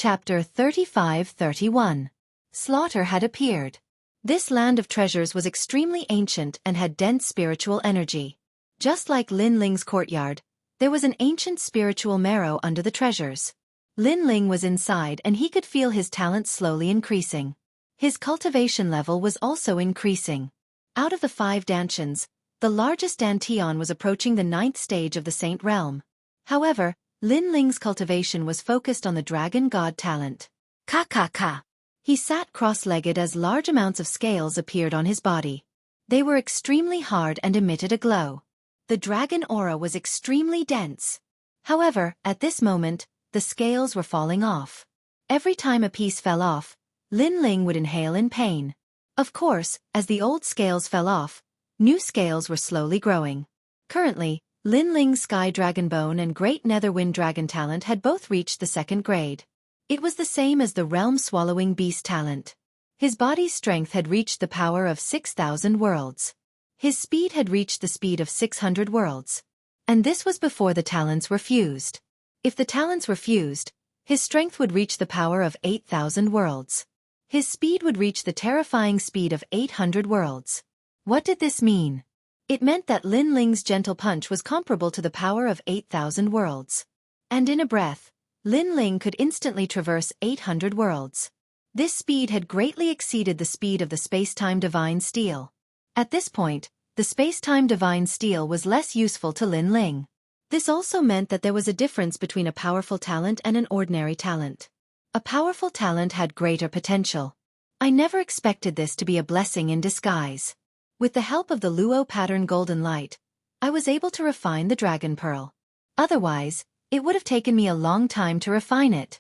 Chapter 35-31. Slaughter had appeared. This land of treasures was extremely ancient and had dense spiritual energy. Just like Lin Ling's courtyard, there was an ancient spiritual marrow under the treasures. Lin Ling was inside and he could feel his talent slowly increasing. His cultivation level was also increasing. Out of the 5 Dantians, the largest Dantian was approaching the 9th stage of the Saint Realm. However, Lin Ling's cultivation was focused on the dragon god talent. Ka. He sat cross-legged as large amounts of scales appeared on his body. They were extremely hard and emitted a glow. The dragon aura was extremely dense. However, at this moment, the scales were falling off. Every time a piece fell off, Lin Ling would inhale in pain. Of course, as the old scales fell off, new scales were slowly growing. Currently, Lin Ling's Sky Dragon Bone and Great Netherwind Dragon talent had both reached the 2nd grade. It was the same as the Realm-Swallowing Beast talent. His body's strength had reached the power of 6,000 worlds. His speed had reached the speed of 600 worlds. And this was before the talents were fused. If the talents were fused, his strength would reach the power of 8,000 worlds. His speed would reach the terrifying speed of 800 worlds. What did this mean? It meant that Lin Ling's gentle punch was comparable to the power of 8,000 worlds. And in a breath, Lin Ling could instantly traverse 800 worlds. This speed had greatly exceeded the speed of the space-time divine steel. At this point, the space-time divine steel was less useful to Lin Ling. This also meant that there was a difference between a powerful talent and an ordinary talent. A powerful talent had greater potential. I never expected this to be a blessing in disguise. With the help of the Luo pattern golden light, I was able to refine the dragon pearl. Otherwise, it would have taken me a long time to refine it.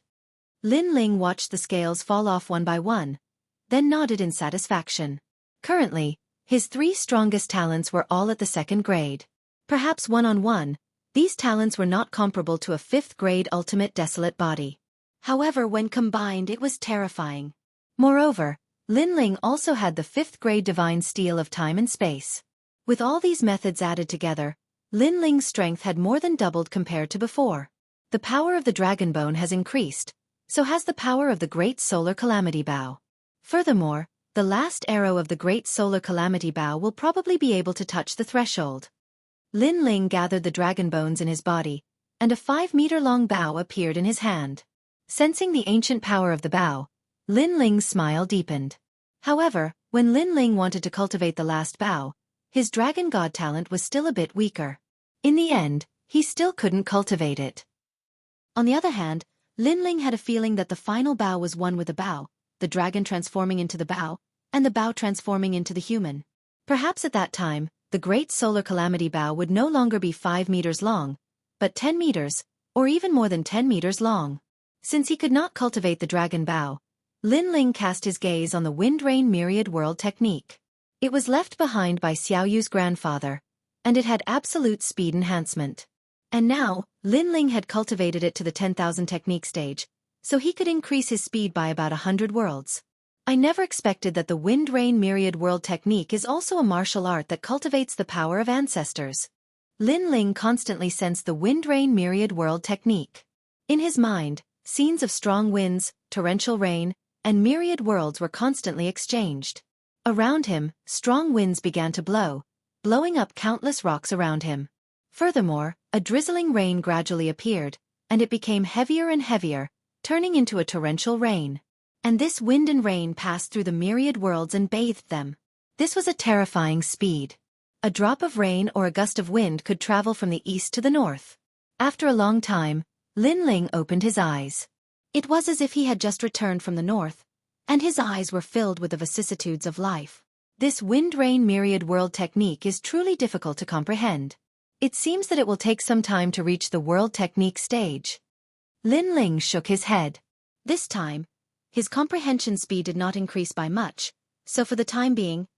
Lin Ling watched the scales fall off one by one, then nodded in satisfaction. Currently, his 3 strongest talents were all at the 2nd grade. Perhaps one-on-one, these talents were not comparable to a 5th grade ultimate desolate body. However, when combined it was terrifying. Moreover, Lin Ling also had the 5th grade divine steel of time and space. With all these methods added together, Lin Ling's strength had more than doubled compared to before. The power of the dragon bone has increased, so has the power of the great solar calamity bow. Furthermore, the last arrow of the great solar calamity bow will probably be able to touch the threshold. Lin Ling gathered the dragon bones in his body, and a 5-meter-long bow appeared in his hand. Sensing the ancient power of the bow, Lin Ling's smile deepened. However, when Lin Ling wanted to cultivate the last bow, his dragon god talent was still a bit weaker. In the end, he still couldn't cultivate it. On the other hand, Lin Ling had a feeling that the final bow was one with the bow, the dragon transforming into the bow, and the bow transforming into the human. Perhaps at that time, the great solar calamity bow would no longer be 5 meters long, but 10 meters, or even more than 10 meters long. Since he could not cultivate the dragon bow, Lin Ling cast his gaze on the Wind Rain Myriad World technique. It was left behind by Xiaoyu's grandfather, and it had absolute speed enhancement. And now, Lin Ling had cultivated it to the 10,000 technique stage, so he could increase his speed by about 100 worlds. I never expected that the Wind Rain Myriad World technique is also a martial art that cultivates the power of ancestors. Lin Ling constantly sensed the Wind Rain Myriad World technique. In his mind, scenes of strong winds, torrential rain, and myriad worlds were constantly exchanged. Around him, strong winds began to blow, blowing up countless rocks around him. Furthermore, a drizzling rain gradually appeared, and it became heavier and heavier, turning into a torrential rain. And this wind and rain passed through the myriad worlds and bathed them. This was a terrifying speed. A drop of rain or a gust of wind could travel from the east to the north. After a long time, Lin Ling opened his eyes. It was as if he had just returned from the north, and his eyes were filled with the vicissitudes of life. This Wind Rain Myriad World technique is truly difficult to comprehend. It seems that it will take some time to reach the world technique stage. Lin Ling shook his head. This time, his comprehension speed did not increase by much, so for the time being,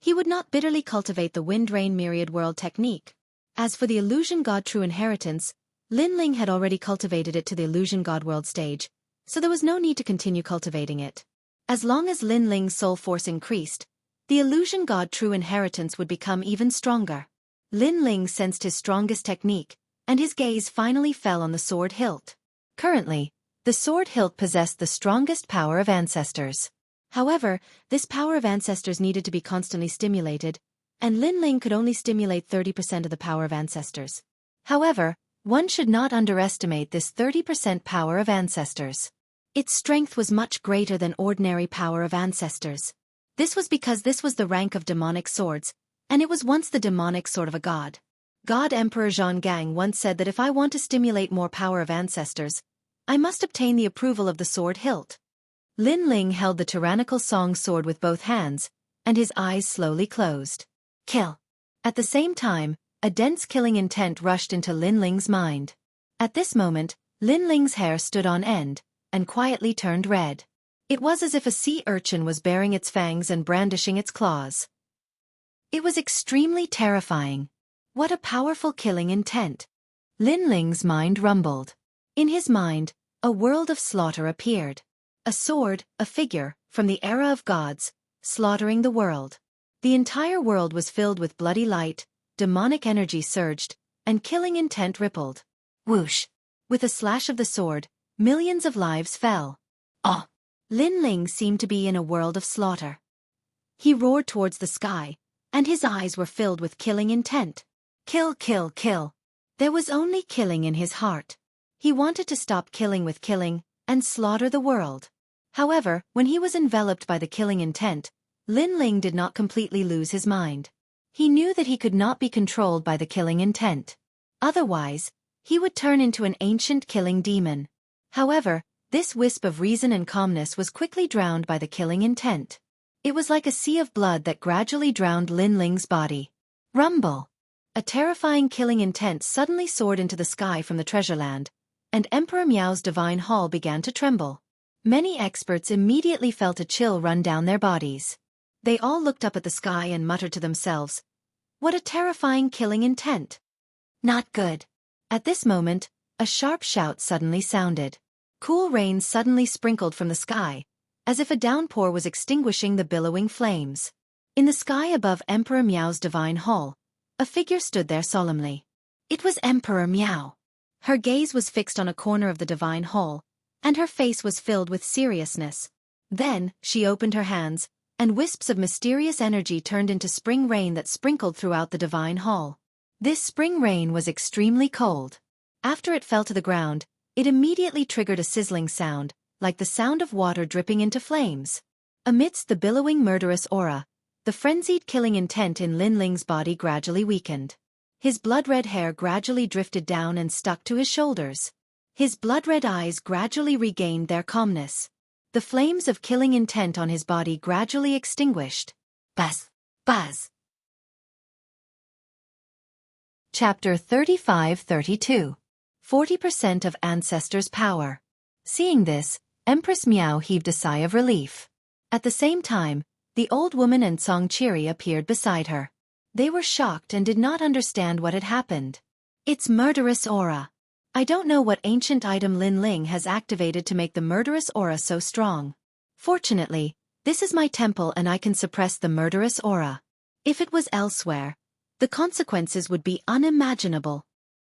he would not bitterly cultivate the Wind Rain Myriad World technique. As for the Illusion God True Inheritance, Lin Ling had already cultivated it to the Illusion God World stage, so there was no need to continue cultivating it. As long as Lin Ling's soul force increased, the Illusion God True Inheritance would become even stronger. Lin Ling sensed his strongest technique, and his gaze finally fell on the sword hilt. Currently, The sword hilt possessed the strongest power of ancestors. However, this power of ancestors needed to be constantly stimulated, and Lin Ling could only stimulate 30% of the power of ancestors. However, one should not underestimate this 30% power of ancestors. Its strength was much greater than ordinary power of ancestors. This was because this was the rank of demonic swords, and it was once the demonic sword of a god. God Emperor Zhonggang once said that if I want to stimulate more power of ancestors, I must obtain the approval of the sword hilt. Lin Ling held the tyrannical song sword with both hands, and his eyes slowly closed. Kill. At the same time, a dense killing intent rushed into Lin Ling's mind. At this moment, Lin Ling's hair stood on end, and quietly turned red. It was as if a sea urchin was baring its fangs and brandishing its claws. It was extremely terrifying. What a powerful killing intent. Lin Ling's mind rumbled. In his mind, a world of slaughter appeared. A sword, a figure, from the era of gods, slaughtering the world. The entire world was filled with bloody light, demonic energy surged, and killing intent rippled. Whoosh! With a slash of the sword, millions of lives fell. Ah! Lin Ling seemed to be in a world of slaughter. He roared towards the sky, and his eyes were filled with killing intent. Kill, kill, kill. There was only killing in his heart. He wanted to stop killing with killing, and slaughter the world. However, when he was enveloped by the killing intent, Lin Ling did not completely lose his mind. He knew that he could not be controlled by the killing intent. Otherwise, he would turn into an ancient killing demon. However, this wisp of reason and calmness was quickly drowned by the killing intent. It was like a sea of blood that gradually drowned Lin Ling's body. Rumble! A terrifying killing intent suddenly soared into the sky from the treasure land, and Emperor Miao's divine hall began to tremble. Many experts immediately felt a chill run down their bodies. They all looked up at the sky and muttered to themselves, "What a terrifying killing intent! Not good." At this moment, a sharp shout suddenly sounded. Cool rain suddenly sprinkled from the sky, as if a downpour was extinguishing the billowing flames. In the sky above Emperor Miao's divine hall, a figure stood there solemnly. It was Emperor Miao. Her gaze was fixed on a corner of the divine hall, and her face was filled with seriousness. Then, she opened her hands, and wisps of mysterious energy turned into spring rain that sprinkled throughout the divine hall. This spring rain was extremely cold. After it fell to the ground, it immediately triggered a sizzling sound, like the sound of water dripping into flames. Amidst the billowing murderous aura, the frenzied killing intent in Lin Ling's body gradually weakened. His blood-red hair gradually drifted down and stuck to his shoulders. His blood-red eyes gradually regained their calmness. The flames of killing intent on his body gradually extinguished. Buzz! Buzz! Chapter 35-32. 40% of Ancestors' Power. Seeing this, Empress Miao heaved a sigh of relief. At the same time, the old woman and Xueqi appeared beside her. They were shocked and did not understand what had happened. It's murderous aura. I don't know what ancient item Lin Ling has activated to make the murderous aura so strong. Fortunately, this is my temple and I can suppress the murderous aura. If it was elsewhere, the consequences would be unimaginable.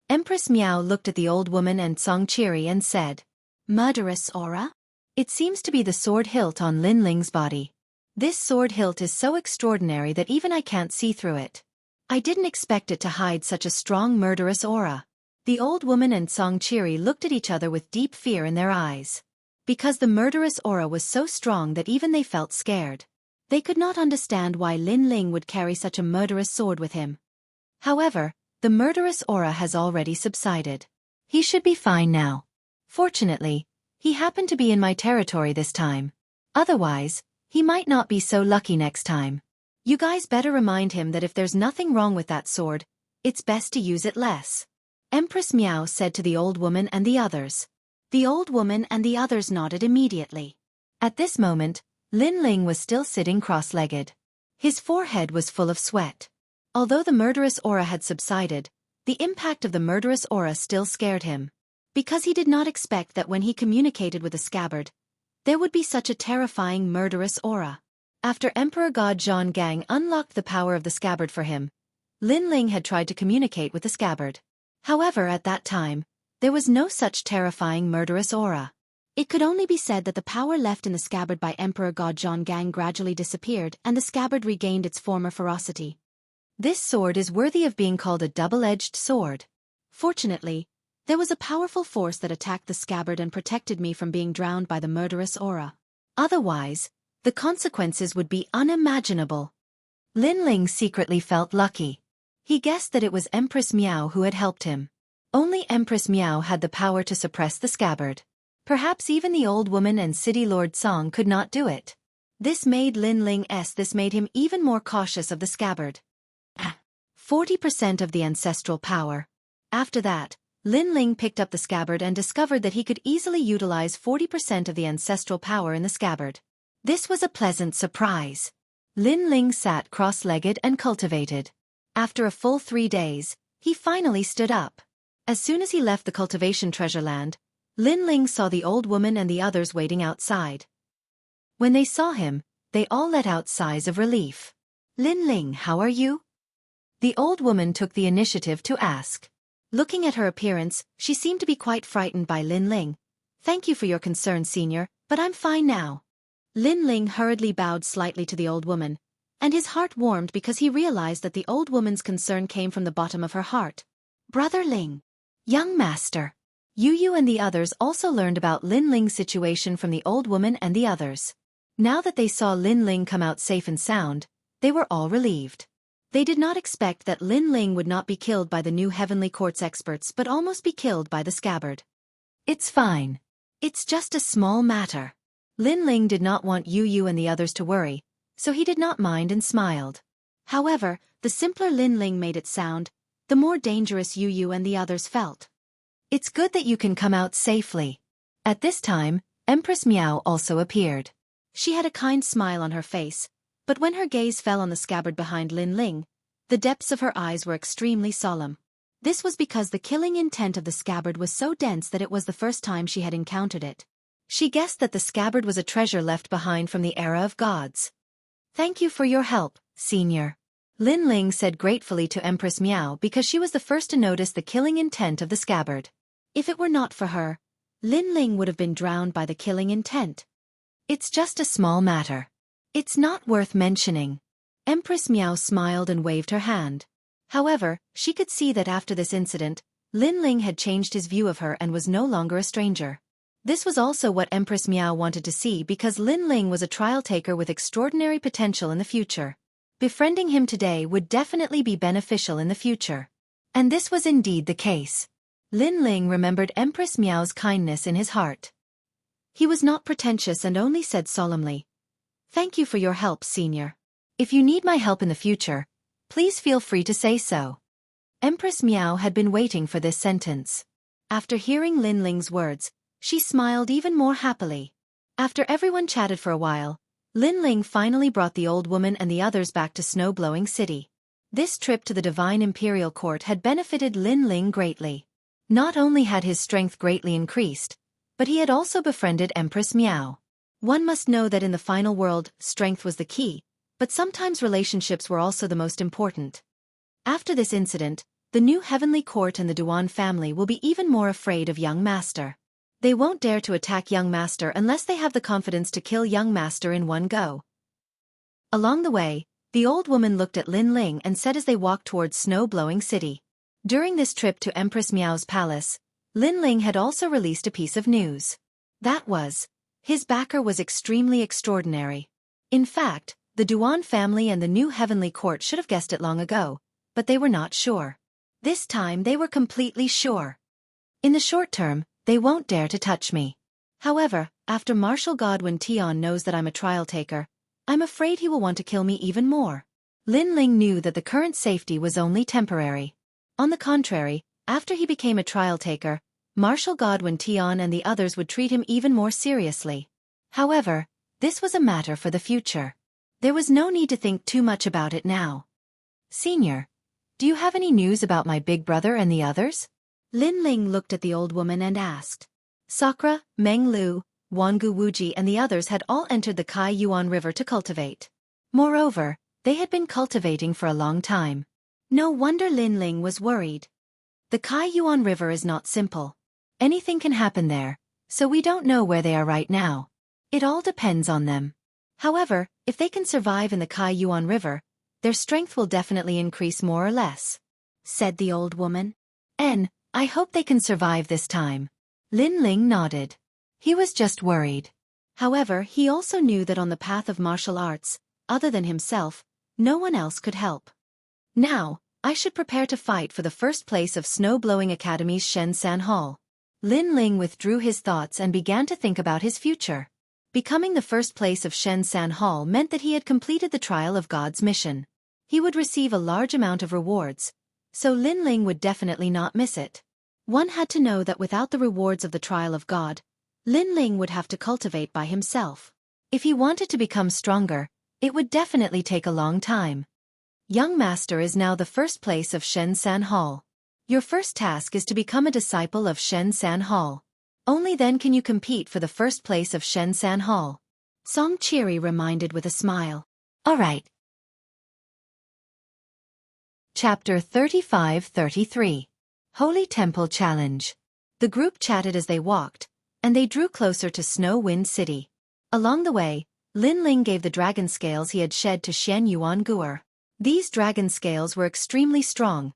Empress Miao looked at the old woman and Xueqi and said, "Murderous aura? It seems to be the sword hilt on Lin Ling's body. This sword hilt is so extraordinary that even I can't see through it. I didn't expect it to hide such a strong murderous aura." The old woman and Xueqi looked at each other with deep fear in their eyes. Because the murderous aura was so strong that even they felt scared. They could not understand why Lin Ling would carry such a murderous sword with him. However, the murderous aura has already subsided. He should be fine now. Fortunately, he happened to be in my territory this time. Otherwise, he might not be so lucky next time. You guys better remind him that if there's nothing wrong with that sword, it's best to use it less. Empress Miao said to the old woman and the others. The old woman and the others nodded immediately. At this moment, Lin Ling was still sitting cross-legged. His forehead was full of sweat. Although the murderous aura had subsided, the impact of the murderous aura still scared him. Because he did not expect that when he communicated with the scabbard, there would be such a terrifying murderous aura. After Emperor God Zhonggang unlocked the power of the scabbard for him, Lin Ling had tried to communicate with the scabbard. However, at that time, there was no such terrifying murderous aura. It could only be said that the power left in the scabbard by Emperor God Zhonggang gradually disappeared and the scabbard regained its former ferocity. This sword is worthy of being called a double-edged sword. Fortunately, there was a powerful force that attacked the scabbard and protected me from being drowned by the murderous aura. Otherwise, the consequences would be unimaginable. Lin Ling secretly felt lucky. He guessed that it was Empress Miao who had helped him. Only Empress Miao had the power to suppress the scabbard. Perhaps even the old woman and city lord Song could not do it. This made him even more cautious of the scabbard. 40% of the ancestral power. After that, Lin Ling picked up the scabbard and discovered that he could easily utilize 40% of the ancestral power in the scabbard. This was a pleasant surprise. Lin Ling sat cross-legged and cultivated. After a full 3 days, he finally stood up. As soon as he left the cultivation treasure land, Lin Ling saw the old woman and the others waiting outside. When they saw him, they all let out sighs of relief. "Lin Ling, how are you?" The old woman took the initiative to ask. Looking at her appearance, she seemed to be quite frightened by Lin Ling. "Thank you for your concern, senior, but I'm fine now." Lin Ling hurriedly bowed slightly to the old woman, and his heart warmed because he realized that the old woman's concern came from the bottom of her heart. "Brother Ling." "Young master." Yu and the others also learned about Lin Ling's situation from the old woman and the others. Now that they saw Lin Ling come out safe and sound, they were all relieved. They did not expect that Lin Ling would not be killed by the new Heavenly Court's experts but almost be killed by the scabbard. "It's fine. It's just a small matter." Lin Ling did not want Yu and the others to worry, so he did not mind and smiled. However, the simpler Lin Ling made it sound, the more dangerous Yu and the others felt. "It's good that you can come out safely." At this time, Empress Miao also appeared. She had a kind smile on her face, but when her gaze fell on the scabbard behind Lin Ling, the depths of her eyes were extremely solemn. This was because the killing intent of the scabbard was so dense that it was the first time she had encountered it. She guessed that the scabbard was a treasure left behind from the era of gods. "Thank you for your help, senior," Lin Ling said gratefully to Empress Miao because she was the first to notice the killing intent of the scabbard. If it were not for her, Lin Ling would have been drowned by the killing intent. "It's just a small matter. It's not worth mentioning." Empress Miao smiled and waved her hand. However, she could see that after this incident, Lin Ling had changed his view of her and was no longer a stranger. This was also what Empress Miao wanted to see because Lin Ling was a trial taker with extraordinary potential in the future. Befriending him today would definitely be beneficial in the future. And this was indeed the case. Lin Ling remembered Empress Miao's kindness in his heart. He was not pretentious and only said solemnly, "Thank you for your help, senior. If you need my help in the future, please feel free to say so." Empress Miao had been waiting for this sentence. After hearing Lin Ling's words, she smiled even more happily. After everyone chatted for a while, Lin Ling finally brought the old woman and the others back to Snow-Blowing City. This trip to the Divine Imperial Court had benefited Lin Ling greatly. Not only had his strength greatly increased, but he had also befriended Empress Miao. One must know that in the final world, strength was the key, but sometimes relationships were also the most important. After this incident, the new Heavenly Court and the Duan family will be even more afraid of Young Master. They won't dare to attack Young Master unless they have the confidence to kill Young Master in one go. Along the way, the old woman looked at Lin Ling and said as they walked towards Snow-Blowing City. During this trip to Empress Miao's palace, Lin Ling had also released a piece of news. That was, his backer was extremely extraordinary. In fact, the Duan family and the new Heavenly Court should have guessed it long ago, but they were not sure. This time they were completely sure. In the short term, they won't dare to touch me. However, after Martial God Wen Tian knows that I'm a trial taker, I'm afraid he will want to kill me even more. Lin Ling knew that the current safety was only temporary. On the contrary, after he became a trial taker, Martial God Wen Tian and the others would treat him even more seriously. However, this was a matter for the future. There was no need to think too much about it now. "Senior, do you have any news about my big brother and the others?" Lin Ling looked at the old woman and asked. Sakura, Meng Lu, Wangu Wuji and the others had all entered the Kai Yuan River to cultivate. Moreover, they had been cultivating for a long time. No wonder Lin Ling was worried. The Kai Yuan River is not simple. Anything can happen there, so we don't know where they are right now. It all depends on them. However, if they can survive in the Kai Yuan River, their strength will definitely increase more or less," said the old woman. I hope they can survive this time." Lin Ling nodded. He was just worried. However, he also knew that on the path of martial arts, other than himself, no one else could help. "Now, I should prepare to fight for the first place of Snow Blowing Academy's Shen San Hall." Lin Ling withdrew his thoughts and began to think about his future. Becoming the first place of Shen San Hall meant that he had completed the Trial of God's mission. He would receive a large amount of rewards, so Lin Ling would definitely not miss it. One had to know that without the rewards of the Trial of God, Lin Ling would have to cultivate by himself. If he wanted to become stronger, it would definitely take a long time. Young Master is now the first place of Shen San Hall. Your first task is to become a disciple of Shen San Hall. Only then can you compete for the first place of Shen San Hall. Song Cheery reminded with a smile. All right. Chapter 35-33. Holy Temple Challenge. The group chatted as they walked, and they drew closer to Snow Wind City. Along the way, Lin Ling gave the dragon scales he had shed to Xian Yuan Guer. These dragon scales were extremely strong,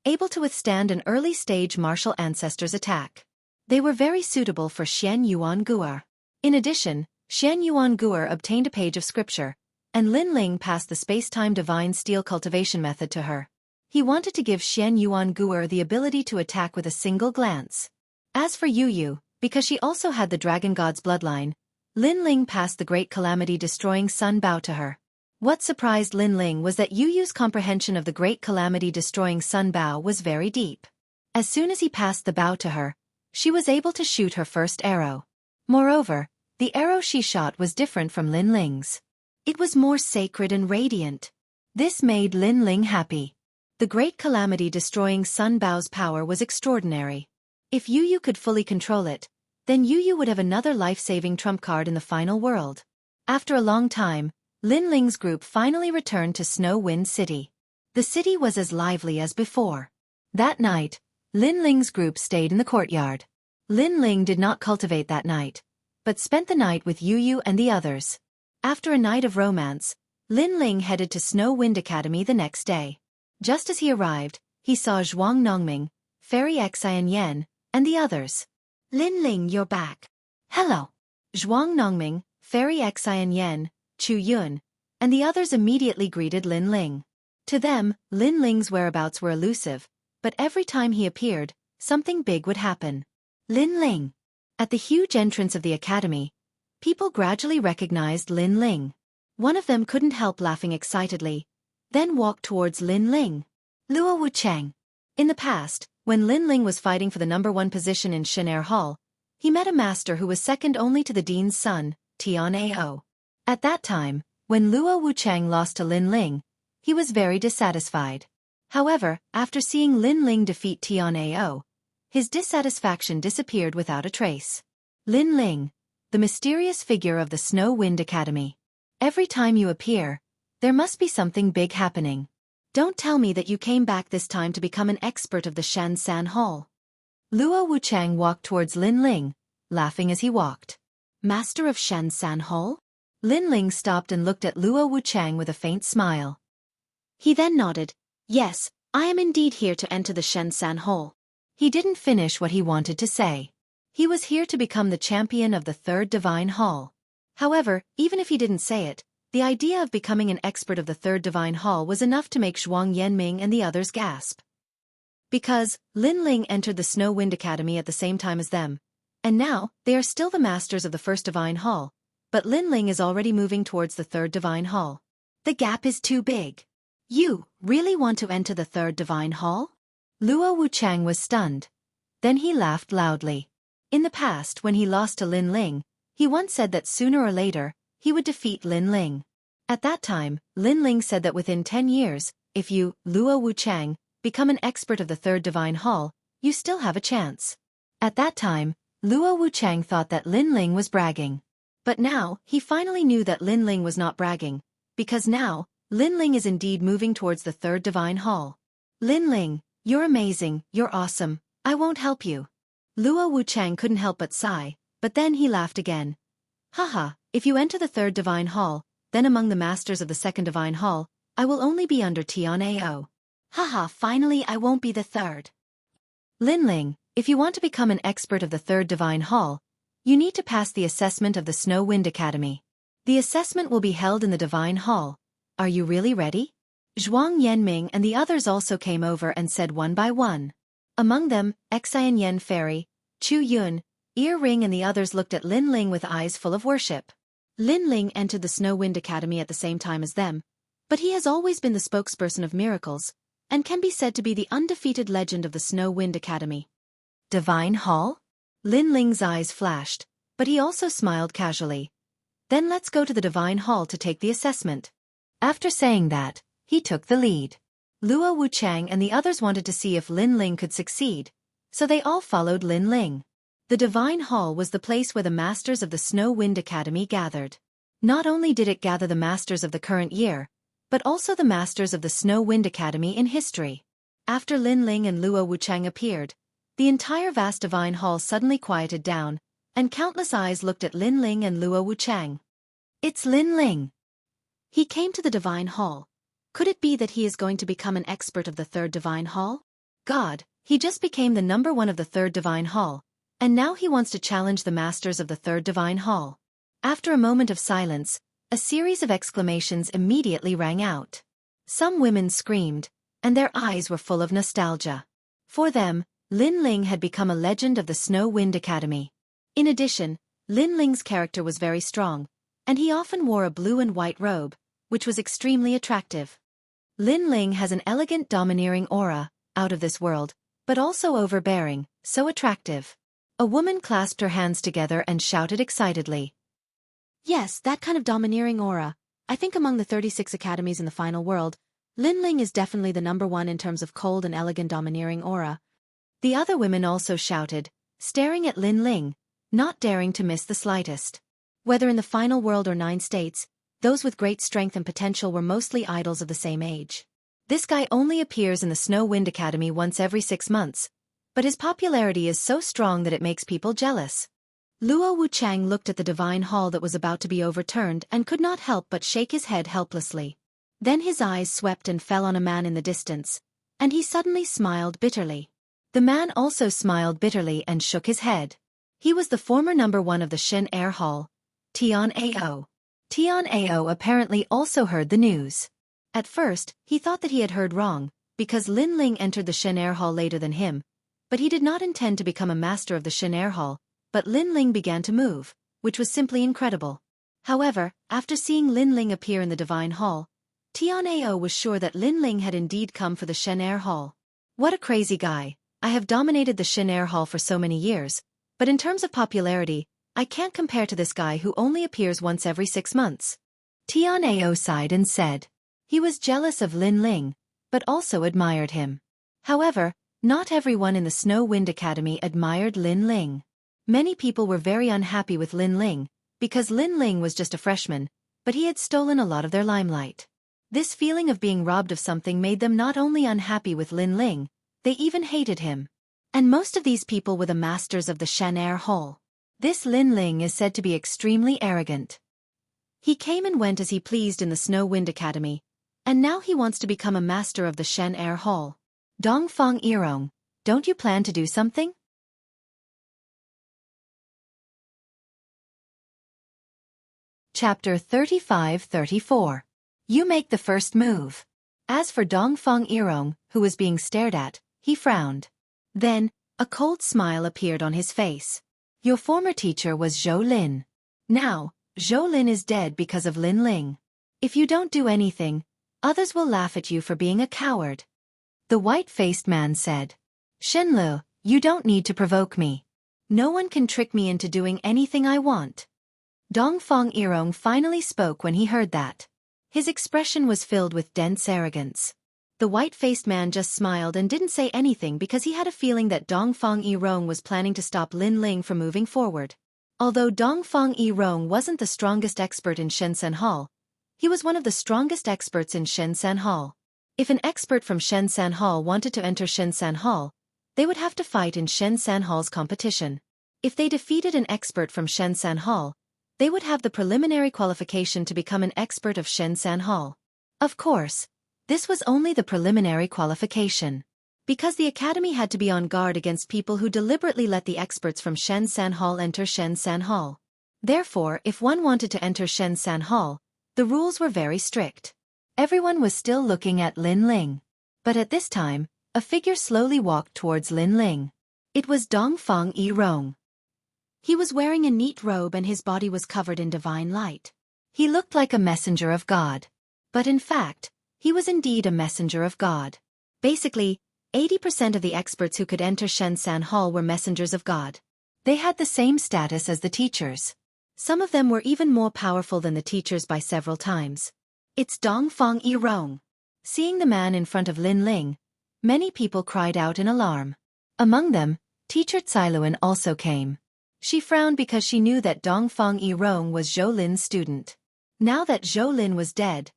able to withstand an early-stage martial ancestor's attack. They were very suitable for Xian Yuan Guer. In addition, Xian Yuan Guer obtained a page of scripture, and Lin Ling passed the space-time divine steel cultivation method to her. He wanted to give Xian Yuan Guer the ability to attack with a single glance. As for Yu, because she also had the Dragon God's bloodline, Lin Ling passed the Great Calamity-destroying Sun Bao to her. What surprised Lin Ling was that Yu's comprehension of the Great Calamity-destroying Sun Bao was very deep. As soon as he passed the Bao to her, she was able to shoot her first arrow. Moreover, the arrow she shot was different from Lin Ling's. It was more sacred and radiant. This made Lin Ling happy. The Great Calamity-destroying Sun Bao's power was extraordinary. If Yu could fully control it, then Yu would have another life-saving trump card in the final world. After a long time, Lin Ling's group finally returned to Snow Wind City. The city was as lively as before. That night, Lin Ling's group stayed in the courtyard. Lin Ling did not cultivate that night, but spent the night with Yu and the others. After a night of romance, Lin Ling headed to Snow Wind Academy the next day. Just as he arrived, he saw Zhuang Nongming, Fairy Xian Yan, and the others. "Lin Ling, you're back." "Hello." Zhuang Nongming, Fairy Xian Yan, Chu Yun, and the others immediately greeted Lin Ling. To them, Lin Ling's whereabouts were elusive, but every time he appeared, something big would happen. Lin Ling. At the huge entrance of the academy, people gradually recognized Lin Ling. One of them couldn't help laughing excitedly, then walked towards Lin Ling. Luo Wuchang. In the past, when Lin Ling was fighting for the #1 position in Shenair Hall, he met a master who was second only to the dean's son, Tian Ao. At that time, when Luo Wuchang lost to Lin Ling, he was very dissatisfied. However, after seeing Lin Ling defeat Tian Ao, his dissatisfaction disappeared without a trace. Lin Ling, the mysterious figure of the Snow Wind Academy. Every time you appear, there must be something big happening. Don't tell me that you came back this time to become an expert of the Shen San Hall. Luo Wuchang walked towards Lin Ling, laughing as he walked. Master of Shen San Hall? Lin Ling stopped and looked at Luo Wuchang with a faint smile. He then nodded. Yes, I am indeed here to enter the Shen San Hall. He didn't finish what he wanted to say. He was here to become the champion of the Third Divine Hall. However, even if he didn't say it, the idea of becoming an expert of the Third Divine Hall was enough to make Zhuang Yanming and the others gasp. Because Lin Ling entered the Snow Wind Academy at the same time as them, and now they are still the masters of the First Divine Hall, but Lin Ling is already moving towards the Third Divine Hall. The gap is too big. You really want to enter the Third Divine Hall? Luo Wuchang was stunned. Then he laughed loudly. In the past, when he lost to Lin Ling, he once said that sooner or later, he would defeat Lin Ling. At that time, Lin Ling said that within 10 years, if you, Luo Wuchang, become an expert of the Third Divine Hall, you still have a chance. At that time, Luo Wuchang thought that Lin Ling was bragging. But now, he finally knew that Lin Ling was not bragging, because now, Lin Ling is indeed moving towards the Third Divine Hall. Lin Ling, you're amazing, you're awesome, I won't help you. Luo Wuchang couldn't help but sigh, But then he laughed again. Haha, if you enter the third divine hall, then among the masters of the second divine hall, I will only be under Tian-Ao. Haha, finally I won't be the third. Linling, if you want to become an expert of the third divine hall, you need to pass the assessment of the Snow Wind Academy. The assessment will be held in the divine hall. Are you really ready? Zhuang Yanming and the others also came over and said one by one. Among them, Xian Yan Fairy, Chu Yun, Earring and the others looked at Linling with eyes full of worship. Linling entered the Snow Wind Academy at the same time as them, but he has always been the spokesperson of miracles, and can be said to be the undefeated legend of the Snow Wind Academy. Divine Hall? Linling's eyes flashed, but he also smiled casually. Then let's go to the Divine Hall to take the assessment. After saying that, he took the lead. Luo Wuchang and the others wanted to see if Linling could succeed, so they all followed Linling. The Divine Hall was the place where the Masters of the Snow Wind Academy gathered. Not only did it gather the Masters of the current year, but also the Masters of the Snow Wind Academy in history. After Linling and Luo Wuchang appeared, the entire vast Divine Hall suddenly quieted down, and countless eyes looked at Linling and Luo Wuchang. It's Linling! He came to the Divine Hall. Could it be that he is going to become an expert of the third Divine Hall? God, he just became the #1 of the third Divine Hall, and now he wants to challenge the Masters of the third Divine Hall. After a moment of silence, a series of exclamations immediately rang out. Some women screamed, and their eyes were full of nostalgia. For them, Linling had become a legend of the Snow Wind Academy. In addition, Linling's character was very strong, and he often wore a blue and white robe, which was extremely attractive. Linling has an elegant domineering aura, out of this world, but also overbearing, so attractive. A woman clasped her hands together and shouted excitedly. Yes, that kind of domineering aura. I think among the 36 academies in the final world, Linling is definitely the #1 in terms of cold and elegant domineering aura. The other women also shouted, staring at Linling, not daring to miss the slightest. Whether in the final world or 9 states, those with great strength and potential were mostly idols of the same age. This guy only appears in the Snow Wind Academy once every 6 months, but his popularity is so strong that it makes people jealous. Luo Wuchang looked at the Divine Hall that was about to be overturned and could not help but shake his head helplessly. Then his eyes swept and fell on a man in the distance, and he suddenly smiled bitterly. The man also smiled bitterly and shook his head. He was the former #1 of the Shen Air Hall, Tian-Ao. Tian-Ao apparently also heard the news. At first, he thought that he had heard wrong, because Linling entered the Shen Air Hall later than him, but he did not intend to become a master of the Shen Air Hall. But Linling began to move, which was simply incredible. However, after seeing Linling appear in the Divine Hall, Tian-Ao was sure that Linling had indeed come for the Shen Air Hall. What a crazy guy. I have dominated the Shen Air Hall for so many years, but in terms of popularity, I can't compare to this guy who only appears once every 6 months. Tian-Ao sighed and said. He was jealous of Linling, but also admired him. However, not everyone in the Snow Wind Academy admired Linling. Many people were very unhappy with Linling, because Linling was just a freshman, but he had stolen a lot of their limelight. This feeling of being robbed of something made them not only unhappy with Linling, they even hated him. And most of these people were the masters of the Shen Air Hall. This Linling is said to be extremely arrogant. He came and went as he pleased in the Snow Wind Academy, and now he wants to become a master of the Shen Air Hall. Dongfang Irong, don't you plan to do something? Chapter 35-34. You make the first move. As for Dongfang Irong, who was being stared at, he frowned. Then, a cold smile appeared on his face. Your former teacher was Zhou Lin. Now, Zhou Lin is dead because of Linling. If you don't do anything, others will laugh at you for being a coward. The white-faced man said. Shenlu, you don't need to provoke me. No one can trick me into doing anything I want. Dongfang Irong finally spoke when he heard that. His expression was filled with dense arrogance. The white-faced man just smiled and didn't say anything because he had a feeling that Dongfang Irong was planning to stop Linling from moving forward. Although Dongfang Irong wasn't the strongest expert in Shenzhen Hall, he was one of the strongest experts in Shenzhen Hall. If an expert from Shenzhen Hall wanted to enter Shenzhen Hall, they would have to fight in Shenzhen Hall's competition. If they defeated an expert from Shensan Hall, they would have the preliminary qualification to become an expert of Shensan Hall. Of course, this was only the preliminary qualification. Because the academy had to be on guard against people who deliberately let the experts from Shensan Hall enter Shensan Hall. Therefore, if one wanted to enter Shensan Hall, the rules were very strict. Everyone was still looking at Lin Ling. But at this time, a figure slowly walked towards Lin Ling. It was Dongfang Yirong. He was wearing a neat robe and his body was covered in divine light. He looked like a messenger of God. But in fact, he was indeed a messenger of God. Basically, 80% of the experts who could enter Shensan Hall were messengers of God. They had the same status as the teachers. Some of them were even more powerful than the teachers by several times. It's Dongfang Yirong. Seeing the man in front of Lin Ling, many people cried out in alarm. Among them, teacher Cailuan also came. She frowned because she knew that Dongfang Yirong was Zhou Lin's student. Now that Zhou Lin was dead,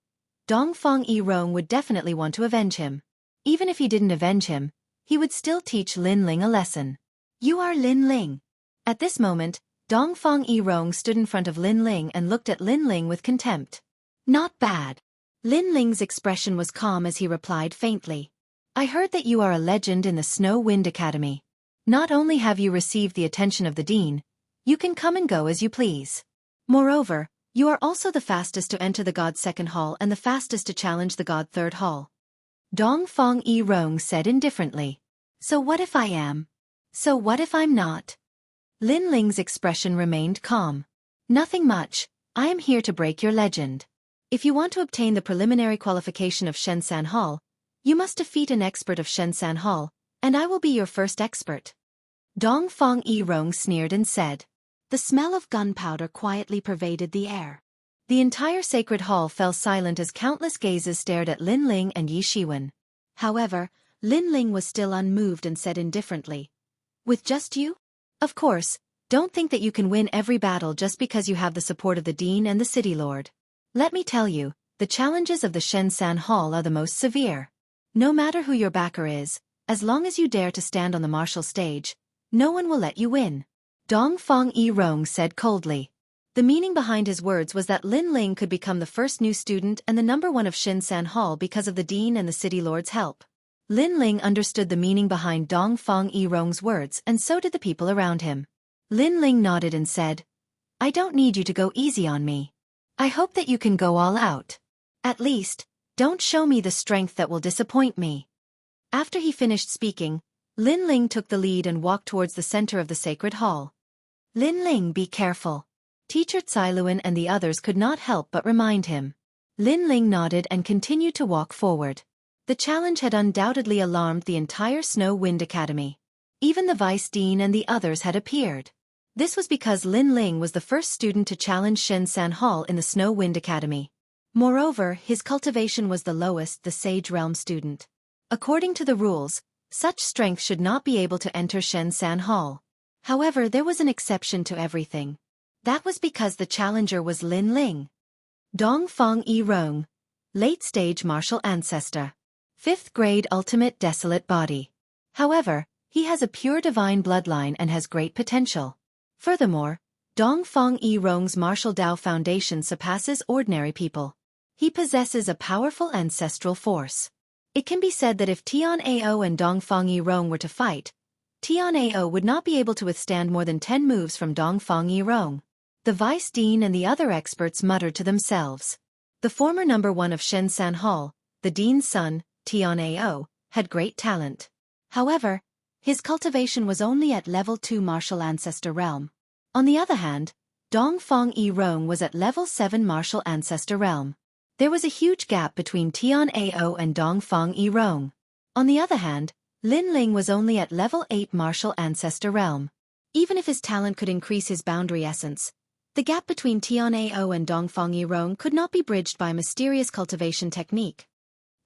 Dongfang Yirong would definitely want to avenge him. Even if he didn't avenge him, he would still teach Lin Ling a lesson. You are Lin Ling. At this moment, Dongfang Yirong stood in front of Lin Ling and looked at Lin Ling with contempt. Not bad. Lin Ling's expression was calm as he replied faintly. I heard that you are a legend in the Snow Wind Academy. Not only have you received the attention of the dean, you can come and go as you please. Moreover, you are also the fastest to enter the God Second Hall and the fastest to challenge the God Third Hall. Dongfang Yirong said indifferently. So what if I am? So what if I'm not? Lin Ling's expression remained calm. Nothing much, I am here to break your legend. If you want to obtain the preliminary qualification of Shensan Hall, you must defeat an expert of Shensan Hall, and I will be your first expert. Dongfang Yirong sneered and said. The smell of gunpowder quietly pervaded the air. The entire sacred hall fell silent as countless gazes stared at Lin Ling and Yi Shiwen. However, Lin Ling was still unmoved and said indifferently. With just you? Of course, don't think that you can win every battle just because you have the support of the dean and the city lord. Let me tell you, the challenges of the Shensan Hall are the most severe. No matter who your backer is, as long as you dare to stand on the martial stage, no one will let you win. Dongfang Yirong said coldly. The meaning behind his words was that Lin Ling could become the first new student and the #1 of Shensan Hall because of the dean and the city lord's help. Lin Ling understood the meaning behind Dongfang Yirong's words and so did the people around him. Lin Ling nodded and said, I don't need you to go easy on me. I hope that you can go all out. At least, don't show me the strength that will disappoint me. After he finished speaking, Lin Ling took the lead and walked towards the center of the sacred hall. Lin Ling, be careful. Teacher Cailuan and the others could not help but remind him. Lin Ling nodded and continued to walk forward. The challenge had undoubtedly alarmed the entire Snow Wind Academy. Even the vice dean and the others had appeared. This was because Lin Ling was the first student to challenge Shensan Hall in the Snow Wind Academy. Moreover, his cultivation was the lowest, the Sage Realm student. According to the rules, such strength should not be able to enter Shensan Hall. However, there was an exception to everything. That was because the challenger was Lin Ling. Dongfang Yirong, late-stage martial ancestor. 5th grade ultimate desolate body. However, he has a pure divine bloodline and has great potential. Furthermore, Dongfang Yirong's martial Dao foundation surpasses ordinary people. He possesses a powerful ancestral force. It can be said that if Tian Ao and Dongfang Yirong were to fight, Tian Ao would not be able to withstand more than 10 moves from Dongfang Yirong. The vice dean and the other experts muttered to themselves. The former #1 of Shensan Hall, the dean's son, Tian Ao, had great talent. However, his cultivation was only at level 2 martial ancestor realm. On the other hand, Dongfang Yirong was at level 7 martial ancestor realm. There was a huge gap between Tian Ao and Dongfang Yirong. On the other hand, Lin Ling was only at level 8 martial ancestor realm. Even if his talent could increase his boundary essence, the gap between Tian Ao and Dongfang Yirong could not be bridged by a mysterious cultivation technique.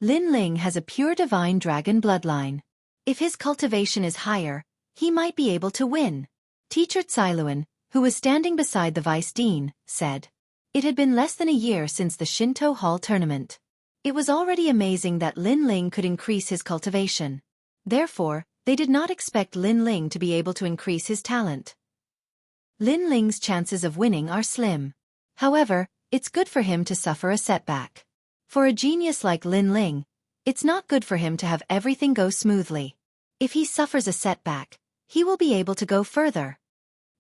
Lin Ling has a pure divine dragon bloodline. If his cultivation is higher, he might be able to win. Teacher Cailuan, who was standing beside the vice dean, said. It had been less than a year since the Shinto Hall tournament. It was already amazing that Lin Ling could increase his cultivation. Therefore, they did not expect Lin Ling to be able to increase his talent. Lin Ling's chances of winning are slim. However, it's good for him to suffer a setback. For a genius like Lin Ling, it's not good for him to have everything go smoothly. If he suffers a setback, he will be able to go further.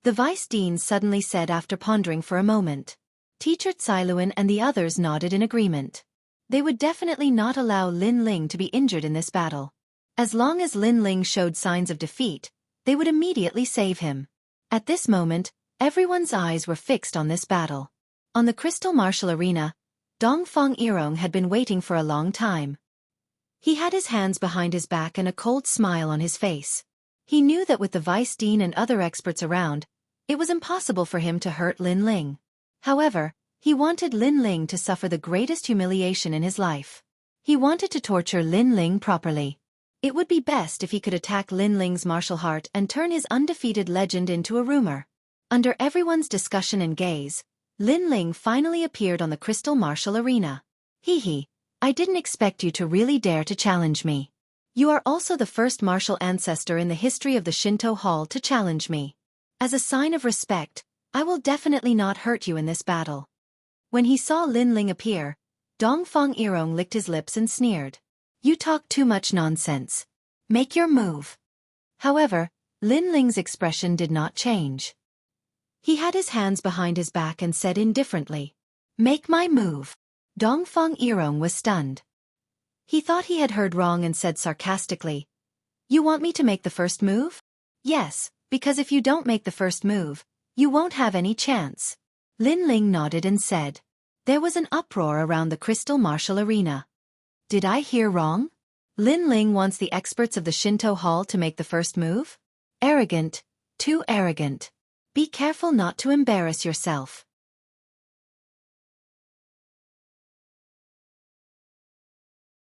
The vice dean suddenly said after pondering for a moment. Teacher Cailuan and the others nodded in agreement. They would definitely not allow Lin Ling to be injured in this battle. As long as Lin Ling showed signs of defeat, they would immediately save him. At this moment, everyone's eyes were fixed on this battle. On the crystal martial arena, Dongfang Yirong had been waiting for a long time. He had his hands behind his back and a cold smile on his face. He knew that with the vice dean and other experts around, it was impossible for him to hurt Lin Ling. However, he wanted Lin Ling to suffer the greatest humiliation in his life. He wanted to torture Lin Ling properly. It would be best if he could attack Lin Ling's martial heart and turn his undefeated legend into a rumor. Under everyone's discussion and gaze, Lin Ling finally appeared on the crystal martial arena. Hee, I didn't expect you to really dare to challenge me. You are also the first martial ancestor in the history of the Shinto Hall to challenge me. As a sign of respect, I will definitely not hurt you in this battle. When he saw Lin Ling appear, Dongfang Yirong licked his lips and sneered. You talk too much nonsense. Make your move. However, Lin Ling's expression did not change. He had his hands behind his back and said indifferently, Make my move. Dongfang Yirong was stunned. He thought he had heard wrong and said sarcastically, You want me to make the first move? Yes, because if you don't make the first move, you won't have any chance. Lin Ling nodded and said. There was an uproar around the crystal martial arena. Did I hear wrong? Lin Ling wants the experts of the Shinto Hall to make the first move? Arrogant, too arrogant. Be careful not to embarrass yourself.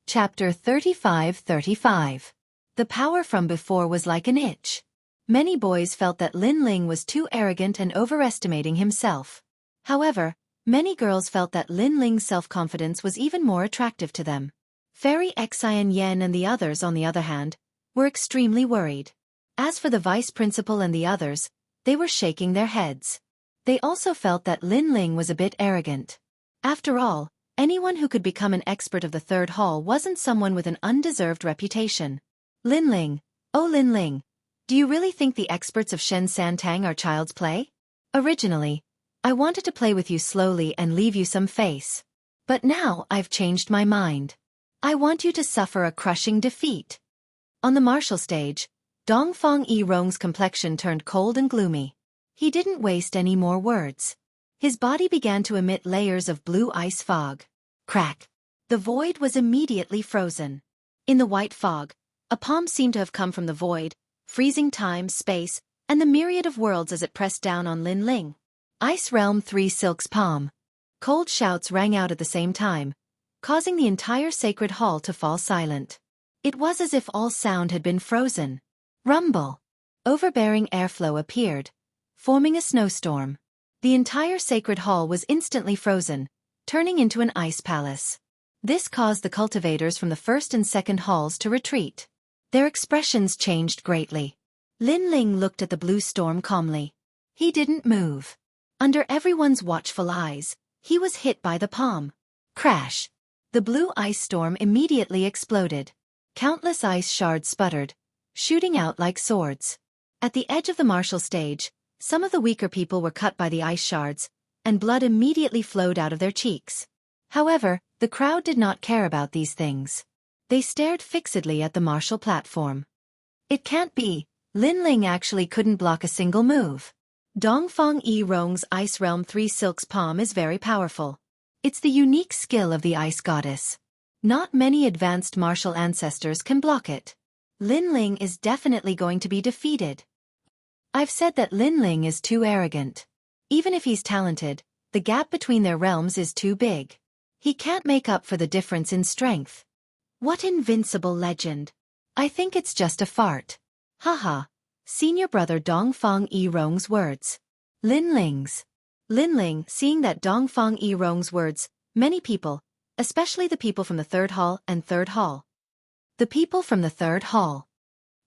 Chapter 35-35. The power from before was like an itch. Many boys felt that Lin Ling was too arrogant and overestimating himself. However, many girls felt that Lin Ling's self-confidence was even more attractive to them. Fairy Xian Yen and the others, on the other hand, were extremely worried. As for the vice principal and the others, they were shaking their heads. They also felt that Lin Ling was a bit arrogant. After all, anyone who could become an expert of the third hall wasn't someone with an undeserved reputation. Lin Ling, oh Lin Ling, do you really think the experts of Shen Santang are child's play? Originally, I wanted to play with you slowly and leave you some face. But now I've changed my mind. I want you to suffer a crushing defeat. On the martial stage, Dongfang Yirong's complexion turned cold and gloomy. He didn't waste any more words. His body began to emit layers of blue ice fog. Crack! The void was immediately frozen. In the white fog, a palm seemed to have come from the void, freezing time, space, and the myriad of worlds as it pressed down on Lin Ling. Ice Realm 3 Silk's palm. Cold shouts rang out at the same time, causing the entire sacred hall to fall silent. It was as if all sound had been frozen. Rumble! Overbearing airflow appeared, forming a snowstorm. The entire sacred hall was instantly frozen, turning into an ice palace. This caused the cultivators from the first and second halls to retreat. Their expressions changed greatly. Lin Ling looked at the blue storm calmly. He didn't move. Under everyone's watchful eyes, he was hit by the palm. Crash! The blue ice storm immediately exploded. Countless ice shards sputtered, shooting out like swords. At the edge of the martial stage, some of the weaker people were cut by the ice shards, and blood immediately flowed out of their cheeks. However, the crowd did not care about these things. They stared fixedly at the martial platform. It can't be, Lin Ling actually couldn't block a single move. Dongfang Yirong's Ice Realm 3 Silk's palm is very powerful. It's the unique skill of the ice goddess. Not many advanced martial ancestors can block it. Lin Ling is definitely going to be defeated. I've said that Lin Ling is too arrogant. Even if he's talented, the gap between their realms is too big. He can't make up for the difference in strength. What invincible legend. I think it's just a fart. Haha. Senior brother Dongfang Yirong's words. Lin Ling's. Lin Ling, seeing that Dongfang Yirong's words, many people, especially the people from the third hall and third hall. The people from the third hall.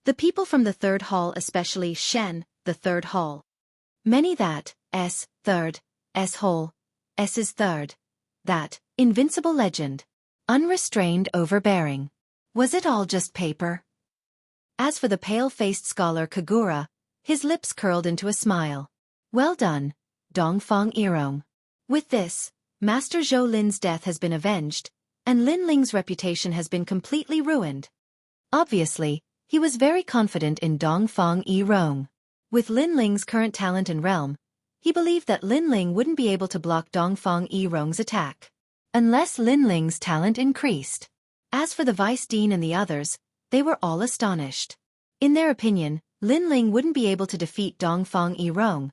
The people from the third hall, especially Shen, the third hall. Many that, S, third, S whole, S is third. That, invincible legend. Unrestrained overbearing. Was it all just paper? As for the pale-faced scholar Kagura, his lips curled into a smile. Well done, Dongfang Irong. With this, Master Zhou Lin's death has been avenged, and Lin Ling's reputation has been completely ruined. Obviously, he was very confident in Dongfang Irong. With Lin Ling's current talent and realm, he believed that Lin Ling wouldn't be able to block Dongfang Irong's attack. Unless Lin Ling's talent increased. As for the Vice Dean and the others, they were all astonished. In their opinion, Lin Ling wouldn't be able to defeat Dongfang Irong,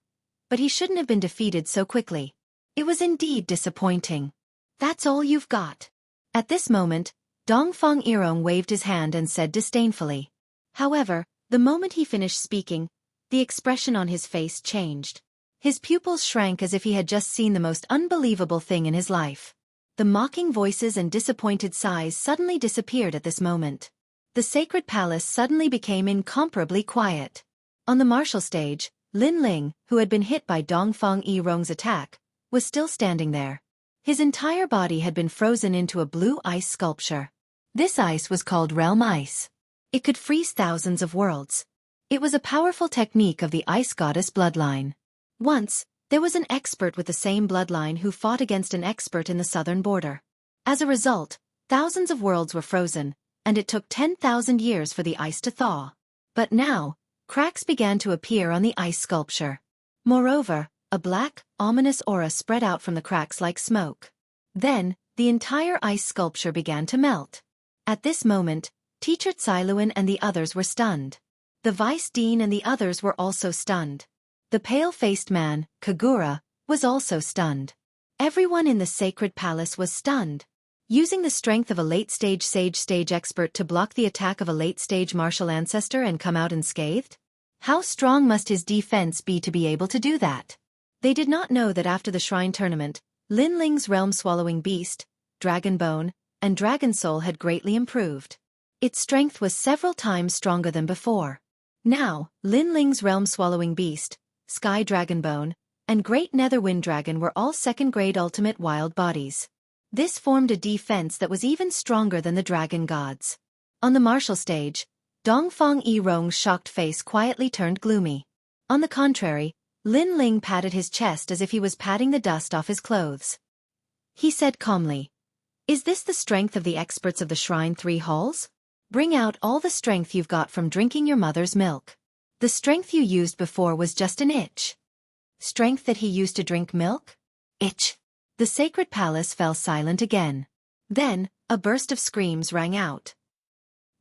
but he shouldn't have been defeated so quickly. It was indeed disappointing. That's all you've got. At this moment, Dongfang Irong waved his hand and said disdainfully. However, the moment he finished speaking, the expression on his face changed. His pupils shrank as if he had just seen the most unbelievable thing in his life. The mocking voices and disappointed sighs suddenly disappeared at this moment. The sacred palace suddenly became incomparably quiet. On the martial stage, Lin Ling, who had been hit by Dongfang Irong's attack, was still standing there. His entire body had been frozen into a blue ice sculpture. This ice was called Realm Ice. It could freeze thousands of worlds. It was a powerful technique of the ice goddess bloodline. Once, there was an expert with the same bloodline who fought against an expert in the southern border. As a result, thousands of worlds were frozen, and it took 10,000 years for the ice to thaw. But now, cracks began to appear on the ice sculpture. Moreover, a black, ominous aura spread out from the cracks like smoke. Then, the entire ice sculpture began to melt. At this moment, Teacher Cailuan and the others were stunned. The Vice Dean and the others were also stunned. The pale-faced man, Kagura, was also stunned. Everyone in the sacred palace was stunned. Using the strength of a late-stage sage expert to block the attack of a late-stage martial ancestor and come out unscathed? How strong must his defense be to be able to do that? They did not know that after the shrine tournament, Lin Ling's realm-swallowing beast, Dragon Bone, and Dragon Soul had greatly improved. Its strength was several times stronger than before. Now, Lin Ling's realm-swallowing beast, Sky Dragon Bone, and Great Netherwind Dragon were all second-grade ultimate wild bodies. This formed a defense that was even stronger than the dragon gods. On the martial stage, Dongfang Irong's shocked face quietly turned gloomy. On the contrary, Lin Ling patted his chest as if he was patting the dust off his clothes. He said calmly, "Is this the strength of the experts of the Shrine 3 halls? Bring out all the strength you've got from drinking your mother's milk. The strength you used before was just an itch." Strength that he used to drink milk? Itch. The sacred palace fell silent again. Then, a burst of screams rang out.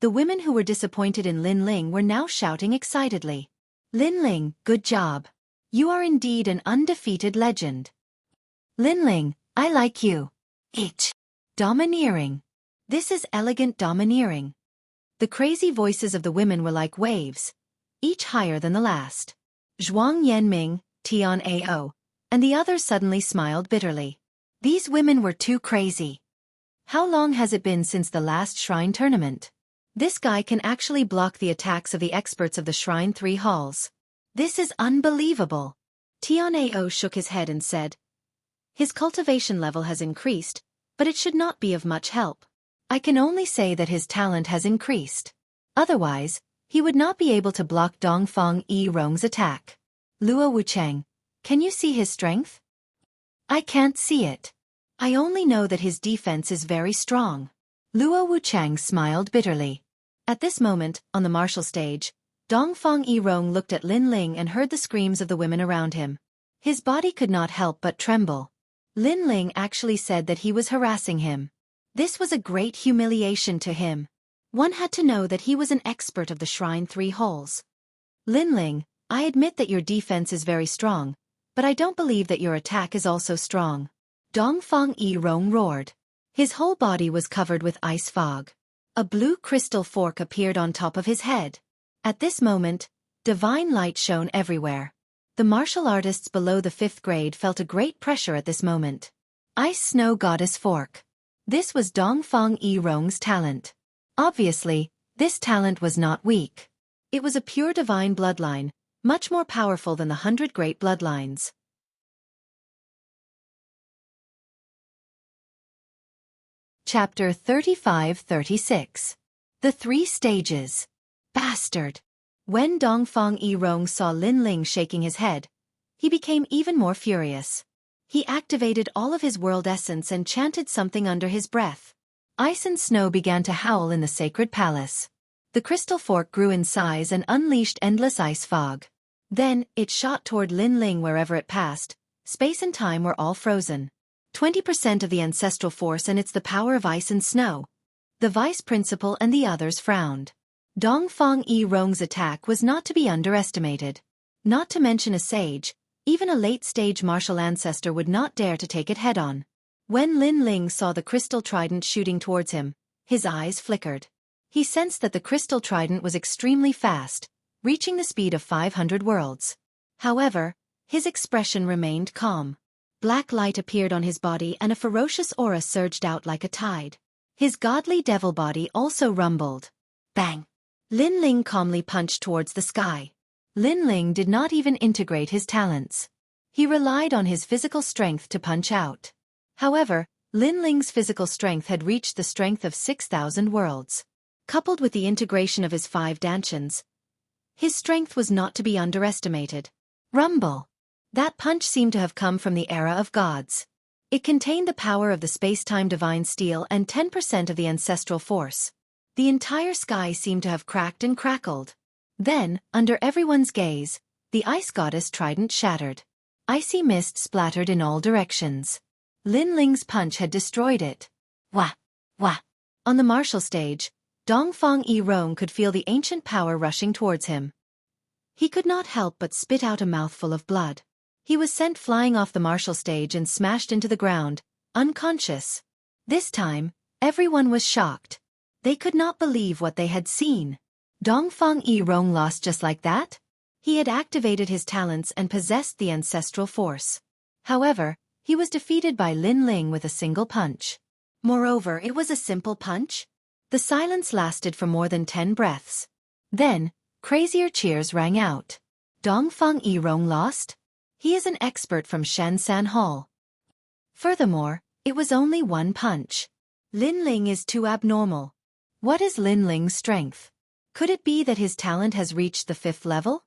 The women who were disappointed in Lin Ling were now shouting excitedly. "Lin Ling, good job. You are indeed an undefeated legend. Lin Ling, I like you. Itch. Domineering. This is elegant domineering." The crazy voices of the women were like waves, each higher than the last. Zhuang Yanming, Tian Ao, and the others suddenly smiled bitterly. These women were too crazy. How long has it been since the last shrine tournament? This guy can actually block the attacks of the experts of the Shrine 3 halls. This is unbelievable. Tian Ao shook his head and said, "His cultivation level has increased, but it should not be of much help. I can only say that his talent has increased. Otherwise, he would not be able to block Dongfang Irong's attack. Luo Wucheng, can you see his strength?" "I can't see it. I only know that his defense is very strong." Luo Wucheng smiled bitterly. At this moment, on the martial stage, Dongfang Irong looked at Lin Ling and heard the screams of the women around him. His body could not help but tremble. Lin Ling actually said that he was harassing him. This was a great humiliation to him. One had to know that he was an expert of the Shrine 3 halls. "Lin Ling, I admit that your defense is very strong, but I don't believe that your attack is also strong." Dongfang Irong roared. His whole body was covered with ice fog. A blue crystal fork appeared on top of his head. At this moment, divine light shone everywhere. The martial artists below the 5th grade felt a great pressure at this moment. Ice Snow Goddess Fork. This was Dongfang Irong's talent. Obviously, this talent was not weak. It was a pure divine bloodline, much more powerful than the 100 great bloodlines. Chapter 35-36. The Three Stages. Bastard! When Dongfang Yirong saw Lin Ling shaking his head, he became even more furious. He activated all of his world essence and chanted something under his breath. Ice and snow began to howl in the sacred palace. The crystal fork grew in size and unleashed endless ice fog. Then, it shot toward Lin Ling wherever it passed. Space and time were all frozen. 20% of the ancestral force, and it's the power of ice and snow. The vice principal and the others frowned. Dongfang Yirong's attack was not to be underestimated. Not to mention a sage, even a late-stage martial ancestor would not dare to take it head-on. When Lin Ling saw the crystal trident shooting towards him, his eyes flickered. He sensed that the crystal trident was extremely fast, reaching the speed of 500 worlds. However, his expression remained calm. Black light appeared on his body and a ferocious aura surged out like a tide. His godly devil body also rumbled. Bang! Lin Ling calmly punched towards the sky. Lin Ling did not even integrate his talents. He relied on his physical strength to punch out. However, Lin Ling's physical strength had reached the strength of 6,000 worlds. Coupled with the integration of his 5 dantians, his strength was not to be underestimated. Rumble! That punch seemed to have come from the era of gods. It contained the power of the space-time divine steel and 10% of the ancestral force. The entire sky seemed to have cracked and crackled. Then, under everyone's gaze, the ice goddess trident shattered. Icy mist splattered in all directions. Lin Ling's punch had destroyed it. Wah! Wah! On the martial stage, Dongfang Yirong could feel the ancient power rushing towards him. He could not help but spit out a mouthful of blood. He was sent flying off the martial stage and smashed into the ground, unconscious. This time, everyone was shocked. They could not believe what they had seen. Dongfang Yirong lost just like that? He had activated his talents and possessed the ancestral force. However, he was defeated by Lin Ling with a single punch. Moreover, it was a simple punch. The silence lasted for more than 10 breaths. Then, crazier cheers rang out. Dongfang Yirong lost? He is an expert from Shensan Hall. Furthermore, it was only one punch. Lin Ling is too abnormal. What is Lin Ling's strength? Could it be that his talent has reached the 5th level?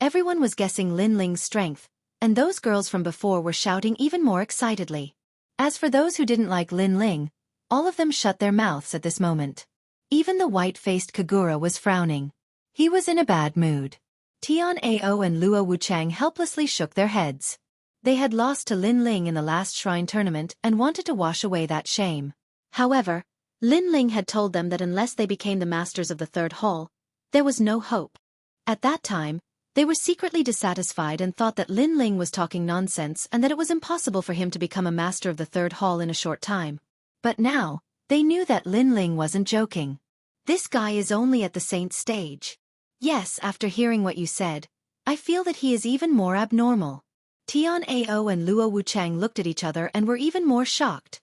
Everyone was guessing Lin Ling's strength, and those girls from before were shouting even more excitedly. As for those who didn't like Lin Ling, all of them shut their mouths at this moment. Even the white-faced Kagura was frowning. He was in a bad mood. Tian Ao and Luo Wuchang helplessly shook their heads. They had lost to Lin Ling in the last shrine tournament and wanted to wash away that shame. However, Lin Ling had told them that unless they became the masters of the 3rd hall, there was no hope. At that time, they were secretly dissatisfied and thought that Lin Ling was talking nonsense and that it was impossible for him to become a master of the 3rd hall in a short time. But now, they knew that Lin Ling wasn't joking. This guy is only at the saint stage. Yes, after hearing what you said, I feel that he is even more abnormal. Tian Ao and Luo Wuchang looked at each other and were even more shocked.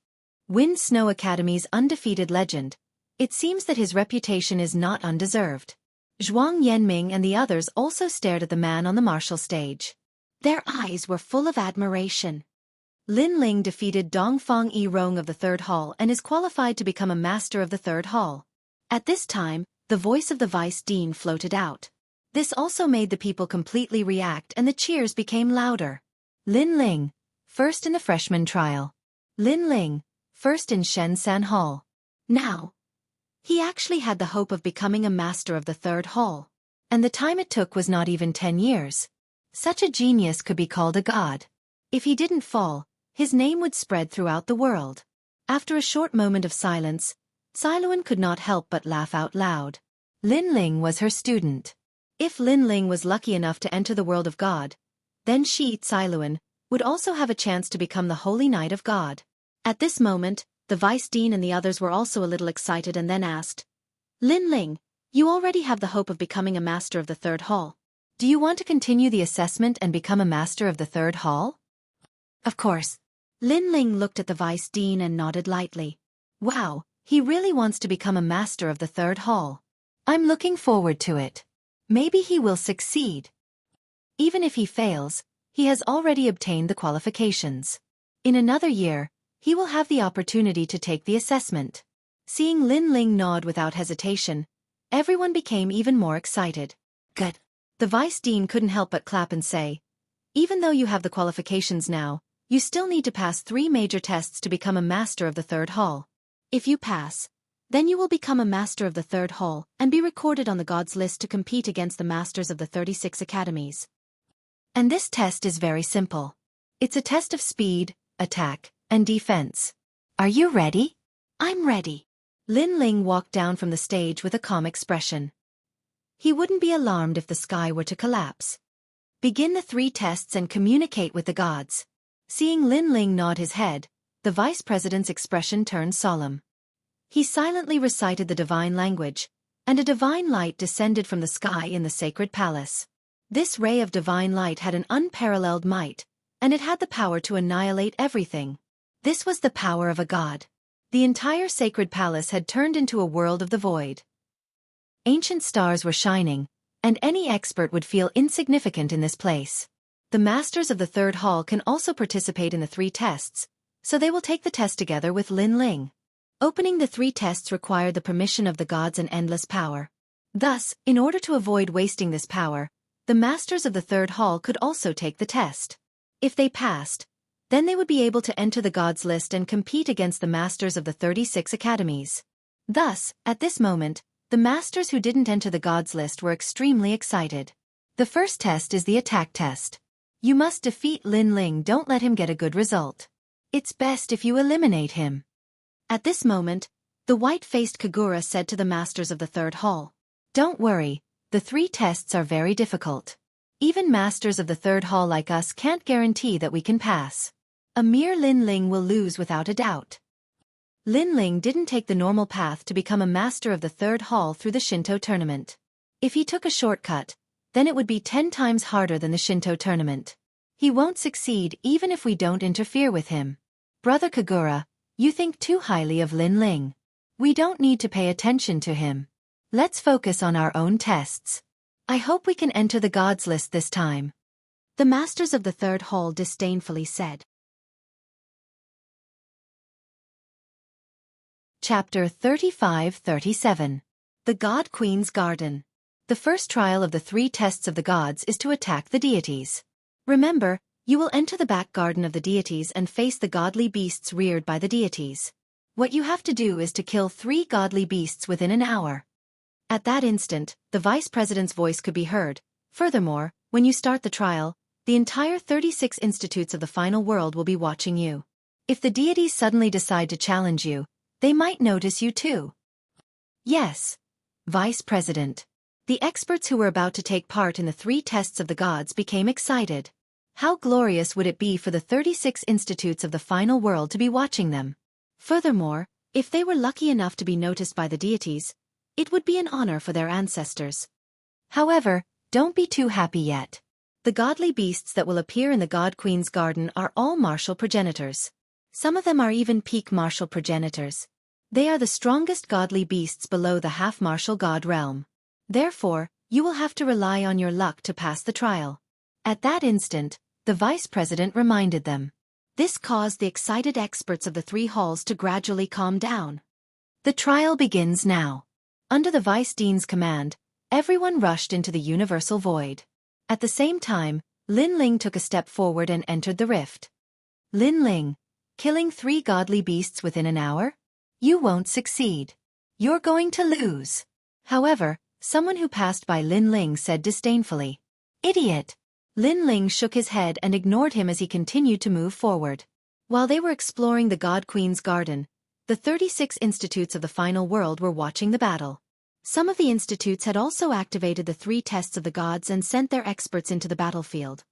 Wind Snow Academy's undefeated legend. It seems that his reputation is not undeserved. Zhuang Yanming and the others also stared at the man on the martial stage. Their eyes were full of admiration. Lin Ling defeated Dongfang Yirong of the 3rd hall and is qualified to become a master of the 3rd hall. At this time, the voice of the vice dean floated out. This also made the people completely react and the cheers became louder. Lin Ling, first in the freshman trial. Lin Ling, first in Shensan Hall. Now, he actually had the hope of becoming a master of the 3rd hall. And the time it took was not even 10 years. Such a genius could be called a god. If he didn't fall, his name would spread throughout the world. After a short moment of silence, Siluan could not help but laugh out loud. Lin Ling was her student. If Lin Ling was lucky enough to enter the world of God, then she, Siluan, would also have a chance to become the Holy Knight of God. At this moment, the Vice Dean and the others were also a little excited and then asked, Lin Ling, you already have the hope of becoming a master of the 3rd hall. Do you want to continue the assessment and become a master of the 3rd hall? Of course. Lin Ling looked at the Vice Dean and nodded lightly. Wow, he really wants to become a master of the 3rd hall. I'm looking forward to it. Maybe he will succeed. Even if he fails, he has already obtained the qualifications. In another year, he will have the opportunity to take the assessment. Seeing Lin Ling nod without hesitation, everyone became even more excited. Good. The vice dean couldn't help but clap and say, even though you have the qualifications now, you still need to pass 3 major tests to become a master of the third hall. If you pass, then you will become a master of the third hall and be recorded on the gods list to compete against the masters of the 36 academies. And this test is very simple. It's a test of speed, attack, and defense. Are you ready? I'm ready. Lin Ling walked down from the stage with a calm expression. He wouldn't be alarmed if the sky were to collapse. Begin the 3 tests and communicate with the gods. Seeing Lin Ling nod his head, the vice president's expression turned solemn. He silently recited the divine language, and a divine light descended from the sky in the sacred palace. This ray of divine light had an unparalleled might, and it had the power to annihilate everything. This was the power of a god. The entire sacred palace had turned into a world of the void. Ancient stars were shining, and any expert would feel insignificant in this place. The masters of the third hall can also participate in the 3 tests, so they will take the test together with Lin Ling. Opening the 3 tests required the permission of the gods and endless power. Thus, in order to avoid wasting this power, the masters of the third hall could also take the test. If they passed, then they would be able to enter the gods list and compete against the masters of the 36 academies. Thus, at this moment, the masters who didn't enter the gods list were extremely excited. The first test is the attack test. You must defeat Lin Ling. Don't let him get a good result. It's best if you eliminate him. At this moment, the white-faced Kagura said to the masters of the third hall, don't worry, the 3 tests are very difficult. Even masters of the third hall like us can't guarantee that we can pass. A mere Lin Ling will lose without a doubt. Lin Ling didn't take the normal path to become a master of the third hall through the Shinto tournament. If he took a shortcut, then it would be 10 times harder than the Shinto tournament. He won't succeed even if we don't interfere with him. Brother Kagura, you think too highly of Lin Ling. We don't need to pay attention to him. Let's focus on our own tests. I hope we can enter the gods list this time. The masters of the third hall disdainfully said. Chapter 35-37. The God Queen's Garden. The first trial of the 3 tests of the gods is to attack the deities. Remember, you will enter the back garden of the deities and face the godly beasts reared by the deities. What you have to do is to kill 3 godly beasts within an hour. At that instant, the vice president's voice could be heard. Furthermore, when you start the trial, the entire 36 institutes of the final world will be watching you. If the deities suddenly decide to challenge you, they might notice you too. Yes, Vice President. The experts who were about to take part in the 3 tests of the gods became excited. How glorious would it be for the 36 institutes of the final world to be watching them? Furthermore, if they were lucky enough to be noticed by the deities, it would be an honor for their ancestors. However, don't be too happy yet. The godly beasts that will appear in the God Queen's garden are all martial progenitors. Some of them are even peak martial progenitors. They are the strongest godly beasts below the half-martial god realm. Therefore, you will have to rely on your luck to pass the trial. At that instant, the vice president reminded them. This caused the excited experts of the 3 halls to gradually calm down. The trial begins now. Under the vice dean's command, everyone rushed into the universal void. At the same time, Lin Ling took a step forward and entered the rift. Lin Ling, killing 3 godly beasts within an hour? You won't succeed. You're going to lose. However, someone who passed by Lin Ling said disdainfully, "Idiot!" Lin Ling shook his head and ignored him as he continued to move forward. While they were exploring the God Queen's garden, the 36 institutes of the final world were watching the battle. Some of the institutes had also activated the 3 tests of the gods and sent their experts into the battlefield.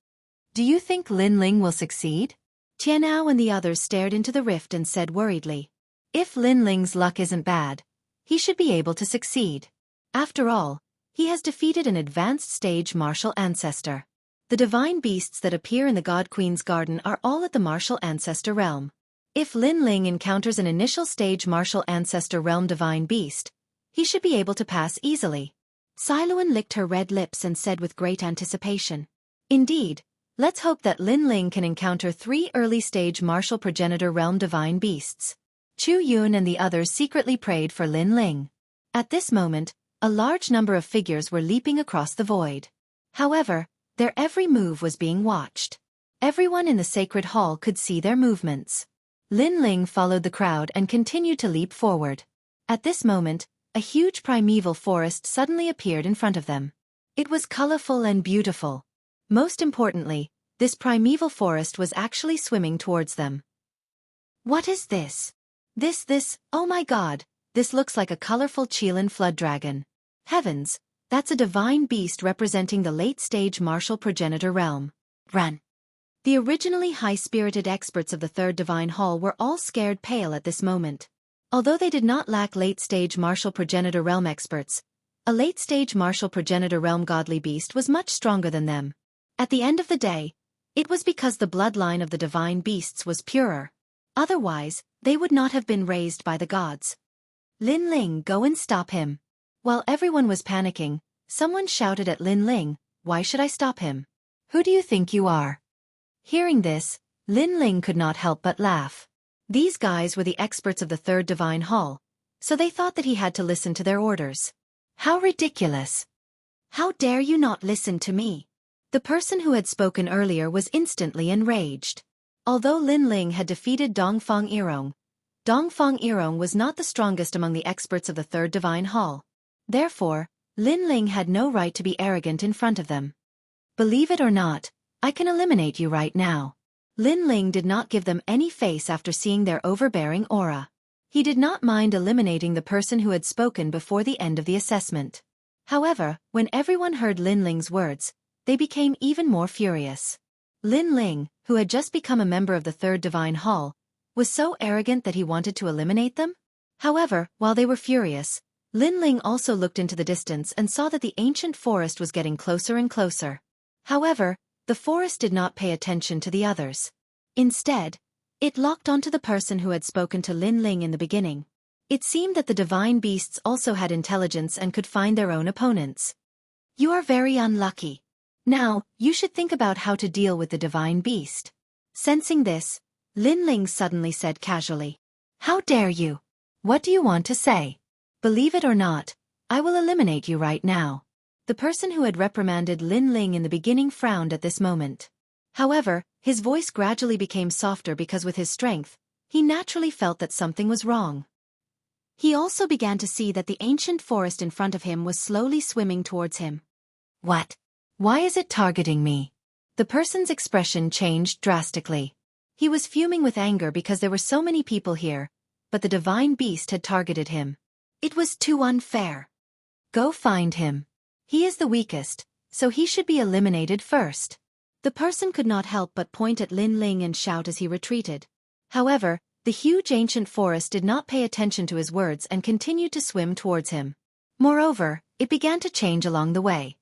Do you think Lin Ling will succeed? Tianao and the others stared into the rift and said worriedly, "If Lin Ling's luck isn't bad, he should be able to succeed. After all, he has defeated an advanced stage martial ancestor. The divine beasts that appear in the God Queen's garden are all at the martial ancestor realm. If Lin Ling encounters an initial stage martial ancestor realm divine beast, he should be able to pass easily." Siluan licked her red lips and said with great anticipation, Indeed, let's hope that Lin Ling can encounter 3 early-stage martial progenitor realm divine beasts. Chu Yun and the others secretly prayed for Lin Ling. At this moment, a large number of figures were leaping across the void. However, their every move was being watched. Everyone in the sacred hall could see their movements. Lin Ling followed the crowd and continued to leap forward. At this moment, a huge primeval forest suddenly appeared in front of them. It was colorful and beautiful. Most importantly, this primeval forest was actually swimming towards them. What is this? Oh my god, this looks like a colorful Qilin flood dragon. Heavens, that's a divine beast representing the late-stage martial progenitor realm. Run! The originally high-spirited experts of the Third Divine Hall were all scared pale at this moment. Although they did not lack late-stage martial progenitor realm experts, a late-stage martial progenitor realm godly beast was much stronger than them. At the end of the day, it was because the bloodline of the divine beasts was purer. Otherwise, they would not have been raised by the gods. Lin Ling, go and stop him. While everyone was panicking, someone shouted at Lin Ling, why should I stop him? Who do you think you are? Hearing this, Lin Ling could not help but laugh. These guys were the experts of the Third Divine Hall, so they thought that he had to listen to their orders. How ridiculous! How dare you not listen to me? The person who had spoken earlier was instantly enraged. Although Lin Ling had defeated Dongfang Yirong was not the strongest among the experts of the Third Divine Hall. Therefore, Lin Ling had no right to be arrogant in front of them. Believe it or not, I can eliminate you right now. Lin Ling did not give them any face after seeing their overbearing aura. He did not mind eliminating the person who had spoken before the end of the assessment. However, when everyone heard Lin Ling's words, they became even more furious. Lin Ling, who had just become a member of the Third Divine Hall, was so arrogant that he wanted to eliminate them? However, while they were furious, Lin Ling also looked into the distance and saw that the ancient forest was getting closer and closer. However, the forest did not pay attention to the others. Instead, it locked onto the person who had spoken to Lin Ling in the beginning. It seemed that the divine beasts also had intelligence and could find their own opponents. You are very unlucky. Now, you should think about how to deal with the divine beast. Sensing this, Lin Ling suddenly said casually, how dare you? What do you want to say? Believe it or not, I will eliminate you right now. The person who had reprimanded Lin Ling in the beginning frowned at this moment. However, his voice gradually became softer because with his strength, he naturally felt that something was wrong. He also began to see that the ancient forest in front of him was slowly swimming towards him. What? Why is it targeting me? The person's expression changed drastically. He was fuming with anger because there were so many people here, but the divine beast had targeted him. It was too unfair. Go find him. He is the weakest, so he should be eliminated first. The person could not help but point at Lin Ling and shout as he retreated. However, the huge ancient forest did not pay attention to his words and continued to swim towards him. Moreover, it began to change along the way.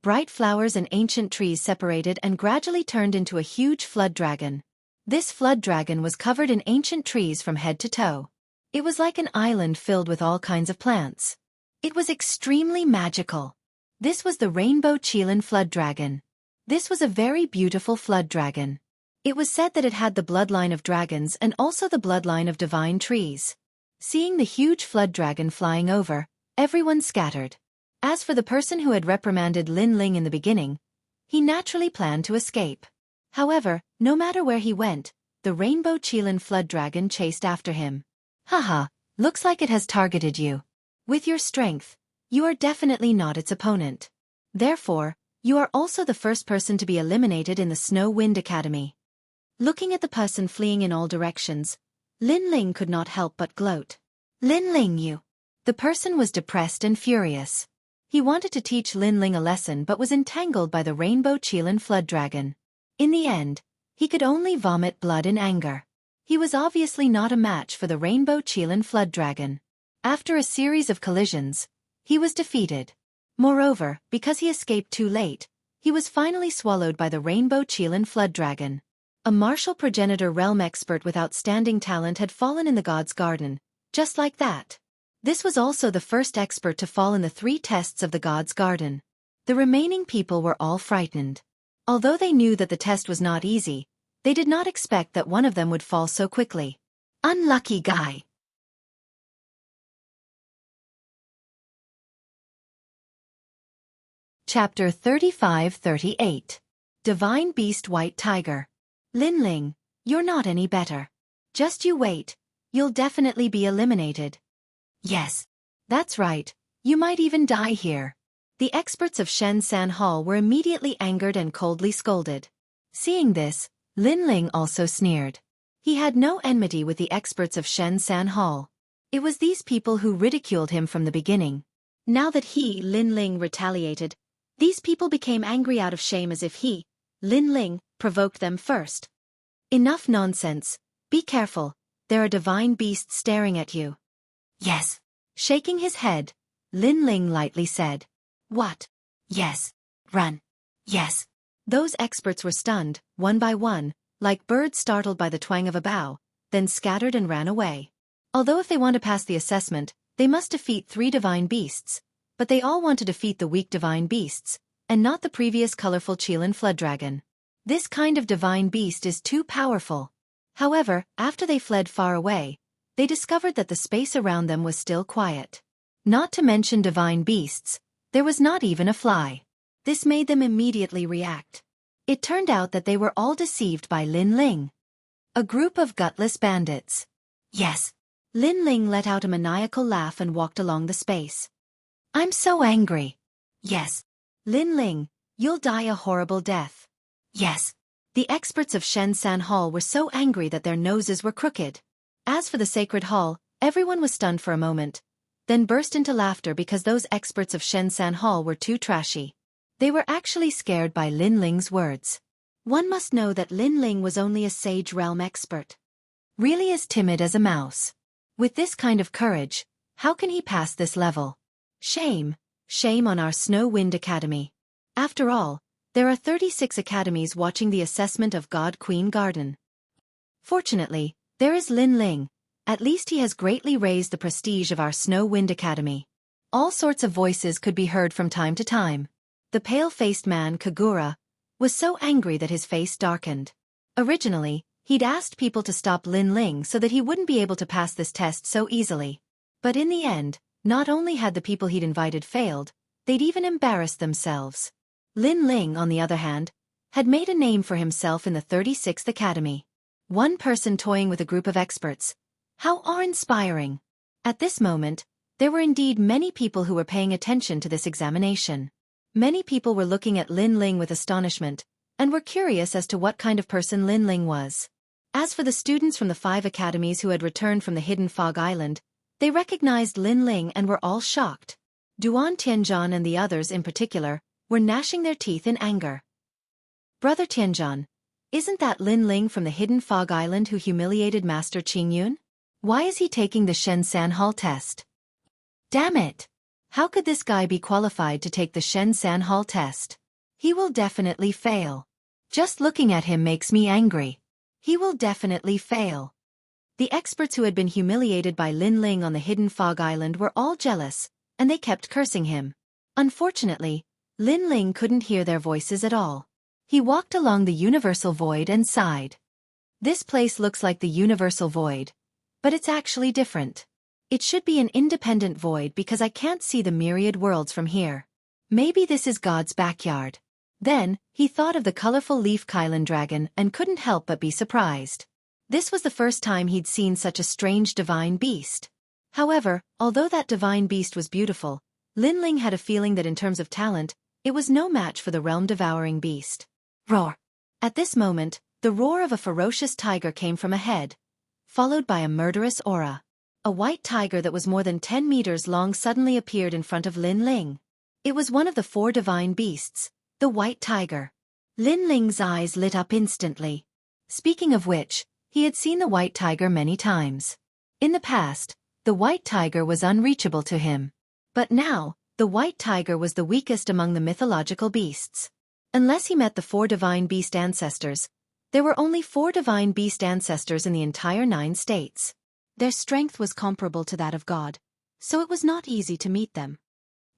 Bright flowers and ancient trees separated and gradually turned into a huge flood dragon. This flood dragon was covered in ancient trees from head to toe. It was like an island filled with all kinds of plants. It was extremely magical. This was the rainbow Qilin flood dragon. This was a very beautiful flood dragon. It was said that it had the bloodline of dragons and also the bloodline of divine trees. Seeing the huge flood dragon flying over, everyone scattered. As for the person who had reprimanded Lin Ling in the beginning, he naturally planned to escape. However, no matter where he went, the rainbow Qilin flood dragon chased after him. Haha, looks like it has targeted you. With your strength, you are definitely not its opponent. Therefore, you are also the first person to be eliminated in the Snow Wind Academy. Looking at the person fleeing in all directions, Lin Ling could not help but gloat. Lin Ling, you. The person was depressed and furious. He wanted to teach Lin Ling a lesson but was entangled by the rainbow Qilin flood dragon. In the end, he could only vomit blood in anger. He was obviously not a match for the rainbow Qilin flood dragon. After a series of collisions, he was defeated. Moreover, because he escaped too late, he was finally swallowed by the rainbow Qilin flood dragon. A martial progenitor realm expert with outstanding talent had fallen in the God's Garden, just like that. This was also the first expert to fall in the 3 tests of the God's Garden. The remaining people were all frightened. Although they knew that the test was not easy, they did not expect that one of them would fall so quickly. Unlucky guy. Chapter 35-38. Divine Beast White Tiger. Linling, you're not any better. Just you wait, you'll definitely be eliminated. Yes, that's right, you might even die here. The experts of Shen-San Hall were immediately angered and coldly scolded. Seeing this, Linling also sneered. He had no enmity with the experts of Shen-San Hall. It was these people who ridiculed him from the beginning. Now that he, Linling, retaliated, these people became angry out of shame as if he, Linling, provoked them first. Enough nonsense. Be careful, there are divine beasts staring at you. Yes. Shaking his head, Linling lightly said. What? Yes. Run. Yes. Those experts were stunned, one by one, like birds startled by the twang of a bow, then scattered and ran away. Although if they want to pass the assessment, they must defeat 3 divine beasts, but they all want to defeat the weak divine beasts, and not the previous colorful Qilin flood dragon. This kind of divine beast is too powerful. However, after they fled far away, they discovered that the space around them was still quiet. Not to mention divine beasts, there was not even a fly. This made them immediately react. It turned out that they were all deceived by Linling. A group of gutless bandits. Yes. Linling let out a maniacal laugh and walked along the space. I'm so angry. Yes. Linling, you'll die a horrible death. Yes. The experts of Shen-San Hall were so angry that their noses were crooked. As for the sacred hall, everyone was stunned for a moment, then burst into laughter because those experts of Shen-San Hall were too trashy. They were actually scared by Linling's words. One must know that Linling was only a Sage Realm expert. Really as timid as a mouse. With this kind of courage, how can he pass this level? Shame. Shame on our Snow Wind Academy. After all, there are 36 academies watching the assessment of God Queen Garden. Fortunately, there is Linling. At least he has greatly raised the prestige of our Snow Wind Academy. All sorts of voices could be heard from time to time. The pale-faced man, Kagura, was so angry that his face darkened. Originally, he'd asked people to stop Linling so that he wouldn't be able to pass this test so easily. But in the end, not only had the people he'd invited failed, they'd even embarrassed themselves. Linling, on the other hand, had made a name for himself in the 36th Academy. One person toying with a group of experts. How awe-inspiring! At this moment, there were indeed many people who were paying attention to this examination. Many people were looking at Linling with astonishment, and were curious as to what kind of person Linling was. As for the students from the 5 academies who had returned from the hidden Fog Island, they recognized Linling and were all shocked. Duan Tianzhan and the others in particular were gnashing their teeth in anger. Brother Tianzhan, isn't that Linling from the hidden Fog Island who humiliated Master Qingyun? Why is he taking the Shen-San Hall test? Damn it! How could this guy be qualified to take the Shen-San Hall test? He will definitely fail. Just looking at him makes me angry. He will definitely fail. The experts who had been humiliated by Linling on the hidden Fog Island were all jealous, and they kept cursing him. Unfortunately, Linling couldn't hear their voices at all. He walked along the universal void and sighed. This place looks like the universal void, but it's actually different. It should be an independent void because I can't see the myriad worlds from here. Maybe this is God's backyard. Then, he thought of the colorful leaf Qilin dragon and couldn't help but be surprised. This was the first time he'd seen such a strange divine beast. However, although that divine beast was beautiful, Linling had a feeling that in terms of talent, it was no match for the realm-devouring beast. Roar! At this moment, the roar of a ferocious tiger came from ahead, followed by a murderous aura. A white tiger that was more than 10 meters long suddenly appeared in front of Linling. It was one of the 4 divine beasts, the white tiger. Linling's eyes lit up instantly. Speaking of which, he had seen the white tiger many times. In the past, the white tiger was unreachable to him. But now, the white tiger was the weakest among the mythological beasts. Unless he met the 4 divine beast ancestors, there were only 4 divine beast ancestors in the entire 9 states. Their strength was comparable to that of God, so it was not easy to meet them.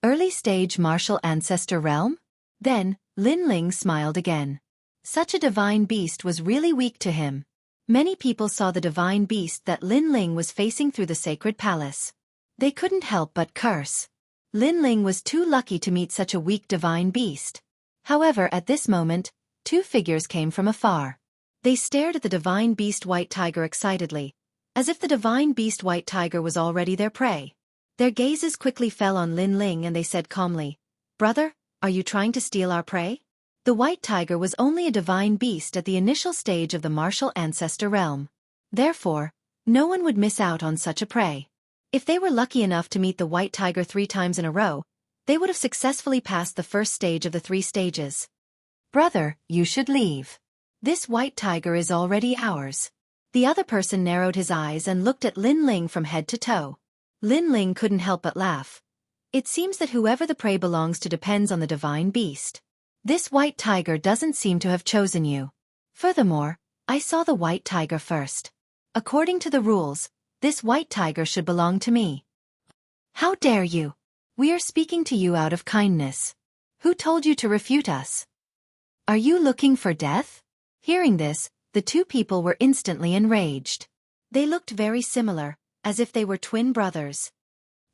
Early stage martial ancestor realm? Then, Lin Ling smiled again. Such a divine beast was really weak to him. Many people saw the divine beast that Lin Ling was facing through the sacred palace. They couldn't help but curse. Lin Ling was too lucky to meet such a weak divine beast. However, at this moment, two figures came from afar. They stared at the divine beast white tiger excitedly, as if the divine beast white tiger was already their prey. Their gazes quickly fell on Lin Ling and they said calmly, "Brother, are you trying to steal our prey?" The white tiger was only a divine beast at the initial stage of the martial ancestor realm. Therefore, no one would miss out on such a prey. If they were lucky enough to meet the white tiger 3 times in a row, they would have successfully passed the first stage of the 3 stages. "Brother, you should leave. This white tiger is already ours." The other person narrowed his eyes and looked at Lin Ling from head to toe. Lin Ling couldn't help but laugh. It seems that whoever the prey belongs to depends on the divine beast. This white tiger doesn't seem to have chosen you. Furthermore, I saw the white tiger first. According to the rules, this white tiger should belong to me. How dare you? We are speaking to you out of kindness. Who told you to refute us? Are you looking for death? Hearing this, the two people were instantly enraged. They looked very similar, as if they were twin brothers.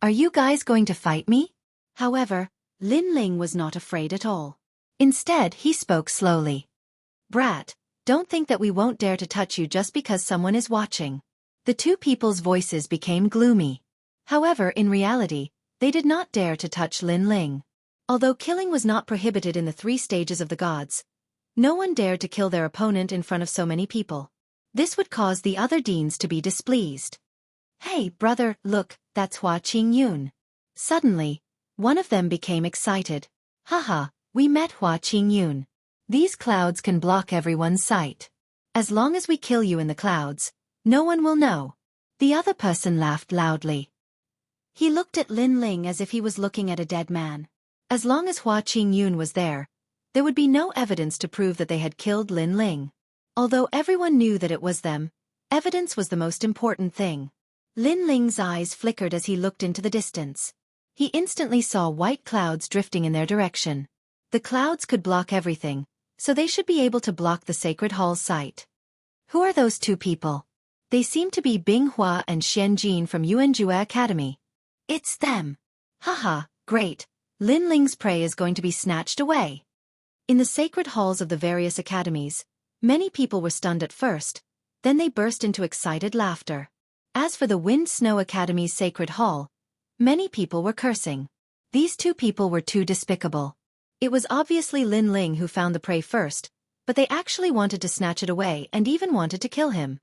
Are you guys going to fight me? However, Lin Ling was not afraid at all. Instead, he spoke slowly. Brat, don't think that we won't dare to touch you just because someone is watching. The two people's voices became gloomy. However, in reality, they did not dare to touch Lin Ling. Although killing was not prohibited in the 3 stages of the gods, no one dared to kill their opponent in front of so many people. This would cause the other deans to be displeased. Hey, brother, look, that's Hua Qingyun. Suddenly, one of them became excited. Haha, we met Hua Qingyun. These clouds can block everyone's sight. As long as we kill you in the clouds, no one will know. The other person laughed loudly. He looked at Lin Ling as if he was looking at a dead man. As long as Hua Qingyun was there would be no evidence to prove that they had killed Lin Ling. Although everyone knew that it was them, evidence was the most important thing. Lin Ling's eyes flickered as he looked into the distance. He instantly saw white clouds drifting in their direction. The clouds could block everything, so they should be able to block the sacred hall's sight. Who are those two people? They seem to be Bing Hua and Xian Jin from Yuanjue Academy. It's them. Haha, great. Lin Ling's prey is going to be snatched away. In the sacred halls of the various academies, many people were stunned at first, then they burst into excited laughter. As for the Wind Snow Academy's sacred hall, many people were cursing. These two people were too despicable. It was obviously Lin Ling who found the prey first, but they actually wanted to snatch it away and even wanted to kill him.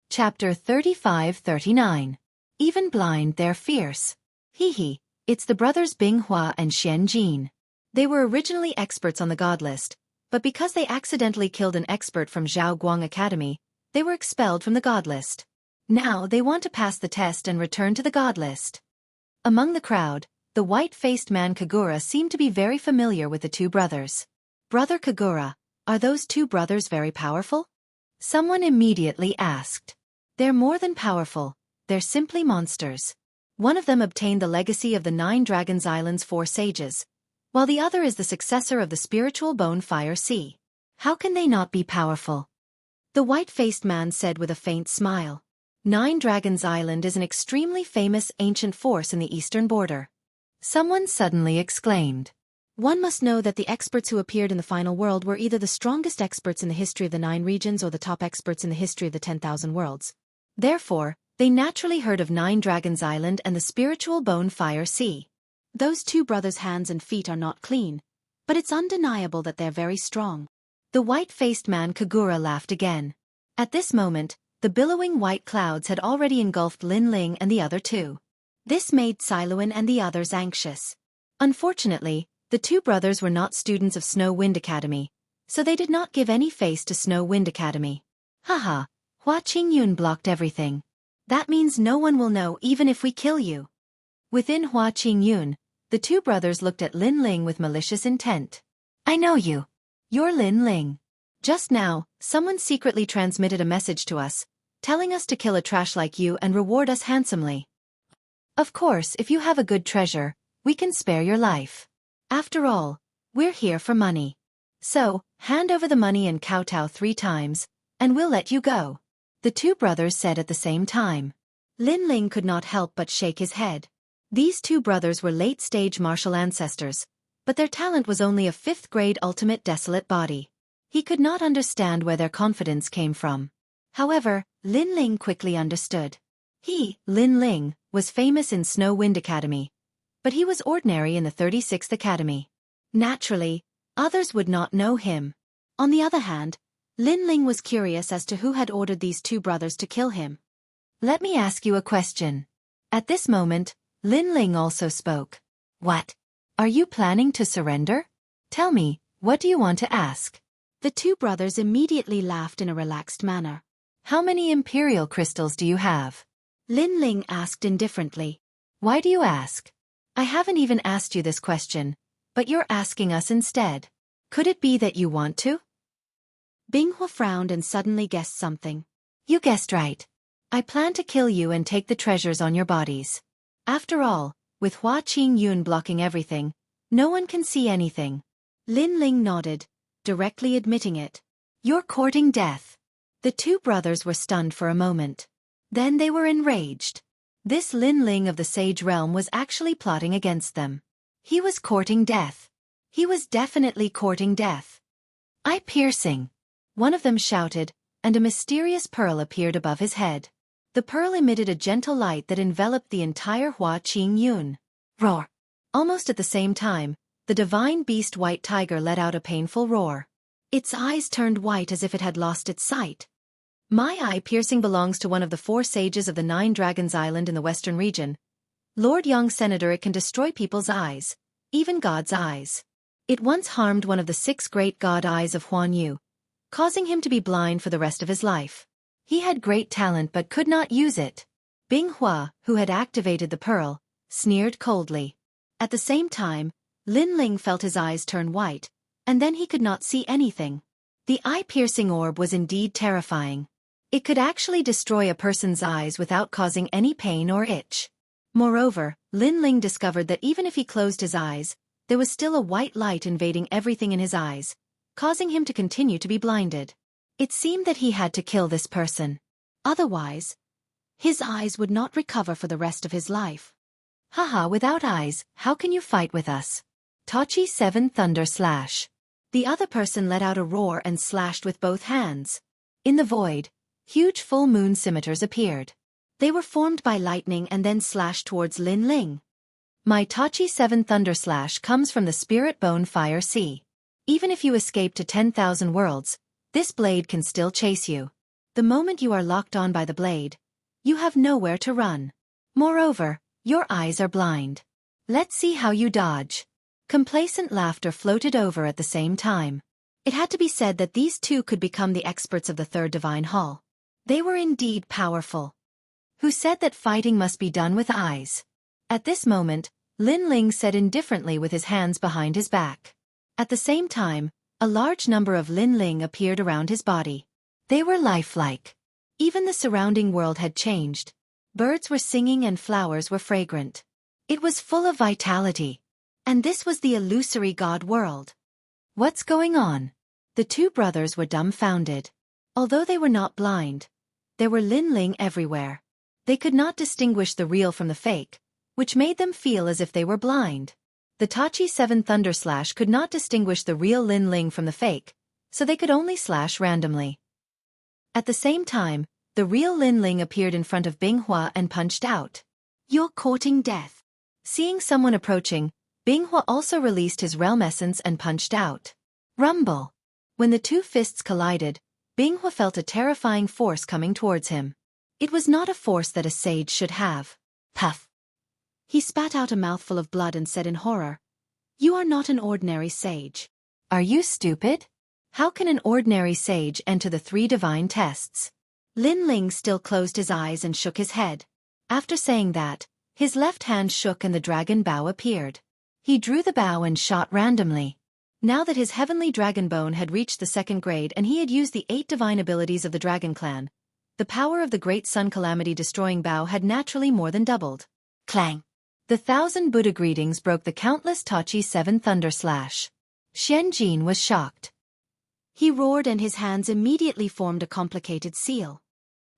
Chapter 35-39. Even blind, they're fierce. Hee, it's the brothers Bing Hua and Xian Jin. They were originally experts on the god list, but because they accidentally killed an expert from Zhao Guang Academy, they were expelled from the god list. Now they want to pass the test and return to the god list. Among the crowd, the white-faced man Kagura seemed to be very familiar with the two brothers. Brother Kagura, are those two brothers very powerful? Someone immediately asked. They're more than powerful, they're simply monsters. One of them obtained the legacy of the 9 Dragons Island's 4 sages, while the other is the successor of the spiritual bone fire sea. How can they not be powerful? The white-faced man said with a faint smile. 9 Dragons Island is an extremely famous ancient force in the eastern border. Someone suddenly exclaimed. One must know that the experts who appeared in the final world were either the strongest experts in the history of the 9 regions or the top experts in the history of the 10,000 worlds. Therefore, they naturally heard of 9 Dragons Island and the spiritual bone fire sea. Those two brothers' hands and feet are not clean, but it's undeniable that they're very strong. The white-faced man Kagura laughed again. At this moment, the billowing white clouds had already engulfed Lin Ling and the other two. This made Siluan and the others anxious. Unfortunately, the two brothers were not students of Snow Wind Academy, so they did not give any face to Snow Wind Academy. Haha, Hua Qingyun blocked everything. That means no one will know even if we kill you. Within Hua Qingyun, the two brothers looked at Lin Ling with malicious intent. I know you. You're Lin Ling. Just now, someone secretly transmitted a message to us, telling us to kill a trash like you and reward us handsomely. Of course, if you have a good treasure, we can spare your life. After all, we're here for money. So, hand over the money and kowtow 3 times, and we'll let you go. The 2 brothers said at the same time. Lin Ling could not help but shake his head. These 2 brothers were late-stage martial ancestors, but their talent was only a 5th-grade ultimate desolate body. He could not understand where their confidence came from. However, Lin Ling quickly understood. He, Lin Ling, was famous in Snow Wind Academy, but he was ordinary in the 36th Academy. Naturally, others would not know him. On the other hand, Lin Ling was curious as to who had ordered these 2 brothers to kill him. Let me ask you a question. At this moment, Lin Ling also spoke. What? Are you planning to surrender? Tell me, what do you want to ask? The 2 brothers immediately laughed in a relaxed manner. How many imperial crystals do you have? Lin Ling asked indifferently. Why do you ask? I haven't even asked you this question, but you're asking us instead. Could it be that you want to? Binghua frowned and suddenly guessed something. You guessed right. I plan to kill you and take the treasures on your bodies. After all, with Hua Qingyun blocking everything, no one can see anything. Lin Ling nodded, directly admitting it. You're courting death. The 2 brothers were stunned for a moment. Then they were enraged. This Lin Ling of the Sage Realm was actually plotting against them. He was courting death. He was definitely courting death. Eye-piercing. One of them shouted, and a mysterious pearl appeared above his head. The pearl emitted a gentle light that enveloped the entire Hua Qingyun. Roar! Almost at the same time, the divine beast White Tiger let out a painful roar. Its eyes turned white as if it had lost its sight. My eye-piercing belongs to one of the 4 sages of the 9 Dragons Island in the western region. Lord Young Senator, it can destroy people's eyes, even God's eyes. It once harmed one of the 6 great god eyes of Huan Yu, causing him to be blind for the rest of his life. He had great talent but could not use it. Bing Hua, who had activated the pearl, sneered coldly. At the same time, Lin Ling felt his eyes turn white, and then he could not see anything. The eye-piercing orb was indeed terrifying. It could actually destroy a person's eyes without causing any pain or itch. Moreover, Lin Ling discovered that even if he closed his eyes, there was still a white light invading everything in his eyes, causing him to continue to be blinded. It seemed that he had to kill this person. Otherwise, his eyes would not recover for the rest of his life. Haha, without eyes, how can you fight with us? Tachi 7 Thunder Slash. The other person let out a roar and slashed with both hands. In the void, huge full moon scimitars appeared. They were formed by lightning and then slashed towards Lin Ling. My Tachi 7 Thunder Slash comes from the Spirit Bone Fire Sea. Even if you escape to 10,000 worlds, this blade can still chase you. The moment you are locked on by the blade, you have nowhere to run. Moreover, your eyes are blind. Let's see how you dodge. Complacent laughter floated over at the same time. It had to be said that these 2 could become the experts of the 3rd Divine Hall. They were indeed powerful. Who said that fighting must be done with eyes? At this moment, Lin Ling said indifferently with his hands behind his back. At the same time, a large number of Lin Ling appeared around his body. They were lifelike. Even the surrounding world had changed. Birds were singing and flowers were fragrant. It was full of vitality. And this was the illusory god world. What's going on? The 2 brothers were dumbfounded. Although they were not blind, there were Lin Ling everywhere. They could not distinguish the real from the fake, which made them feel as if they were blind. The Tachi 7 Thunder Slash could not distinguish the real Lin Ling from the fake, so they could only slash randomly. At the same time, the real Lin Ling appeared in front of Bing Hua and punched out. You're courting death. Seeing someone approaching, Bing Hua also released his realm essence and punched out. Rumble. When the 2 fists collided, Bing Hua felt a terrifying force coming towards him. It was not a force that a sage should have. Puff. He spat out a mouthful of blood and said in horror, "You are not an ordinary sage." Are you stupid? How can an ordinary sage enter the 3 divine tests? Lin Ling still closed his eyes and shook his head. After saying that, his left hand shook and the dragon bow appeared. He drew the bow and shot randomly. Now that his heavenly dragon bone had reached the 2nd grade and he had used the 8 divine abilities of the Dragon Clan, the power of the Great Sun Calamity destroying bow had naturally more than doubled. Clang! The 1,000 Buddha greetings broke the countless Tachi 7 thunder slash. Xianjin was shocked. He roared and his hands immediately formed a complicated seal.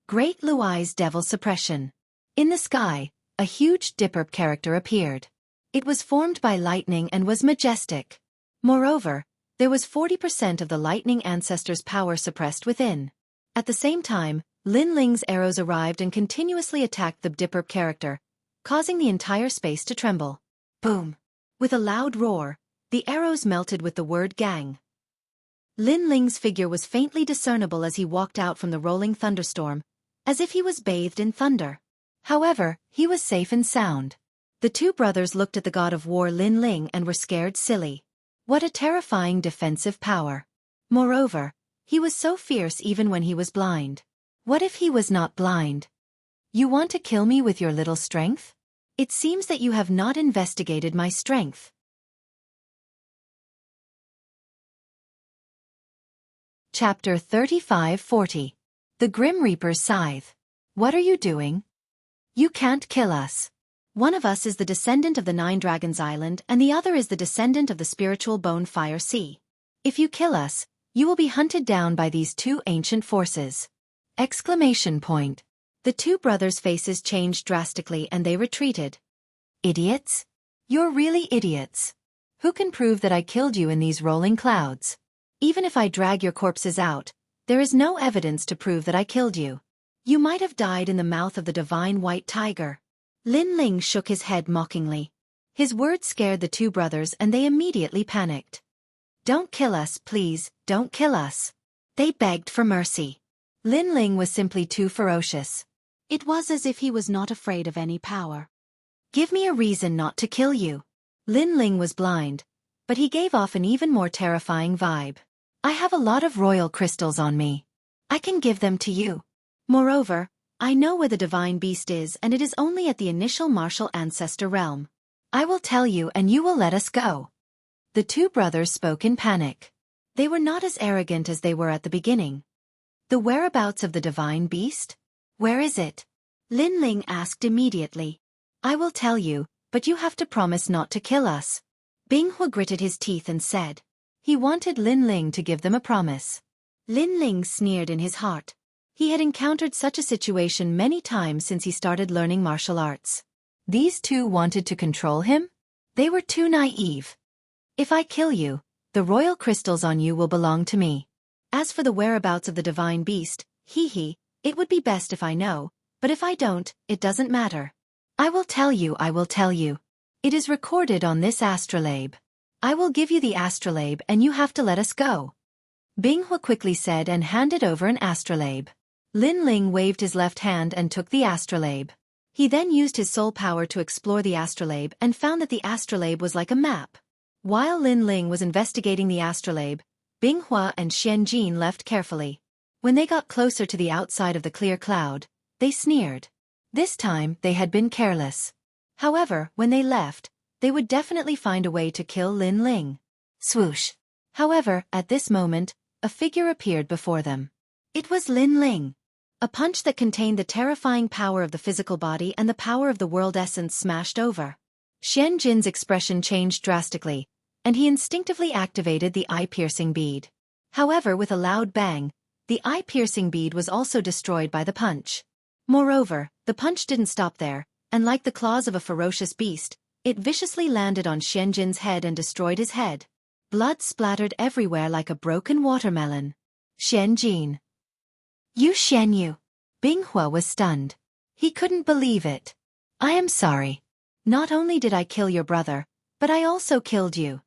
Great Luai's devil suppression. In the sky, a huge Dipperp character appeared. It was formed by lightning and was majestic. Moreover, there was 40% of the lightning ancestor's power suppressed within. At the same time, Lin Ling's arrows arrived and continuously attacked the Dipperp character, causing the entire space to tremble. Boom! With a loud roar, the arrows melted with the word gang. Lin Ling's figure was faintly discernible as he walked out from the rolling thunderstorm, as if he was bathed in thunder. However, he was safe and sound. The two brothers looked at the god of war Lin Ling and were scared silly. What a terrifying defensive power. Moreover, he was so fierce even when he was blind. What if he was not blind? You want to kill me with your little strength? It seems that you have not investigated my strength. Chapter 35-40. The Grim Reaper's Scythe. What are you doing? You can't kill us. One of us is the descendant of the 9 Dragons Island and the other is the descendant of the spiritual bone fire sea. If you kill us, you will be hunted down by these 2 ancient forces. Exclamation point. The two brothers' faces changed drastically and they retreated. Idiots? You're really idiots. Who can prove that I killed you in these rolling clouds? Even if I drag your corpses out, there is no evidence to prove that I killed you. You might have died in the mouth of the divine white tiger. Lin Ling shook his head mockingly. His words scared the two brothers and they immediately panicked. Don't kill us, please, don't kill us. They begged for mercy. Lin Ling was simply too ferocious. It was as if he was not afraid of any power. Give me a reason not to kill you. Lin Ling was blind, but he gave off an even more terrifying vibe. I have a lot of royal crystals on me. I can give them to you. Moreover, I know where the divine beast is and it is only at the initial martial ancestor realm. I will tell you and you will let us go. The two brothers spoke in panic. They were not as arrogant as they were at the beginning. The whereabouts of the divine beast? Where is it? Lin Ling asked immediately. I will tell you, but you have to promise not to kill us. Bing Hua gritted his teeth and said. He wanted Lin Ling to give them a promise. Lin Ling sneered in his heart. He had encountered such a situation many times since he started learning martial arts. These two wanted to control him? They were too naive. If I kill you, the royal crystals on you will belong to me. As for the whereabouts of the divine beast, it would be best if I know, but if I don't, it doesn't matter. I will tell you. It is recorded on this astrolabe. I will give you the astrolabe and you have to let us go. Bing Hua quickly said and handed over an astrolabe. Lin Ling waved his left hand and took the astrolabe. He then used his soul power to explore the astrolabe and found that the astrolabe was like a map. While Lin Ling was investigating the astrolabe, Bing Hua and Xianjin left carefully. When they got closer to the outside of the clear cloud, they sneered. This time they had been careless. However, when they left, they would definitely find a way to kill Lin Ling. Swoosh! However, at this moment, a figure appeared before them. It was Lin Ling. A punch that contained the terrifying power of the physical body and the power of the world essence smashed over. Xianjin's expression changed drastically, and he instinctively activated the eye-piercing bead. However, with a loud bang, the eye-piercing bead was also destroyed by the punch. Moreover, the punch didn't stop there, and like the claws of a ferocious beast, it viciously landed on Xianjin's head and destroyed his head. Blood splattered everywhere like a broken watermelon. Xianjin. You Xianyu. Bing Hua was stunned. He couldn't believe it. I am sorry. Not only did I kill your brother, but I also killed you.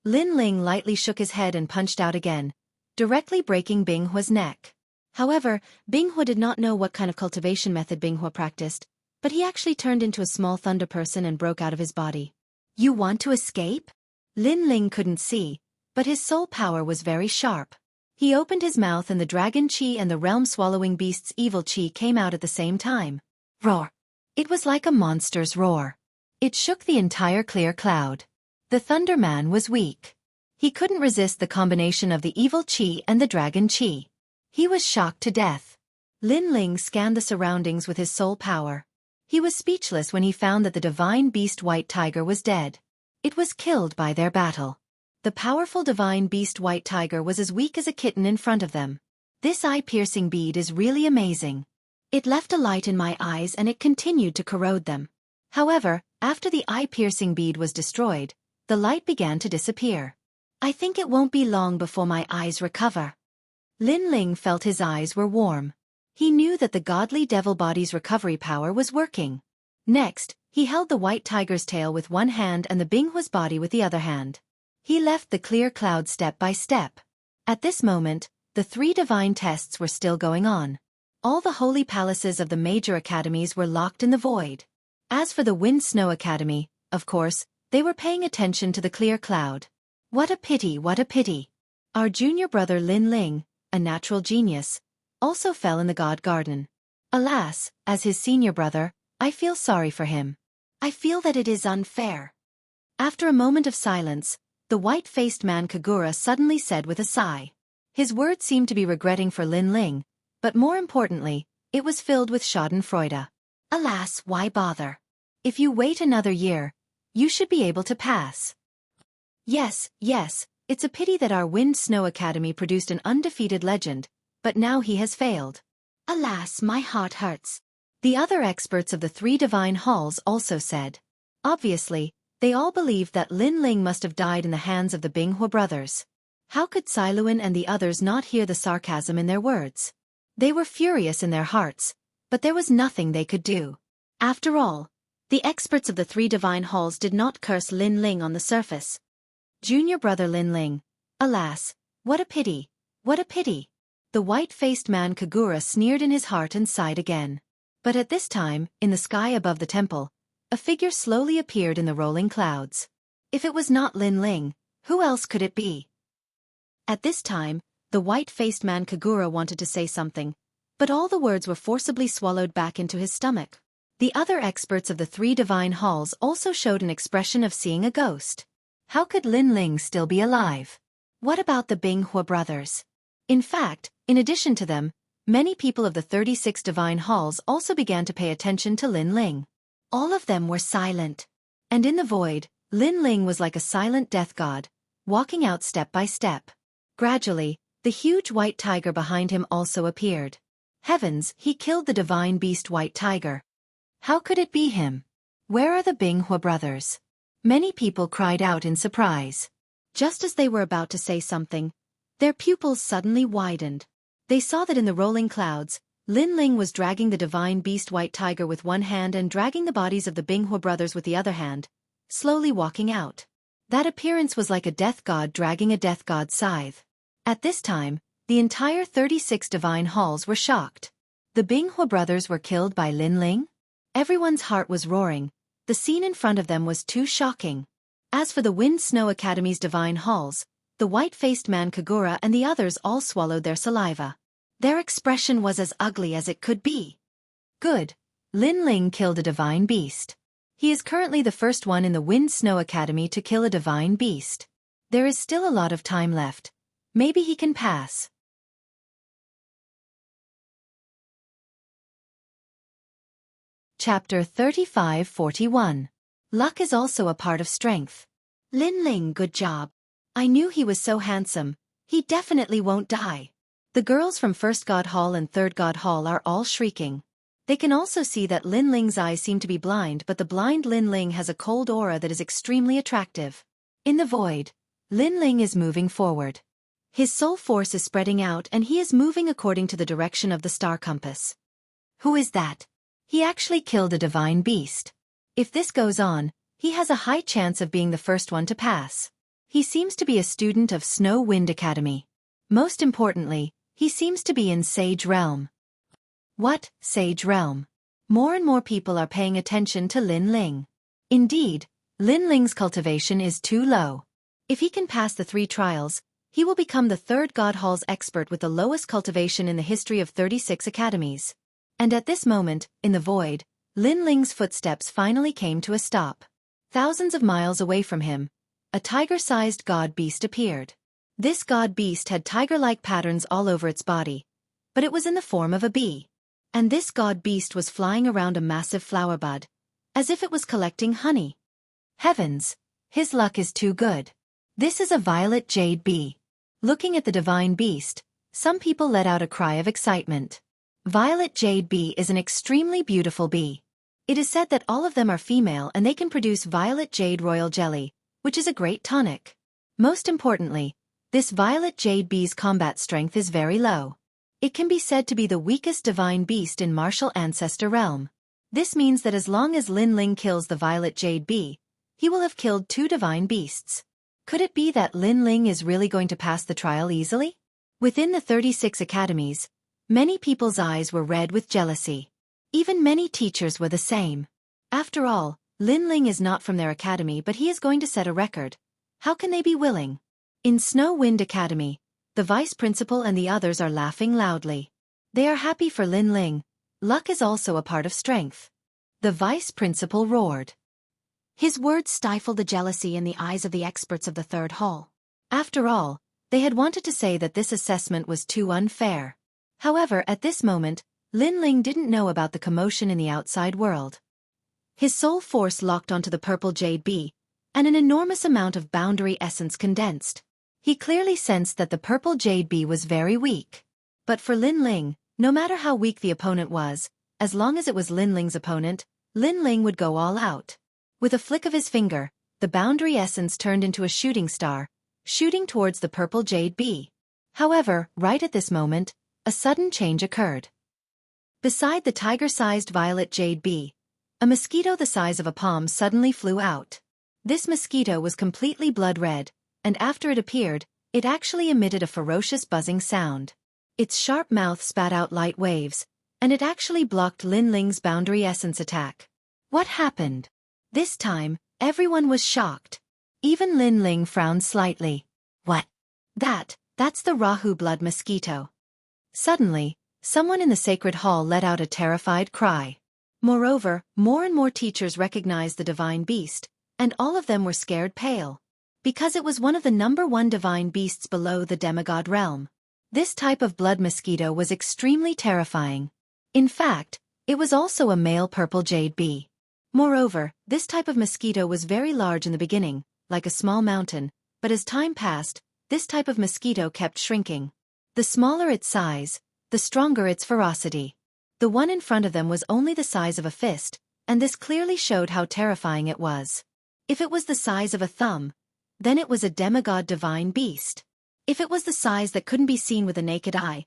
Lin Ling lightly shook his head and punched out again, directly breaking Bing Hua's neck. However, Bing Hua did not know what kind of cultivation method Bing Hua practiced, but he actually turned into a small thunder person and broke out of his body. You want to escape? Lin Ling couldn't see, but his soul power was very sharp. He opened his mouth and the dragon chi and the realm-swallowing beast's evil chi came out at the same time. Roar! It was like a monster's roar. It shook the entire clear cloud. The Thunder Man was weak. He couldn't resist the combination of the evil chi and the dragon chi. He was shocked to death. Lin Ling scanned the surroundings with his soul power. He was speechless when he found that the divine beast white tiger was dead. It was killed by their battle. The powerful divine beast white tiger was as weak as a kitten in front of them. This eye-piercing bead is really amazing. It left a light in my eyes and it continued to corrode them. However, after the eye-piercing bead was destroyed, the light began to disappear. I think it won't be long before my eyes recover. Lin Ling felt his eyes were warm. He knew that the godly devil body's recovery power was working. Next, he held the white tiger's tail with one hand and the Binghua's body with the other hand. He left the clear cloud step by step. At this moment, the 3 divine tests were still going on. All the holy palaces of the major academies were locked in the void. As for the Wind Snow Academy, of course, they were paying attention to the clear cloud. What a pity, what a pity. Our junior brother Lin Ling, a natural genius, also fell in the God Garden. Alas, as his senior brother, I feel sorry for him. I feel that it is unfair. After a moment of silence, the white-faced man Kagura suddenly said with a sigh. His words seemed to be regretting for Lin Ling, but more importantly, it was filled with schadenfreude. Alas, why bother? If you wait another year, you should be able to pass. Yes, it's a pity that our Wind Snow Academy produced an undefeated legend, but now he has failed. Alas, my heart hurts. The other experts of the 3 divine halls also said. Obviously, they all believed that Lin Ling must have died in the hands of the Binghua brothers. How could Cailuan and the others not hear the sarcasm in their words? They were furious in their hearts, but there was nothing they could do. After all, the experts of the 3 divine halls did not curse Lin Ling on the surface. Junior brother Lin Ling. Alas, what a pity, what a pity. The white-faced man Kagura sneered in his heart and sighed again. But at this time, in the sky above the temple, a figure slowly appeared in the rolling clouds. If it was not Lin Ling, who else could it be? At this time, the white-faced man Kagura wanted to say something, but all the words were forcibly swallowed back into his stomach. The other experts of the 3 divine halls also showed an expression of seeing a ghost. How could Lin Ling still be alive? What about the Binghua brothers? In fact, in addition to them, many people of the 36 divine halls also began to pay attention to Lin Ling. All of them were silent. And in the void, Lin Ling was like a silent death god, walking out step by step. Gradually, the huge white tiger behind him also appeared. Heavens, he killed the divine beast white tiger. How could it be him? Where are the Binghua brothers? Many people cried out in surprise. Just as they were about to say something, their pupils suddenly widened. They saw that in the rolling clouds, Lin Ling was dragging the divine beast white tiger with one hand and dragging the bodies of the Binghua brothers with the other hand, slowly walking out. That appearance was like a death god dragging a death god's scythe. At this time, the entire 36 divine halls were shocked. The Binghua brothers were killed by Lin Ling? Everyone's heart was roaring. The scene in front of them was too shocking. As for the Wind Snow Academy's divine halls, the white-faced man Kagura and the others all swallowed their saliva. Their expression was as ugly as it could be. Good. Lin Ling killed a divine beast. He is currently the first one in the Wind Snow Academy to kill a divine beast. There is still a lot of time left. Maybe he can pass. Chapter 35-41. Luck is also a part of strength. Lin Ling, good job. I knew he was so handsome. He definitely won't die. The girls from First God Hall and Third God Hall are all shrieking. They can also see that Lin Ling's eyes seem to be blind, but the blind Lin Ling has a cold aura that is extremely attractive. In the void, Lin Ling is moving forward. His soul force is spreading out and he is moving according to the direction of the star compass. Who is that? He actually killed a divine beast. If this goes on, he has a high chance of being the first one to pass. He seems to be a student of Snow Wind Academy. Most importantly, he seems to be in Sage Realm. What, Sage Realm? More and more people are paying attention to Lin Ling. Indeed, Lin Ling's cultivation is too low. If he can pass the 3 trials, he will become the Third God Hall's expert with the lowest cultivation in the history of 36 academies. And at this moment, in the void, Lin Ling's footsteps finally came to a stop. Thousands of miles away from him, a tiger-sized god beast appeared. This god beast had tiger-like patterns all over its body, but it was in the form of a bee. And this god beast was flying around a massive flower bud, as if it was collecting honey. Heavens! His luck is too good. This is a violet jade bee. Looking at the divine beast, some people let out a cry of excitement. Violet jade bee is an extremely beautiful bee. It is said that all of them are female and they can produce violet jade royal jelly, which is a great tonic. Most importantly, this violet jade bee's combat strength is very low. It can be said to be the weakest divine beast in martial ancestor realm. This means that as long as Lin Ling kills the violet jade bee, he will have killed 2 divine beasts. Could it be that Lin Ling is really going to pass the trial easily? Within the 36 academies, many people's eyes were red with jealousy. Even many teachers were the same. After all, Lin Ling is not from their academy but he is going to set a record. How can they be willing? In Snow Wind Academy, the vice principal and the others are laughing loudly. They are happy for Lin Ling. Luck is also a part of strength. The vice principal roared. His words stifled the jealousy in the eyes of the experts of the third hall. After all, they had wanted to say that this assessment was too unfair. However, at this moment, Lin Ling didn't know about the commotion in the outside world. His soul force locked onto the purple jade bee, and an enormous amount of boundary essence condensed. He clearly sensed that the purple jade bee was very weak. But for Lin Ling, no matter how weak the opponent was, as long as it was Lin Ling's opponent, Lin Ling would go all out. With a flick of his finger, the boundary essence turned into a shooting star, shooting towards the purple jade bee. However, right at this moment, a sudden change occurred. Beside the tiger-sized violet jade bee, a mosquito the size of a palm suddenly flew out. This mosquito was completely blood-red, and after it appeared, it actually emitted a ferocious buzzing sound. Its sharp mouth spat out light waves, and it actually blocked Lin Ling's boundary essence attack. What happened? This time, everyone was shocked. Even Lin Ling frowned slightly. What? That's the Rahu blood mosquito. Suddenly, someone in the sacred hall let out a terrified cry. Moreover, more and more teachers recognized the divine beast, and all of them were scared pale. Because it was one of the #1 divine beasts below the demigod realm. This type of blood mosquito was extremely terrifying. In fact, it was also a male purple jade bee. Moreover, this type of mosquito was very large in the beginning, like a small mountain, but as time passed, this type of mosquito kept shrinking. The smaller its size, the stronger its ferocity. The one in front of them was only the size of a fist, and this clearly showed how terrifying it was. If it was the size of a thumb, then it was a demigod divine beast. If it was the size that couldn't be seen with a naked eye,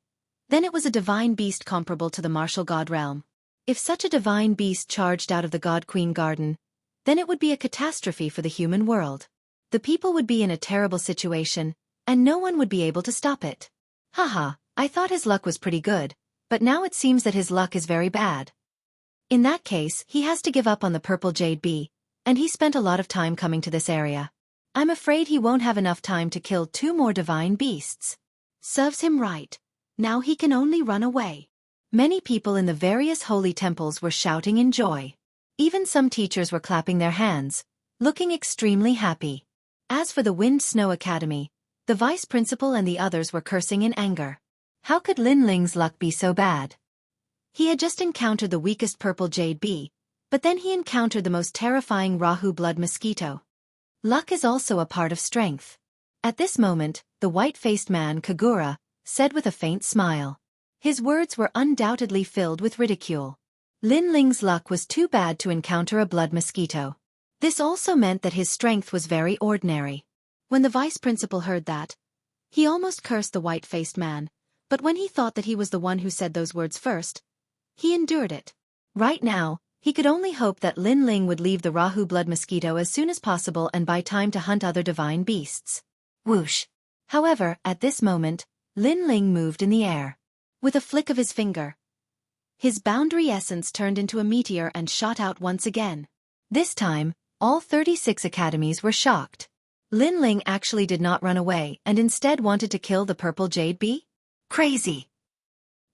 then it was a divine beast comparable to the martial god realm. If such a divine beast charged out of the God Queen garden, then it would be a catastrophe for the human world. The people would be in a terrible situation, and no one would be able to stop it. Haha, I thought his luck was pretty good, but now it seems that his luck is very bad. In that case, he has to give up on the purple jade bee, and he spent a lot of time coming to this area. I'm afraid he won't have enough time to kill 2 more divine beasts. Serves him right. Now he can only run away. Many people in the various holy temples were shouting in joy. Even some teachers were clapping their hands, looking extremely happy. As for the Wind Snow Academy, the vice principal and the others were cursing in anger. How could Lin Ling's luck be so bad? He had just encountered the weakest purple jade bee, but then he encountered the most terrifying Rahu blood mosquito. Luck is also a part of strength. At this moment, the white-faced man Kagura said with a faint smile. His words were undoubtedly filled with ridicule. Lin Ling's luck was too bad to encounter a blood mosquito. This also meant that his strength was very ordinary. When the vice principal heard that, he almost cursed the white-faced man, but when he thought that he was the one who said those words first, he endured it. Right now, he could only hope that Lin Ling would leave the Rahu blood mosquito as soon as possible and buy time to hunt other divine beasts. Whoosh! However, at this moment, Lin Ling moved in the air. With a flick of his finger, his boundary essence turned into a meteor and shot out once again. This time, all 36 academies were shocked. Lin Ling actually did not run away and instead wanted to kill the purple jade bee? Crazy!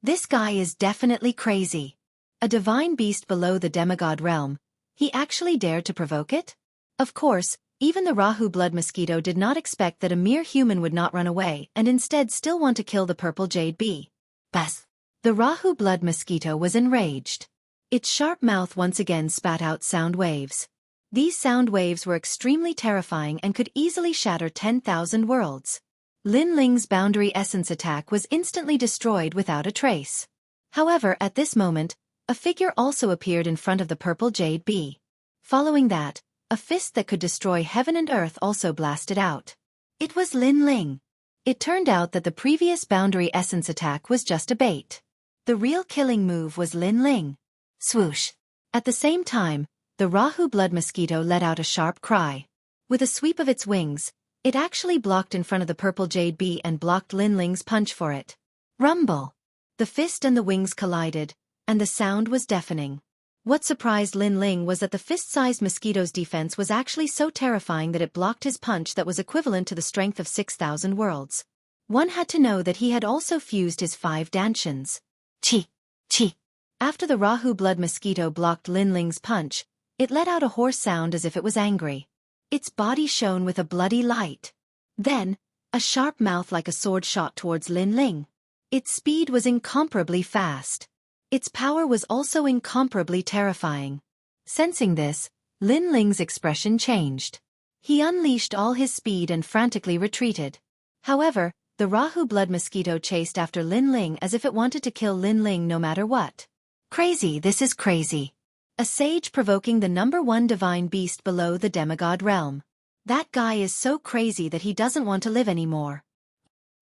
This guy is definitely crazy. A divine beast below the demigod realm, he actually dared to provoke it? Of course, even the Rahu blood mosquito did not expect that a mere human would not run away and instead still want to kill the purple jade bee. Bas! The Rahu blood mosquito was enraged. Its sharp mouth once again spat out sound waves. These sound waves were extremely terrifying and could easily shatter 10,000 worlds. Lin Ling's boundary essence attack was instantly destroyed without a trace. However, at this moment, a figure also appeared in front of the purple jade bee. Following that, a fist that could destroy heaven and earth also blasted out. It was Lin Ling. It turned out that the previous boundary essence attack was just a bait. The real killing move was Lin Ling. Swoosh! At the same time, the Rahu blood mosquito let out a sharp cry. With a sweep of its wings, it actually blocked in front of the purple jade bee and blocked Lin Ling's punch for it. Rumble! The fist and the wings collided, and the sound was deafening. What surprised Lin Ling was that the fist-sized mosquito's defense was actually so terrifying that it blocked his punch that was equivalent to the strength of 6,000 worlds. One had to know that he had also fused his 5 dantians. Chi! Chi! After the Rahu blood mosquito blocked Lin Ling's punch, it let out a hoarse sound as if it was angry. Its body shone with a bloody light. Then, a sharp mouth like a sword shot towards Lin Ling. Its speed was incomparably fast. Its power was also incomparably terrifying. Sensing this, Lin Ling's expression changed. He unleashed all his speed and frantically retreated. However, the Rahu blood mosquito chased after Lin Ling as if it wanted to kill Lin Ling no matter what. Crazy, this is crazy. A sage provoking the #1 divine beast below the demigod realm. That guy is so crazy that he doesn't want to live anymore.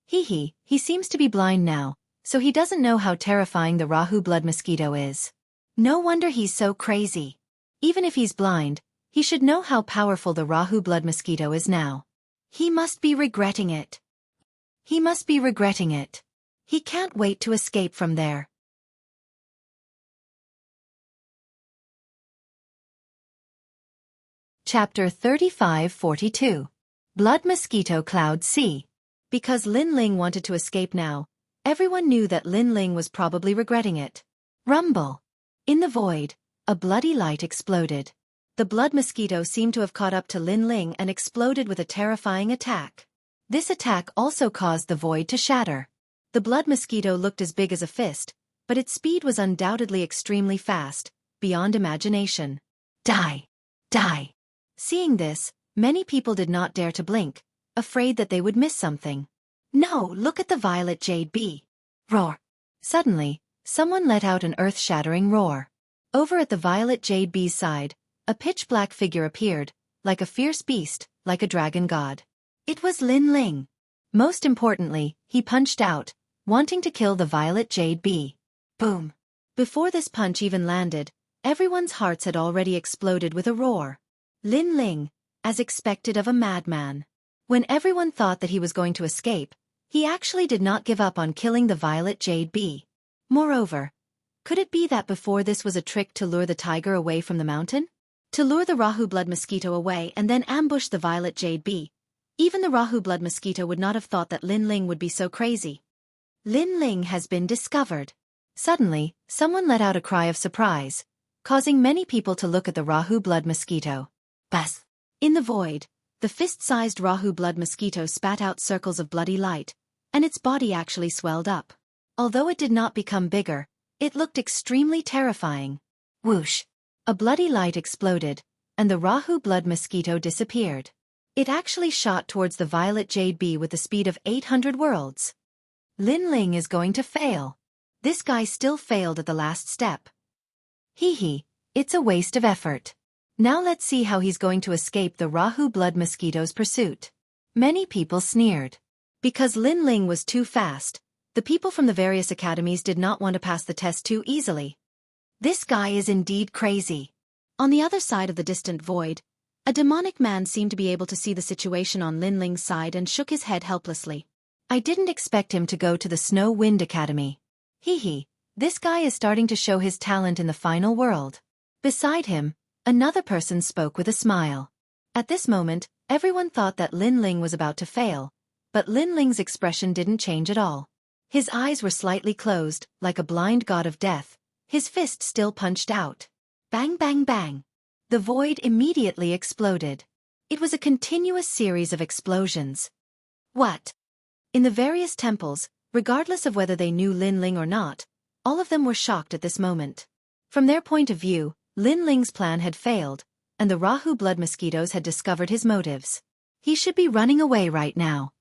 He seems to be blind now, so he doesn't know how terrifying the Rahu blood mosquito is. No wonder he's so crazy. Even if he's blind, he should know how powerful the Rahu blood mosquito is now. He must be regretting it. He must be regretting it. He can't wait to escape from there. Chapter 3542. Blood Mosquito Cloud C. Because Lin Ling wanted to escape now, everyone knew that Lin Ling was probably regretting it. Rumble! In the void, a bloody light exploded. The blood mosquito seemed to have caught up to Lin Ling and exploded with a terrifying attack. This attack also caused the void to shatter. The blood mosquito looked as big as a fist, but its speed was undoubtedly extremely fast, beyond imagination. Die! Die! Seeing this, many people did not dare to blink, afraid that they would miss something. No, look at the violet jade bee. Roar! Suddenly, someone let out an earth-shattering roar. Over at the violet jade bee's side, a pitch-black figure appeared, like a fierce beast, like a dragon god. It was Lin Ling. Most importantly, he punched out, wanting to kill the violet jade bee. Boom! Before this punch even landed, everyone's hearts had already exploded with a roar. Lin Ling, as expected of a madman. When everyone thought that he was going to escape, he actually did not give up on killing the violet jade bee. Moreover, could it be that before this was a trick to lure the tiger away from the mountain? To lure the Rahu blood mosquito away and then ambush the violet jade bee? Even the Rahu blood mosquito would not have thought that Lin Ling would be so crazy. Lin Ling has been discovered. Suddenly, someone let out a cry of surprise, causing many people to look at the Rahu blood mosquito. Buzz! In the void, the fist-sized Rahu blood mosquito spat out circles of bloody light, and its body actually swelled up. Although it did not become bigger, it looked extremely terrifying. Whoosh! A bloody light exploded, and the Rahu blood mosquito disappeared. It actually shot towards the violet jade bee with the speed of 800 worlds. Lin Ling is going to fail. This guy still failed at the last step. It's a waste of effort. Now let's see how he's going to escape the Rahu blood mosquito's pursuit. Many people sneered. Because Lin Ling was too fast, the people from the various academies did not want to pass the test too easily. This guy is indeed crazy. On the other side of the distant void, a demonic man seemed to be able to see the situation on Lin Ling's side and shook his head helplessly. I didn't expect him to go to the Snow Wind Academy. This guy is starting to show his talent in the final world. Beside him, another person spoke with a smile. At this moment, everyone thought that Lin Ling was about to fail, but Lin Ling's expression didn't change at all. His eyes were slightly closed, like a blind god of death. His fist still punched out. Bang bang bang. The void immediately exploded. It was a continuous series of explosions. What? In the various temples, regardless of whether they knew Lin Ling or not, All of them were shocked at this moment. From their point of view, Lin Ling's plan had failed, and the Rahu blood mosquitoes had discovered his motives. He should be running away right now.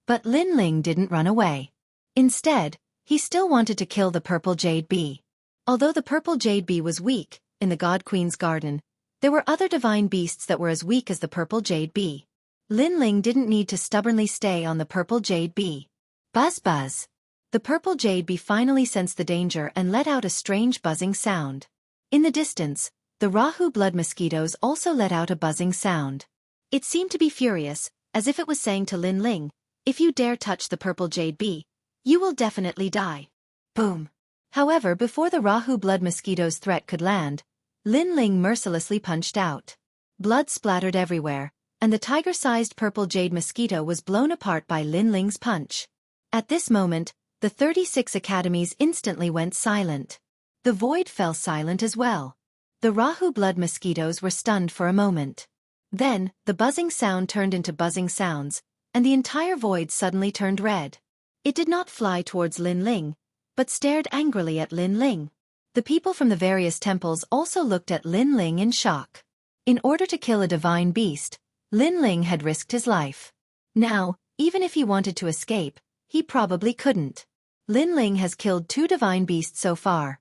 But Lin Ling didn't run away. Instead, he still wanted to kill the purple jade bee. Although the purple jade bee was weak, in the God Queen's garden, there were other divine beasts that were as weak as the purple jade bee. Lin Ling didn't need to stubbornly stay on the purple jade bee. Buzz buzz. The purple jade bee finally sensed the danger and let out a strange buzzing sound. In the distance, the Rahu blood mosquitoes also let out a buzzing sound. It seemed to be furious, as if it was saying to Lin Ling, "If you dare touch the purple jade bee, you will definitely die." Boom. However, before the Rahu blood mosquito's threat could land, Lin Ling mercilessly punched out. Blood splattered everywhere, and the tiger-sized purple jade mosquito was blown apart by Lin Ling's punch. At this moment, the 36 academies instantly went silent. The void fell silent as well. The Rahu blood mosquitoes were stunned for a moment. Then, the buzzing sound turned into buzzing sounds, and the entire void suddenly turned red. It did not fly towards Lin Ling, but stared angrily at Lin Ling. The people from the various temples also looked at Lin Ling in shock. In order to kill a divine beast, Lin Ling had risked his life. Now, even if he wanted to escape, he probably couldn't. Lin Ling has killed 2 divine beasts so far.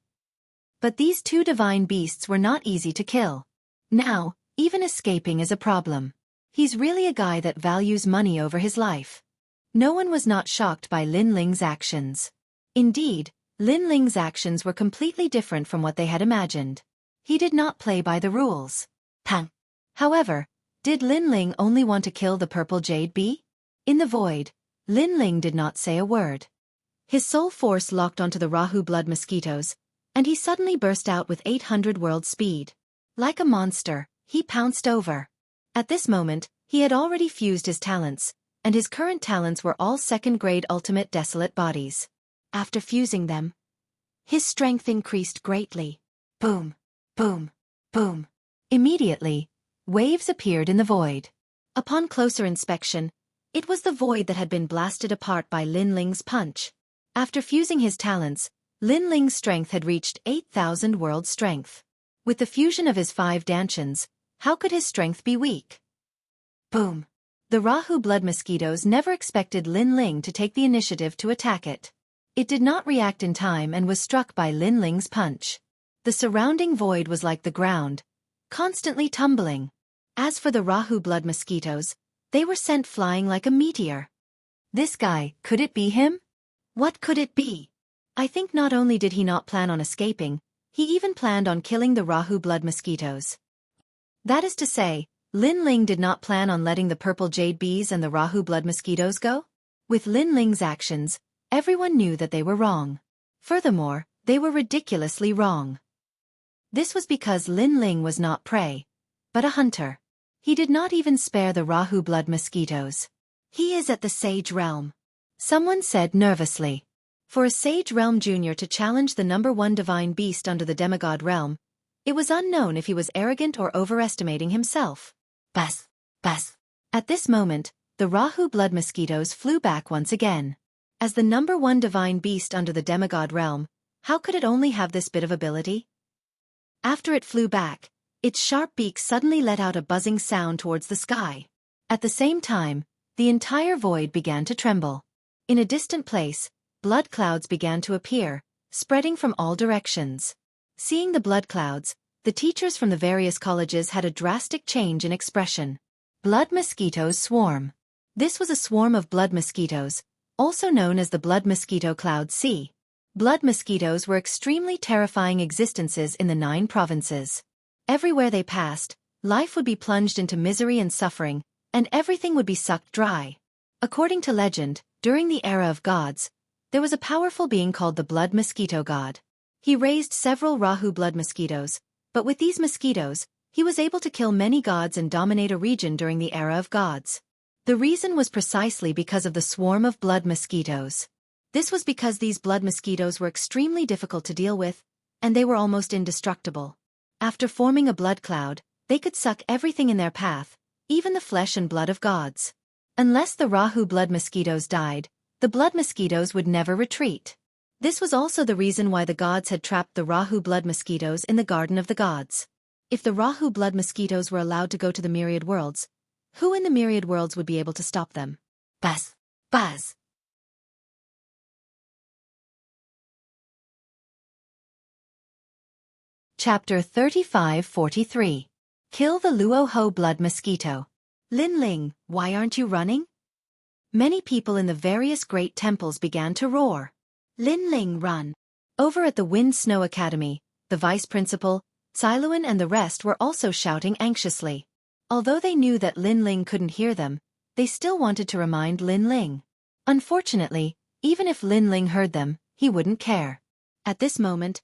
But these 2 divine beasts were not easy to kill. Now, even escaping is a problem. He's really a guy that values money over his life. No one was not shocked by Lin Ling's actions. Indeed, Lin Ling's actions were completely different from what they had imagined. He did not play by the rules. However, did Lin Ling only want to kill the purple jade bee? In the void, Lin Ling did not say a word. His soul force locked onto the Rahu blood mosquitoes, and he suddenly burst out with 800 world speed. Like a monster, he pounced over. At this moment, he had already fused his talents, and his current talents were all second-grade ultimate desolate bodies. After fusing them, his strength increased greatly. Boom, boom, boom. Immediately, waves appeared in the void. Upon closer inspection, it was the void that had been blasted apart by Lin Ling's punch. After fusing his talents, Lin Ling's strength had reached 8,000 world strength. With the fusion of his 5 dantians, how could his strength be weak? Boom. The Rahu blood mosquitoes never expected Lin Ling to take the initiative to attack it. It did not react in time and was struck by Lin Ling's punch. The surrounding void was like the ground, constantly tumbling. As for the Rahu blood mosquitoes, they were sent flying like a meteor. This guy, could it be him? What could it be? I think not only did he not plan on escaping, he even planned on killing the Rahu blood mosquitoes. That is to say, Lin Ling did not plan on letting the purple jade bees and the Rahu blood mosquitoes go? With Lin Ling's actions, everyone knew that they were wrong. Furthermore, they were ridiculously wrong. This was because Lin Ling was not prey, but a hunter. He did not even spare the Rahu blood mosquitoes. He is at the Sage Realm. Someone said nervously. For a Sage Realm Junior to challenge the #1 divine beast under the demigod realm, it was unknown if he was arrogant or overestimating himself. Buzz, buzz. At this moment, the Rahu blood mosquitoes flew back once again. As the #1 divine beast under the demigod realm, how could it only have this bit of ability? After it flew back, its sharp beak suddenly let out a buzzing sound towards the sky. At the same time, the entire void began to tremble. In a distant place, blood clouds began to appear, spreading from all directions. Seeing the blood clouds, the teachers from the various colleges had a drastic change in expression. Blood mosquitoes swarm. This was a swarm of blood mosquitoes, also known as the blood mosquito cloud C. Blood mosquitoes were extremely terrifying existences in the 9 provinces. Everywhere they passed, life would be plunged into misery and suffering, and everything would be sucked dry. According to legend, during the era of gods, there was a powerful being called the blood mosquito god. He raised several Rahu blood mosquitoes, but with these mosquitoes, he was able to kill many gods and dominate a region during the era of gods. The reason was precisely because of the swarm of blood mosquitoes. This was because these blood mosquitoes were extremely difficult to deal with, and they were almost indestructible. After forming a blood cloud, they could suck everything in their path, even the flesh and blood of gods. Unless the Rahu blood mosquitoes died, the blood mosquitoes would never retreat. This was also the reason why the gods had trapped the Rahu blood mosquitoes in the Garden of the Gods. If the Rahu blood mosquitoes were allowed to go to the myriad worlds, who in the myriad worlds would be able to stop them? Buzz! Buzz! Chapter 35-43. Kill the Luoho blood mosquito. Lin Ling, why aren't you running? Many people in the various great temples began to roar. Lin Ling, run! Over at the Wind Snow Academy, the vice principal, Xiluan and the rest were also shouting anxiously. Although they knew that Lin Ling couldn't hear them, they still wanted to remind Lin Ling. Unfortunately, even if Lin Ling heard them, he wouldn't care. At this moment,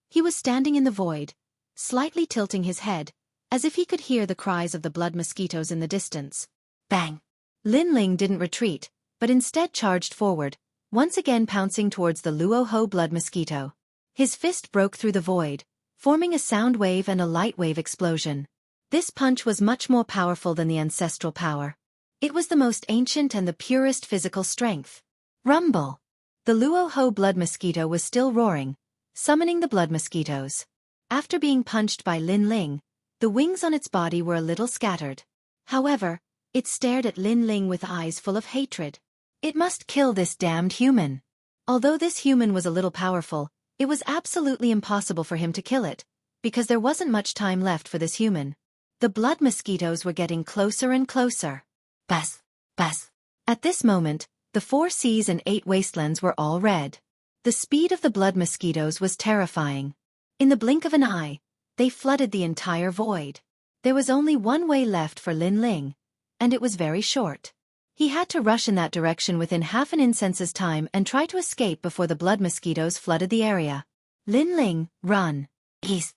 he was standing in the void, slightly tilting his head, as if he could hear the cries of the blood mosquitoes in the distance. Bang! Lin Ling didn't retreat, but instead charged forward, once again pouncing towards the Luoho blood mosquito. His fist broke through the void, forming a sound wave and a light wave explosion. This punch was much more powerful than the ancestral power. It was the most ancient and the purest physical strength. Rumble! The Luoho blood mosquito was still roaring, summoning the blood mosquitoes. After being punched by Lin Ling, the wings on its body were a little scattered. However, it stared at Lin Ling with eyes full of hatred. It must kill this damned human. Although this human was a little powerful, it was absolutely impossible for him to kill it, because there wasn't much time left for this human. The blood mosquitoes were getting closer and closer. Buzz! Buzz! At this moment, the 4 seas and 8 wastelands were all red. The speed of the blood mosquitoes was terrifying. In the blink of an eye, they flooded the entire void. There was only one way left for Lin Ling, and it was very short. He had to rush in that direction within half an incense's time and try to escape before the blood mosquitoes flooded the area. Lin Ling, run! Ease!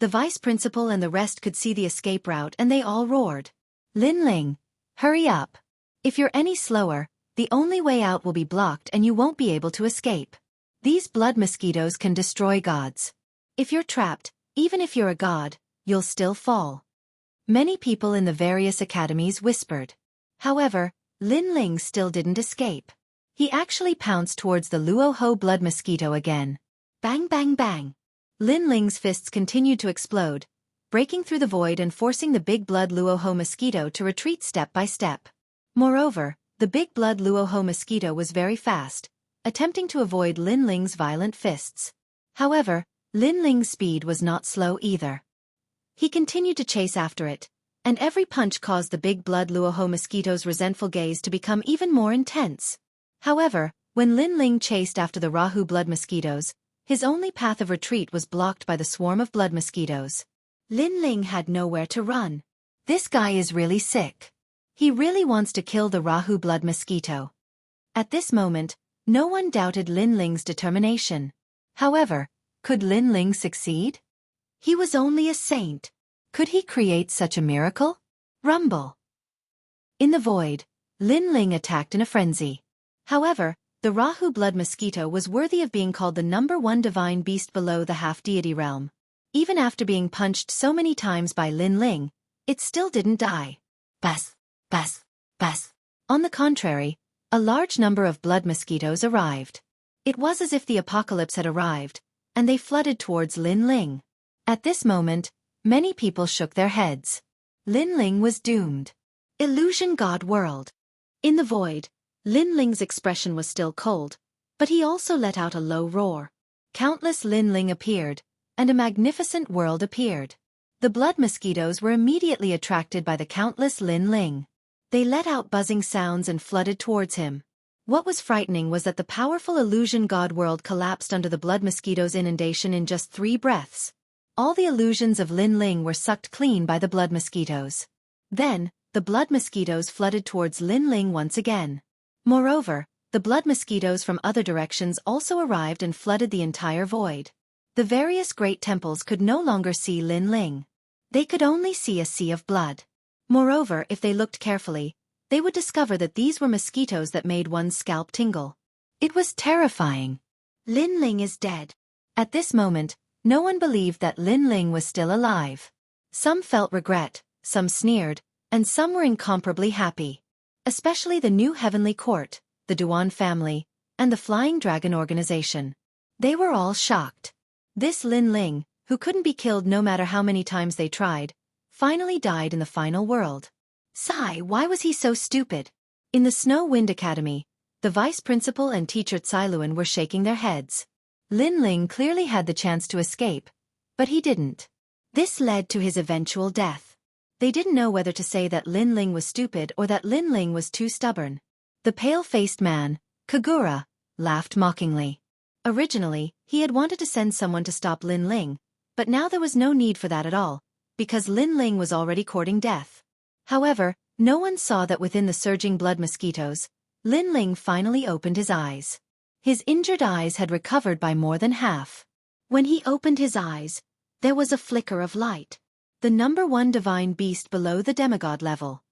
The vice principal and the rest could see the escape route and they all roared. Lin Ling, hurry up! If you're any slower, the only way out will be blocked and you won't be able to escape. These blood mosquitoes can destroy gods. If you're trapped, even if you're a god, you'll still fall. Many people in the various academies whispered. However, Lin Ling still didn't escape. He actually pounced towards the Luoho blood mosquito again. Bang bang bang! Lin Ling's fists continued to explode, breaking through the void and forcing the big blood Luoho mosquito to retreat step by step. Moreover, the big blood Luoho mosquito was very fast, attempting to avoid Lin Ling's violent fists. However, Lin Ling's speed was not slow either. He continued to chase after it, and every punch caused the big blood Luoho mosquito's resentful gaze to become even more intense. However, when Lin Ling chased after the Rahu blood mosquitoes, his only path of retreat was blocked by the swarm of blood mosquitoes. Lin Ling had nowhere to run. This guy is really sick. He really wants to kill the Rahu blood mosquito. At this moment, no one doubted Lin Ling's determination. However, could Lin Ling succeed? He was only a saint. Could he create such a miracle? Rumble! In the void, Lin Ling attacked in a frenzy. However, the Rahu blood mosquito was worthy of being called the #1 divine beast below the half-deity realm. Even after being punched so many times by Lin Ling, it still didn't die. Buzz! Buzz! Buzz! On the contrary, a large number of blood mosquitoes arrived. It was as if the apocalypse had arrived, and they flooded towards Lin Ling. At this moment, many people shook their heads. Lin Ling was doomed. Illusion God World. In the void, Lin Ling's expression was still cold, but he also let out a low roar. Countless Lin Ling appeared, and a magnificent world appeared. The blood mosquitoes were immediately attracted by the countless Lin Ling. They let out buzzing sounds and flooded towards him. What was frightening was that the powerful illusion God World collapsed under the blood mosquito's inundation in just 3 breaths. All the illusions of Lin Ling were sucked clean by the blood mosquitoes. Then, the blood mosquitoes flooded towards Lin Ling once again. Moreover, the blood mosquitoes from other directions also arrived and flooded the entire void. The various great temples could no longer see Lin Ling. They could only see a sea of blood. Moreover, if they looked carefully, they would discover that these were mosquitoes that made one's scalp tingle. It was terrifying. Lin Ling is dead. At this moment, no one believed that Lin Ling was still alive. Some felt regret, some sneered, and some were incomparably happy. Especially the new heavenly court, the Duan family, and the Flying Dragon organization. They were all shocked. This Lin Ling, who couldn't be killed no matter how many times they tried, finally died in the final world. Sigh, why was he so stupid? In the Snow Wind Academy, the vice principal and teacher Cailuan were shaking their heads. Lin Ling clearly had the chance to escape, but he didn't. This led to his eventual death. They didn't know whether to say that Lin Ling was stupid or that Lin Ling was too stubborn. The pale-faced man, Kagura, laughed mockingly. Originally, he had wanted to send someone to stop Lin Ling, but now there was no need for that at all, because Lin Ling was already courting death. However, no one saw that within the surging blood mosquitoes, Lin Ling finally opened his eyes. His injured eyes had recovered by more than half. When he opened his eyes, there was a flicker of light. The number 1 divine beast below the demigod level.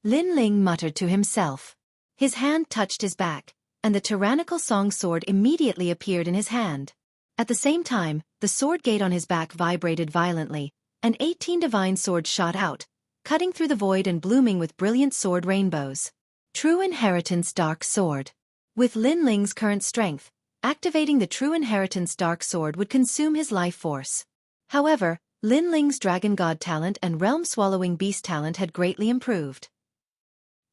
Lin Ling muttered to himself. His hand touched his back, and the tyrannical song sword immediately appeared in his hand. At the same time, the sword gate on his back vibrated violently, and 18 divine swords shot out, cutting through the void and blooming with brilliant sword rainbows. True Inheritance Dark Sword. With Lin Ling's current strength, activating the True Inheritance Dark Sword would consume his life force. However, Lin Ling's Dragon God talent and Realm Swallowing Beast talent had greatly improved.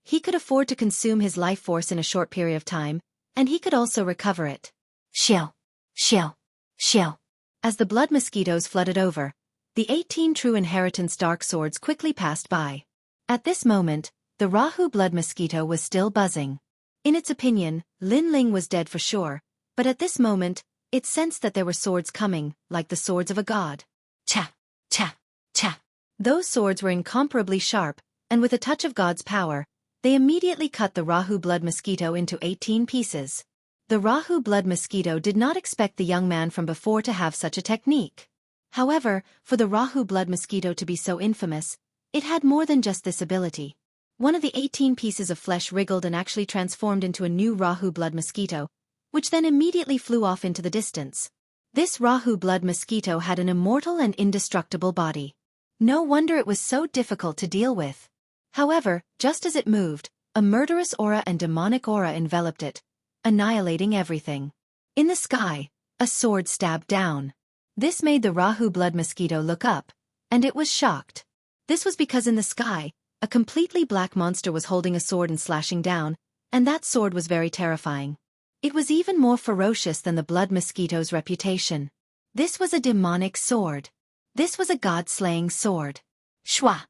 He could afford to consume his life force in a short period of time, and he could also recover it. Shill, shill, shill. As the blood mosquitoes flooded over, the 18 True Inheritance Dark Swords quickly passed by. At this moment, the Rahu blood mosquito was still buzzing. In its opinion, Lin Ling was dead for sure, but at this moment, it sensed that there were swords coming, like the swords of a god. Cha, cha, cha. Those swords were incomparably sharp, and with a touch of God's power, they immediately cut the Rahu blood mosquito into 18 pieces. The Rahu blood mosquito did not expect the young man from before to have such a technique. However, for the Rahu blood mosquito to be so infamous, it had more than just this ability. One of the 18 pieces of flesh wriggled and actually transformed into a new Rahu blood mosquito, which then immediately flew off into the distance. This Rahu blood mosquito had an immortal and indestructible body. No wonder it was so difficult to deal with. However, just as it moved, a murderous aura and demonic aura enveloped it, annihilating everything. In the sky, a sword stabbed down. This made the Rahu blood mosquito look up, and it was shocked. This was because in the sky, a completely black monster was holding a sword and slashing down, and that sword was very terrifying. It was even more ferocious than the blood mosquito's reputation. This was a demonic sword. This was a god-slaying sword. Shwa!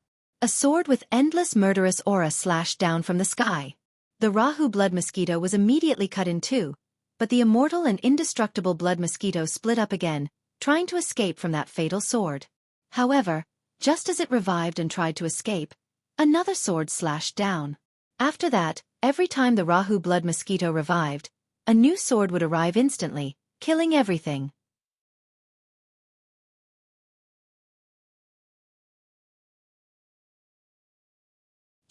A sword with endless murderous aura slashed down from the sky. The Rahu blood mosquito was immediately cut in two, but the immortal and indestructible blood mosquito split up again, trying to escape from that fatal sword. However, just as it revived and tried to escape, another sword slashed down. After that, every time the Rahu blood mosquito revived, a new sword would arrive instantly, killing everything.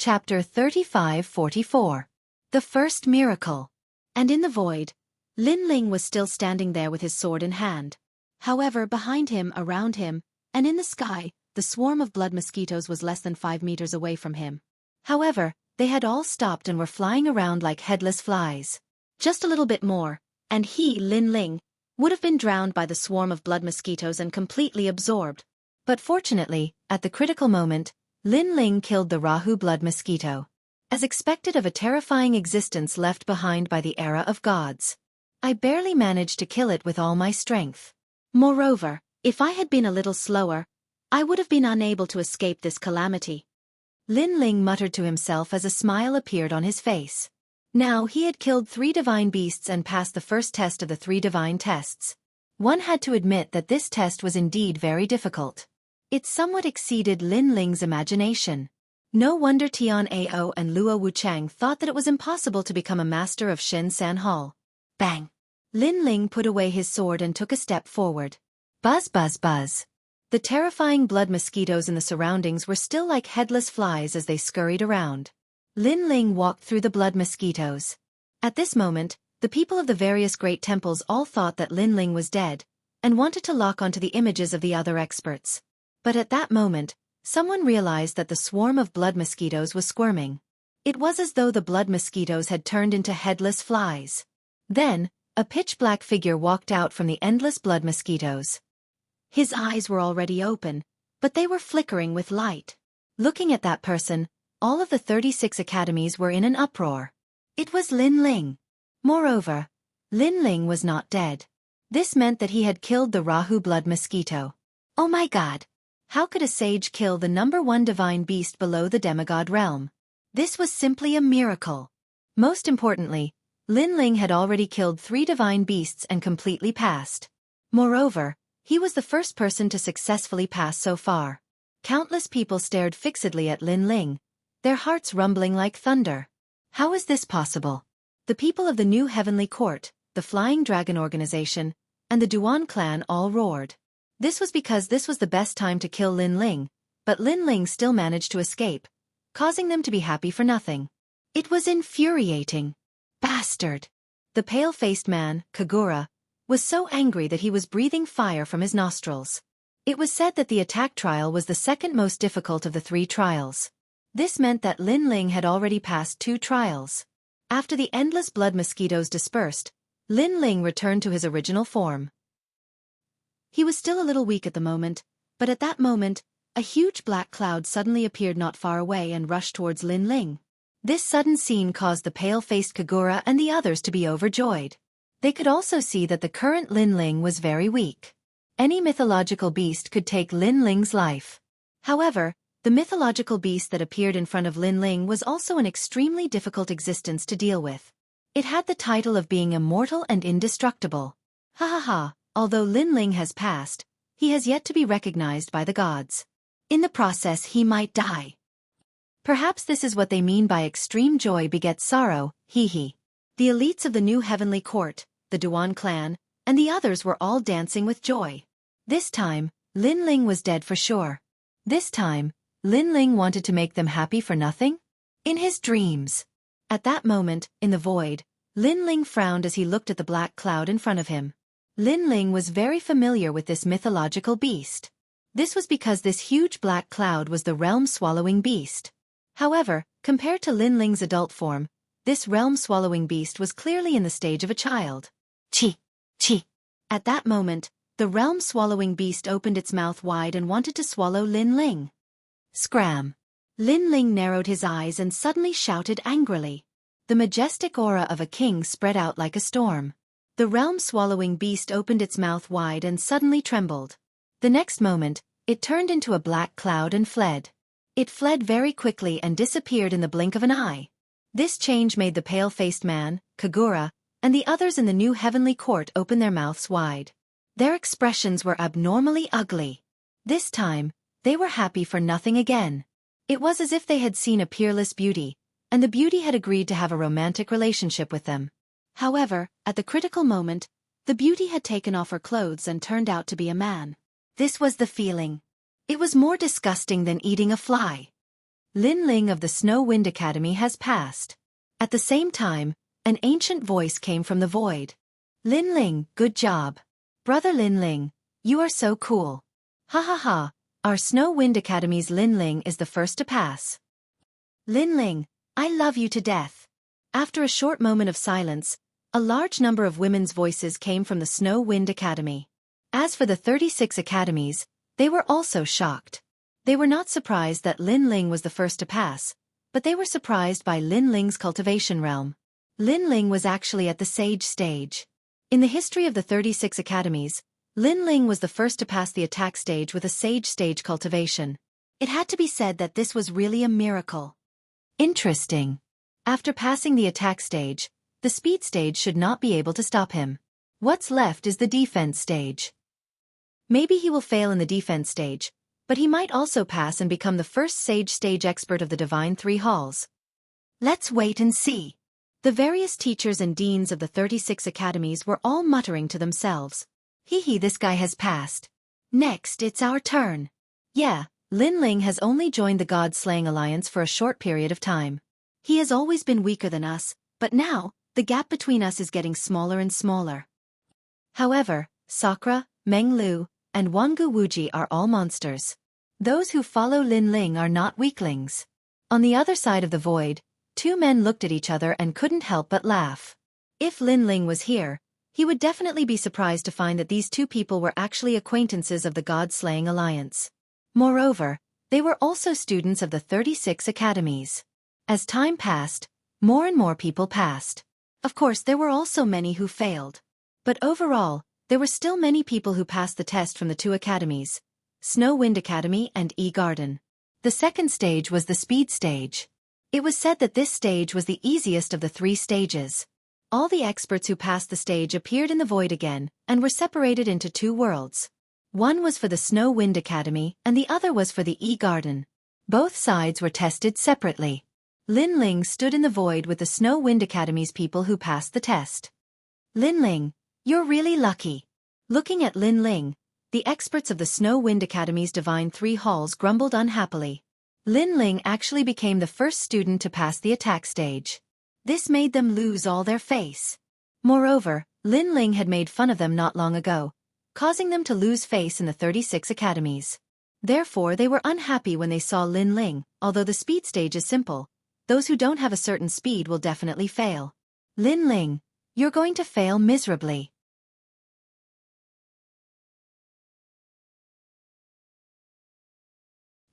Chapter 35-44. The First Miracle. And in the void, Lin Ling was still standing there with his sword in hand. However, behind him, around him, and in the sky, the swarm of blood mosquitoes was less than 5 meters away from him. However, they had all stopped and were flying around like headless flies. Just a little bit more, and he, Lin Ling, would have been drowned by the swarm of blood mosquitoes and completely absorbed. But fortunately, at the critical moment, Lin Ling killed the Rahu blood mosquito. As expected of a terrifying existence left behind by the era of gods. I barely managed to kill it with all my strength. Moreover, if I had been a little slower, I would have been unable to escape this calamity. Lin Ling muttered to himself as a smile appeared on his face. Now he had killed 3 divine beasts and passed the first test of the 3 divine tests. One had to admit that this test was indeed very difficult. It somewhat exceeded Lin Ling's imagination. No wonder Tian Ao and Luo Wuchang thought that it was impossible to become a master of Shen San Hall. Bang! Lin Ling put away his sword and took a step forward. Buzz buzz buzz. The terrifying blood mosquitoes in the surroundings were still like headless flies as they scurried around. Lin Ling walked through the blood mosquitoes. At this moment, the people of the various great temples all thought that Lin Ling was dead, and wanted to lock onto the images of the other experts. But at that moment, someone realized that the swarm of blood mosquitoes was squirming. It was as though the blood mosquitoes had turned into headless flies. Then, A pitch-black figure walked out from the endless blood mosquitoes. His eyes were already open, but they were flickering with light. Looking at that person, all of the 36 academies were in an uproar. It was Lin Ling. Moreover, Lin Ling was not dead. This meant that he had killed the Rahu blood mosquito. Oh my god! How could a sage kill the #1 divine beast below the demigod realm? This was simply a miracle. Most importantly, Lin Ling had already killed 3 divine beasts and completely passed. Moreover, he was the first person to successfully pass so far. Countless people stared fixedly at Lin Ling, their hearts rumbling like thunder. How is this possible? The people of the New Heavenly Court, the Flying Dragon Organization, and the Duan clan all roared. This was because this was the best time to kill Lin Ling, but Lin Ling still managed to escape, causing them to be happy for nothing. It was infuriating. Bastard! The pale-faced man, Kagura, was so angry that he was breathing fire from his nostrils. It was said that the attack trial was the second most difficult of the 3 trials. This meant that Lin Ling had already passed 2 trials. After the endless blood mosquitoes dispersed, Lin Ling returned to his original form. He was still a little weak at the moment, but at that moment, a huge black cloud suddenly appeared not far away and rushed towards Lin Ling. This sudden scene caused the pale-faced Kagura and the others to be overjoyed. They could also see that the current Lin Ling was very weak. Any mythological beast could take Lin Ling's life. However, the mythological beast that appeared in front of Lin Ling was also an extremely difficult existence to deal with. It had the title of being immortal and indestructible. Ha ha ha, although Lin Ling has passed, he has yet to be recognized by the gods. In the process he might die. Perhaps this is what they mean by extreme joy begets sorrow, hee hee. The elites of the New Heavenly Court, the Duan clan, and the others were all dancing with joy. This time, Lin Ling was dead for sure. This time, Lin Ling wanted to make them happy for nothing? In his dreams. At that moment, in the void, Lin Ling frowned as he looked at the black cloud in front of him. Lin Ling was very familiar with this mythological beast. This was because this huge black cloud was the realm-swallowing beast. However, compared to Lin Ling's adult form, this realm-swallowing beast was clearly in the stage of a child. Chi! Chi! At that moment, the realm-swallowing beast opened its mouth wide and wanted to swallow Lin Ling. Scram! Lin Ling narrowed his eyes and suddenly shouted angrily. The majestic aura of a king spread out like a storm. The realm-swallowing beast opened its mouth wide and suddenly trembled. The next moment, it turned into a black cloud and fled. It fled very quickly and disappeared in the blink of an eye. This change made the pale-faced man, Kagura, and the others in the New Heavenly Court open their mouths wide. Their expressions were abnormally ugly. This time, they were happy for nothing again. It was as if they had seen a peerless beauty, and the beauty had agreed to have a romantic relationship with them. However, at the critical moment, the beauty had taken off her clothes and turned out to be a man. This was the feeling. It was more disgusting than eating a fly. Lin Ling of the Snow Wind Academy has passed. At the same time, an ancient voice came from the void. Lin Ling, good job. Brother Lin Ling, you are so cool. Ha ha ha, our Snow Wind Academy's Lin Ling is the first to pass. Lin Ling, I love you to death. After a short moment of silence, a large number of women's voices came from the Snow Wind Academy. As for the 36 academies, they were also shocked. They were not surprised that Lin Ling was the first to pass, but they were surprised by Lin Ling's cultivation realm. Lin Ling was actually at the sage stage. In the history of the 36 academies, Lin Ling was the first to pass the attack stage with a sage stage cultivation. It had to be said that this was really a miracle. Interesting. After passing the attack stage, the speed stage should not be able to stop him. What's left is the defense stage. Maybe he will fail in the defense stage, but he might also pass and become the first sage stage expert of the Divine 3 Halls. Let's wait and see. The various teachers and deans of the 36 academies were all muttering to themselves. Hee hee, this guy has passed. Next, it's our turn. Yeah, Lin Ling has only joined the God-Slaying Alliance for a short period of time. He has always been weaker than us, but now, the gap between us is getting smaller and smaller. However, Sakura, Meng Lu, and Wangu Wuji are all monsters. Those who follow Lin Ling are not weaklings. On the other side of the void, 2 men looked at each other and couldn't help but laugh. If Lin Ling was here, He would definitely be surprised to find that these two people were actually acquaintances of the God-slaying alliance. Moreover, they were also students of the 36 academies. As time passed, more and more people passed. Of course, there were also many who failed. But overall, there were still many people who passed the test from the two academies, Snow Wind Academy and E-Garden. The second stage was the speed stage. It was said that this stage was the easiest of the 3 stages. All the experts who passed the stage appeared in the void again, and were separated into 2 worlds. One was for the Snow Wind Academy, and the other was for the E-Garden. Both sides were tested separately. Lin Ling stood in the void with the Snow Wind Academy's people who passed the test. Lin Ling, you're really lucky. Looking at Lin Ling, the experts of the Snow Wind Academy's Divine 3 halls grumbled unhappily. Lin Ling actually became the first student to pass the attack stage. This made them lose all their face. Moreover, Lin Ling had made fun of them not long ago, causing them to lose face in the 36 academies. Therefore, they were unhappy when they saw Lin Ling. Although the speed stage is simple, those who don't have a certain speed will definitely fail. Lin Ling, you're going to fail miserably.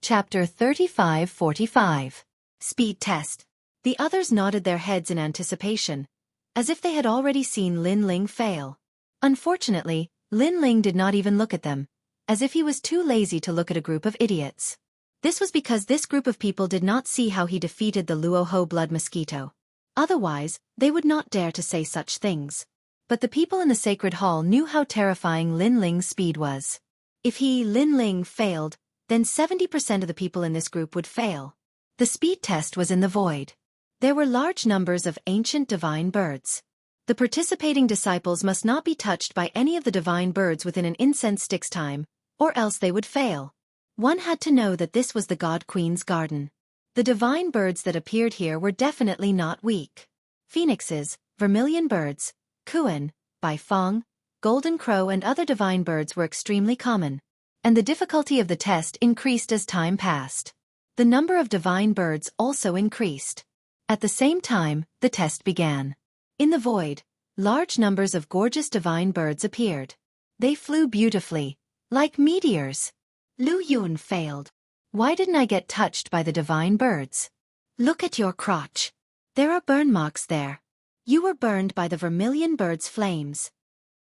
Chapter 35-45. Speed Test. The others nodded their heads in anticipation, as if they had already seen Lin Ling fail. Unfortunately, Lin Ling did not even look at them, as if he was too lazy to look at a group of idiots. This was because this group of people did not see how he defeated the Luoho blood mosquito. Otherwise, they would not dare to say such things. But the people in the sacred hall knew how terrifying Lin Ling's speed was. If he, Lin Ling, failed, then 70% of the people in this group would fail. The speed test was in the void. There were large numbers of ancient divine birds. The participating disciples must not be touched by any of the divine birds within an incense stick's time, or else they would fail. One had to know that this was the God Queen's garden. The divine birds that appeared here were definitely not weak. Phoenixes, vermilion birds, kuan, baifeng, golden crow and other divine birds were extremely common. And the difficulty of the test increased as time passed. The number of divine birds also increased. At the same time, the test began. In the void, large numbers of gorgeous divine birds appeared. They flew beautifully, like meteors. Lu Yun failed. Why didn't I get touched by the divine birds? Look at your crotch. There are burn marks there. You were burned by the vermilion bird's flames.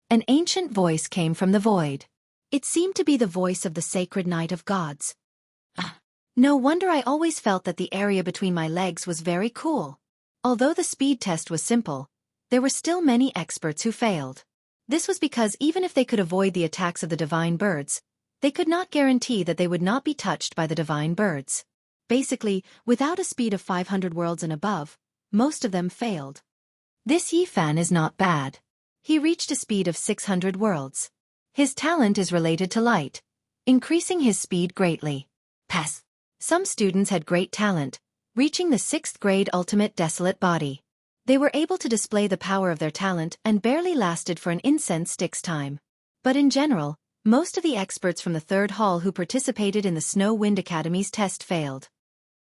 An ancient voice came from the void. It seemed to be the voice of the sacred Knight of Gods. No wonder I always felt that the area between my legs was very cool. Although the speed test was simple, there were still many experts who failed. This was because even if they could avoid the attacks of the divine birds, they could not guarantee that they would not be touched by the divine birds. Basically, without a speed of 500 worlds and above, most of them failed. This Yifan is not bad. He reached a speed of 600 worlds. His talent is related to light, increasing his speed greatly. Pass. Some students had great talent, reaching the 6th grade ultimate desolate body. They were able to display the power of their talent and barely lasted for an incense stick's time. But in general, most of the experts from the 3rd hall who participated in the Snow Wind Academy's test failed.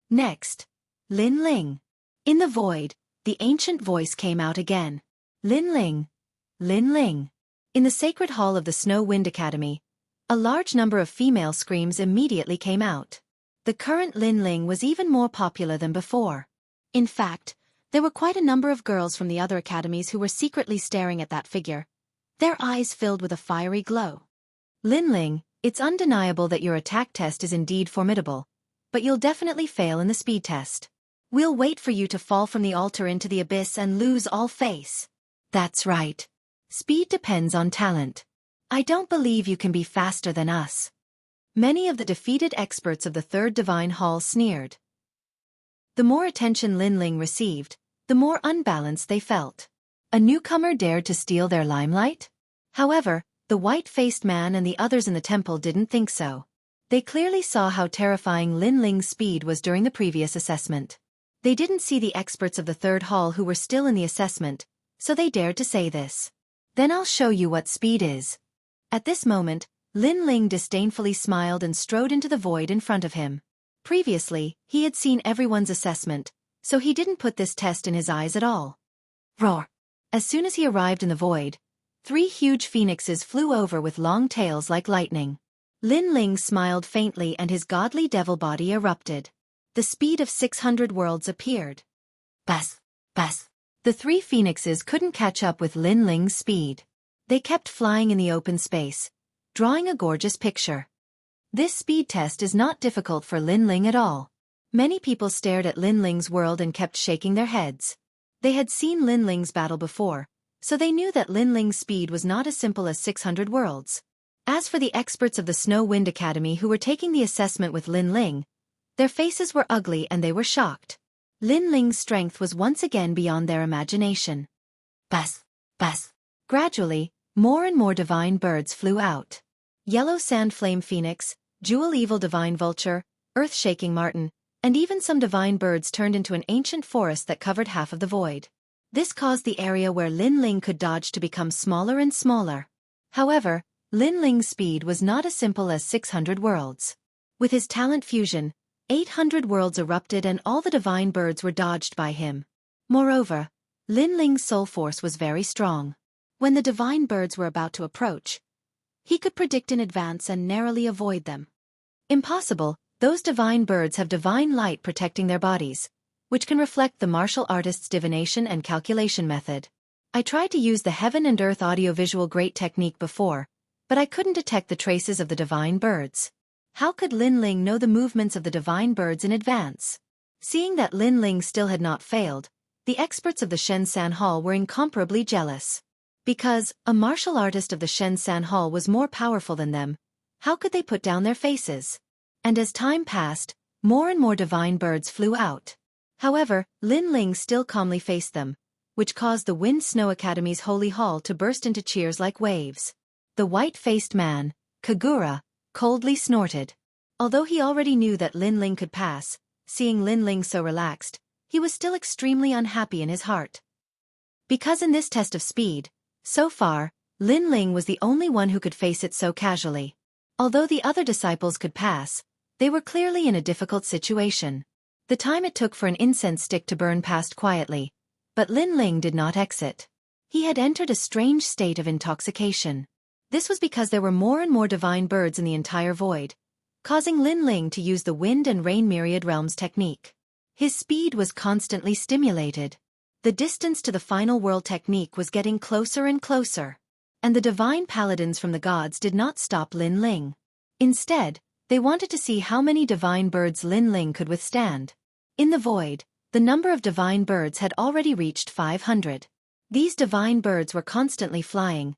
Next, Lin Ling. In the void, the ancient voice came out again. Lin Ling. Lin Ling. In the sacred hall of the Snow Wind Academy, a large number of female screams immediately came out. The current Lin Ling was even more popular than before. In fact, there were quite a number of girls from the other academies who were secretly staring at that figure, their eyes filled with a fiery glow. Lin Ling, it's undeniable that your attack test is indeed formidable, but you'll definitely fail in the speed test. We'll wait for you to fall from the altar into the abyss and lose all face. That's right. Speed depends on talent. I don't believe you can be faster than us. Many of the defeated experts of the 3rd Divine Hall sneered. The more attention Lin Ling received, the more unbalanced they felt. A newcomer dared to steal their limelight? However, the white-faced man and the others in the temple didn't think so. They clearly saw how terrifying Lin Ling's speed was during the previous assessment. They didn't see the experts of the 3rd hall who were still in the assessment, so they dared to say this. Then I'll show you what speed is. At this moment, Lin Ling disdainfully smiled and strode into the void in front of him. Previously, he had seen everyone's assessment, so he didn't put this test in his eyes at all. Roar! As soon as he arrived in the void, 3 huge phoenixes flew over with long tails like lightning. Lin Ling smiled faintly and his godly devil body erupted. The speed of 600 worlds appeared. Bas! Bas! The 3 phoenixes couldn't catch up with Lin Ling's speed. They kept flying in the open space, drawing a gorgeous picture. This speed test is not difficult for Lin Ling at all. Many people stared at Lin Ling's world and kept shaking their heads. They had seen Lin Ling's battle before, so they knew that Lin Ling's speed was not as simple as 600 worlds. As for the experts of the Snow Wind Academy who were taking the assessment with Lin Ling, their faces were ugly and they were shocked. Lin Ling's strength was once again beyond their imagination. Bas! Bas! Gradually, more and more divine birds flew out. Yellow Sand Flame Phoenix, Jewel Evil Divine Vulture, Earth-Shaking Martin, and even some divine birds turned into an ancient forest that covered half of the void. This caused the area where Lin Ling could dodge to become smaller and smaller. However, Lin Ling's speed was not as simple as 600 worlds. With his talent fusion, 800 worlds erupted and all the divine birds were dodged by him. Moreover, Lin Ling's soul force was very strong. When the divine birds were about to approach, he could predict in advance and narrowly avoid them. Impossible, those divine birds have divine light protecting their bodies, which can reflect the martial artist's divination and calculation method. I tried to use the Heaven and Earth audiovisual great technique before, but I couldn't detect the traces of the divine birds. How could Lin Ling know the movements of the divine birds in advance? Seeing that Lin Ling still had not failed, the experts of the Shenzan Hall were incomparably jealous. Because a martial artist of the Shenzan Hall was more powerful than them, how could they put down their faces? And as time passed, more and more divine birds flew out. However, Lin Ling still calmly faced them, which caused the Wind Snow Academy's holy hall to burst into cheers like waves. The white-faced man, Kagura, coldly snorted. Although he already knew that Lin Ling could pass, seeing Lin Ling so relaxed, he was still extremely unhappy in his heart. Because in this test of speed, so far, Lin Ling was the only one who could face it so casually. Although the other disciples could pass, they were clearly in a difficult situation. The time it took for an incense stick to burn passed quietly, but Lin Ling did not exit. He had entered a strange state of intoxication. This was because there were more and more divine birds in the entire void, causing Lin Ling to use the Wind and Rain Myriad Realms technique. His speed was constantly stimulated. The distance to the final world technique was getting closer and closer. And the divine paladins from the gods did not stop Lin Ling. Instead, they wanted to see how many divine birds Lin Ling could withstand. In the void, the number of divine birds had already reached 500. These divine birds were constantly flying,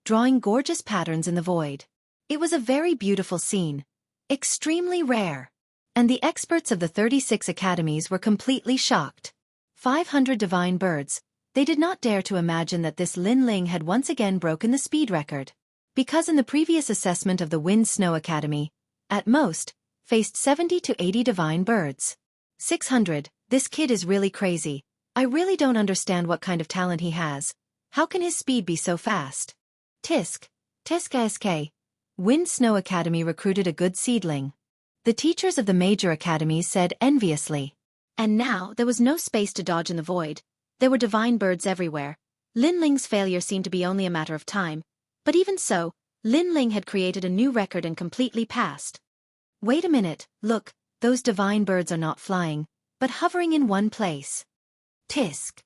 drawing gorgeous patterns in the void. It was a very beautiful scene, extremely rare. And the experts of the 36 academies were completely shocked. 500 divine birds, they did not dare to imagine that this Lin Ling had once again broken the speed record. Because in the previous assessment of the Wind Snow Academy, at most, faced 70 to 80 divine birds. 600, this kid is really crazy. I really don't understand what kind of talent he has. How can his speed be so fast? Tisk, Tisk. Wind Snow Academy recruited a good seedling. The teachers of the major academies said enviously. And now there was no space to dodge in the void. There were divine birds everywhere. Lin Ling's failure seemed to be only a matter of time. But even so, Lin Ling had created a new record and completely passed. Wait a minute, look, those divine birds are not flying, but hovering in one place. Tisk.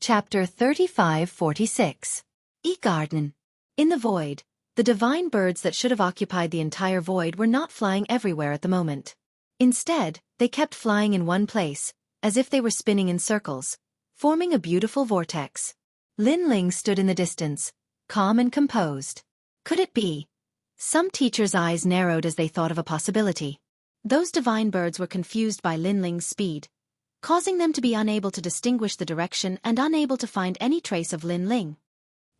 Chapter 35-46. E-Garden. In the void, the divine birds that should have occupied the entire void were not flying everywhere at the moment. Instead, they kept flying in one place, as if they were spinning in circles, forming a beautiful vortex. Lin Ling stood in the distance, calm and composed. Could it be? Some teachers' eyes narrowed as they thought of a possibility. Those divine birds were confused by Lin Ling's speed, causing them to be unable to distinguish the direction and unable to find any trace of Lin Ling.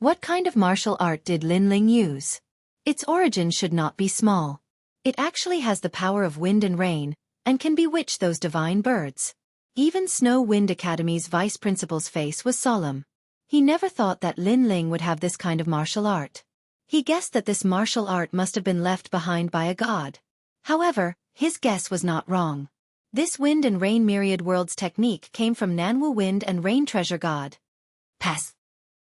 What kind of martial art did Lin Ling use? Its origin should not be small. It actually has the power of wind and rain, and can bewitch those divine birds. Even Snow Wind Academy's vice principal's face was solemn. He never thought that Lin Ling would have this kind of martial art. He guessed that this martial art must have been left behind by a god. However, his guess was not wrong. This wind and rain myriad worlds technique came from Nanwu wind and rain treasure god. Pass.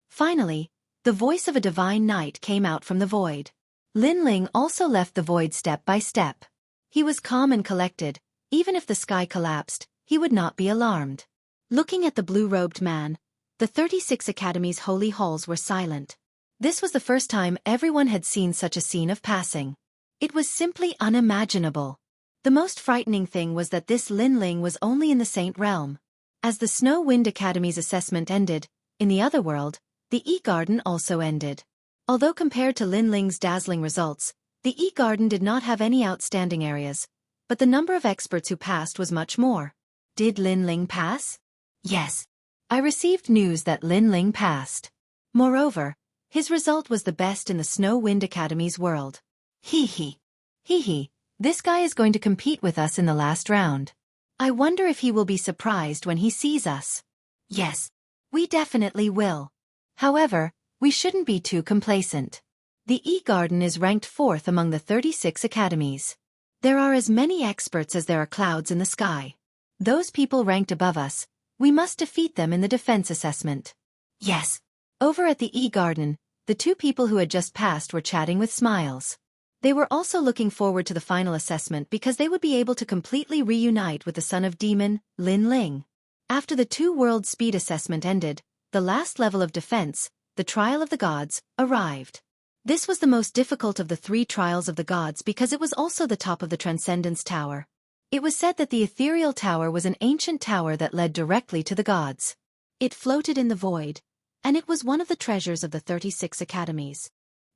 Finally, the voice of a divine knight came out from the void. Lin Ling also left the void step by step. He was calm and collected. Even if the sky collapsed, he would not be alarmed. Looking at the blue-robed man, the 36 Academy's holy halls were silent. This was the first time everyone had seen such a scene of passing. It was simply unimaginable. The most frightening thing was that this Lin Ling was only in the Saint Realm. As the Snow Wind Academy's assessment ended, in the other world, the E-Garden also ended. Although compared to Lin Ling's dazzling results, the E-Garden did not have any outstanding areas, but the number of experts who passed was much more. Did Lin Ling pass? Yes. I received news that Lin Ling passed. Moreover, his result was the best in the Snow Wind Academy's world. Hee hee, this guy is going to compete with us in the last round. I wonder if he will be surprised when he sees us. Yes, we definitely will. However, we shouldn't be too complacent. The E-Garden is ranked 4th among the 36 academies. There are as many experts as there are clouds in the sky. Those people ranked above us, we must defeat them in the defense assessment. Yes. Over at the E-Garden, the two people who had just passed were chatting with smiles. They were also looking forward to the final assessment because they would be able to completely reunite with the son of demon, Lin Ling. After the two-world speed assessment ended, the last level of defense, the Trial of the Gods, arrived. This was the most difficult of the 3 trials of the gods because it was also the top of the Transcendence Tower. It was said that the Ethereal Tower was an ancient tower that led directly to the gods. It floated in the void, and it was one of the treasures of the 36 academies.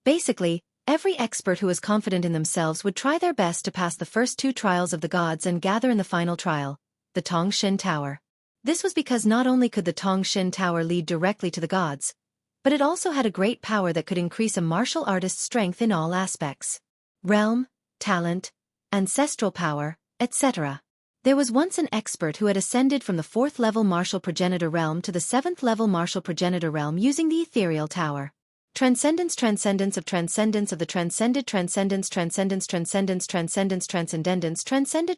Basically, every expert who was confident in themselves would try their best to pass the first 2 trials of the gods and gather in the final trial, the Tong Shin Tower. This was because not only could the Tong Shin Tower lead directly to the gods, but it also had a great power that could increase a martial artist's strength in all aspects. Realm, talent, ancestral power, etc. There was once an expert who had ascended from the 4th level martial progenitor realm to the 7th level martial progenitor realm using the Ethereal Tower. Transcendence of the transcended transcendence transcended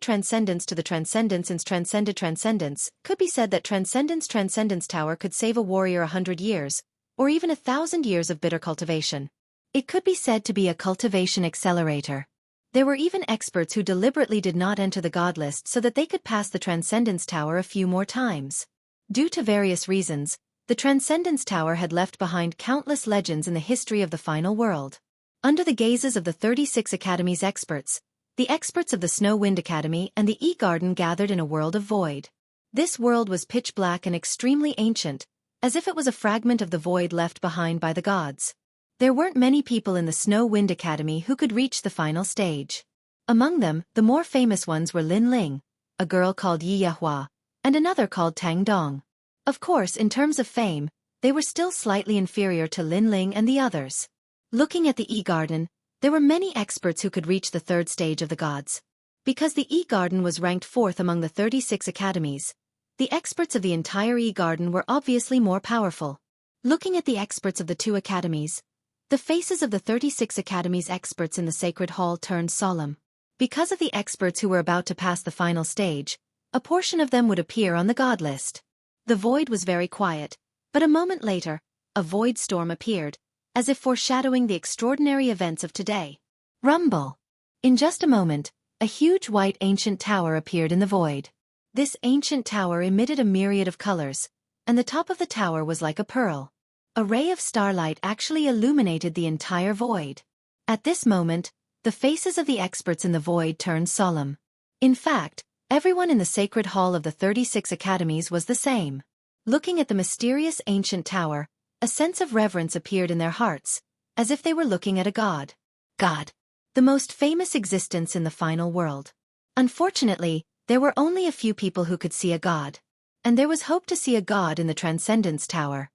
transcendence to the transcendence in transcended transcendence. Could be said that transcendence tower could save a warrior 100 years, or even 1,000 years of bitter cultivation. It could be said to be a cultivation accelerator. There were even experts who deliberately did not enter the god list so that they could pass the Transcendence Tower a few more times. Due to various reasons, the Transcendence Tower had left behind countless legends in the history of the final world. Under the gazes of the 36 Academy's experts, the experts of the Snow Wind Academy and the E-Garden gathered in a world of void. This world was pitch black and extremely ancient, as if it was a fragment of the void left behind by the gods. There weren't many people in the Snow Wind Academy who could reach the final stage. Among them, the more famous ones were Lin Ling, a girl called Yi Yahua, and another called Tang Dong. Of course, in terms of fame, they were still slightly inferior to Lin Ling and the others. Looking at the E-Garden, there were many experts who could reach the 3rd stage of the gods. Because the E-Garden was ranked 4th among the 36 academies, the experts of the entire E-Garden were obviously more powerful. Looking at the experts of the 2 academies, the faces of the 36 academies experts in the Sacred Hall turned solemn. Because of the experts who were about to pass the final stage, a portion of them would appear on the god list. The void was very quiet, but a moment later, a void storm appeared, as if foreshadowing the extraordinary events of today. Rumble! In just a moment, a huge white ancient tower appeared in the void. This ancient tower emitted a myriad of colors, and the top of the tower was like a pearl. A ray of starlight actually illuminated the entire void. At this moment, the faces of the experts in the void turned solemn. In fact, everyone in the Sacred Hall of the 36 Academies was the same. Looking at the mysterious ancient tower, a sense of reverence appeared in their hearts, as if they were looking at a god. God. The most famous existence in the final world. Unfortunately, there were only a few people who could see a god. And there was hope to see a god in the Transcendence Tower.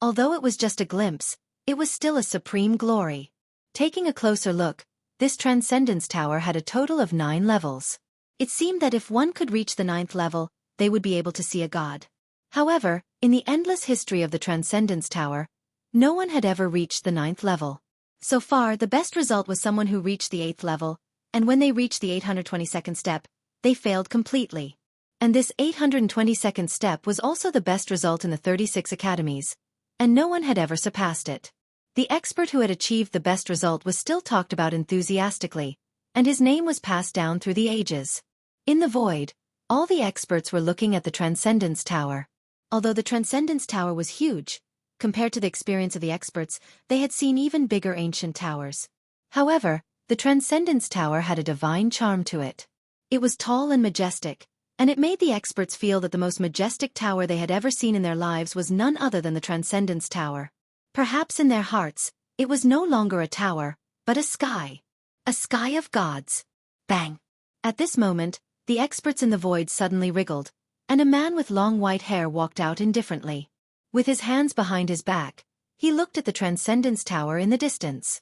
Although it was just a glimpse, it was still a supreme glory. Taking a closer look, this Transcendence Tower had a total of 9 levels. It seemed that if one could reach the 9th level, they would be able to see a god. However, in the endless history of the Transcendence Tower, no one had ever reached the 9th level. So far, the best result was someone who reached the 8th level, and when they reached the 822nd step, they failed completely. And this 822nd step was also the best result in the 36 academies, and no one had ever surpassed it. The expert who had achieved the best result was still talked about enthusiastically, and his name was passed down through the ages. In the void, all the experts were looking at the Transcendence Tower. Although the Transcendence Tower was huge, compared to the experience of the experts, they had seen even bigger ancient towers. However, the Transcendence Tower had a divine charm to it. It was tall and majestic, and it made the experts feel that the most majestic tower they had ever seen in their lives was none other than the Transcendence Tower. Perhaps in their hearts, it was no longer a tower, but a sky. A sky of gods. Bang! At this moment, the experts in the void suddenly wriggled, and a man with long white hair walked out indifferently. With his hands behind his back, he looked at the Transcendence Tower in the distance.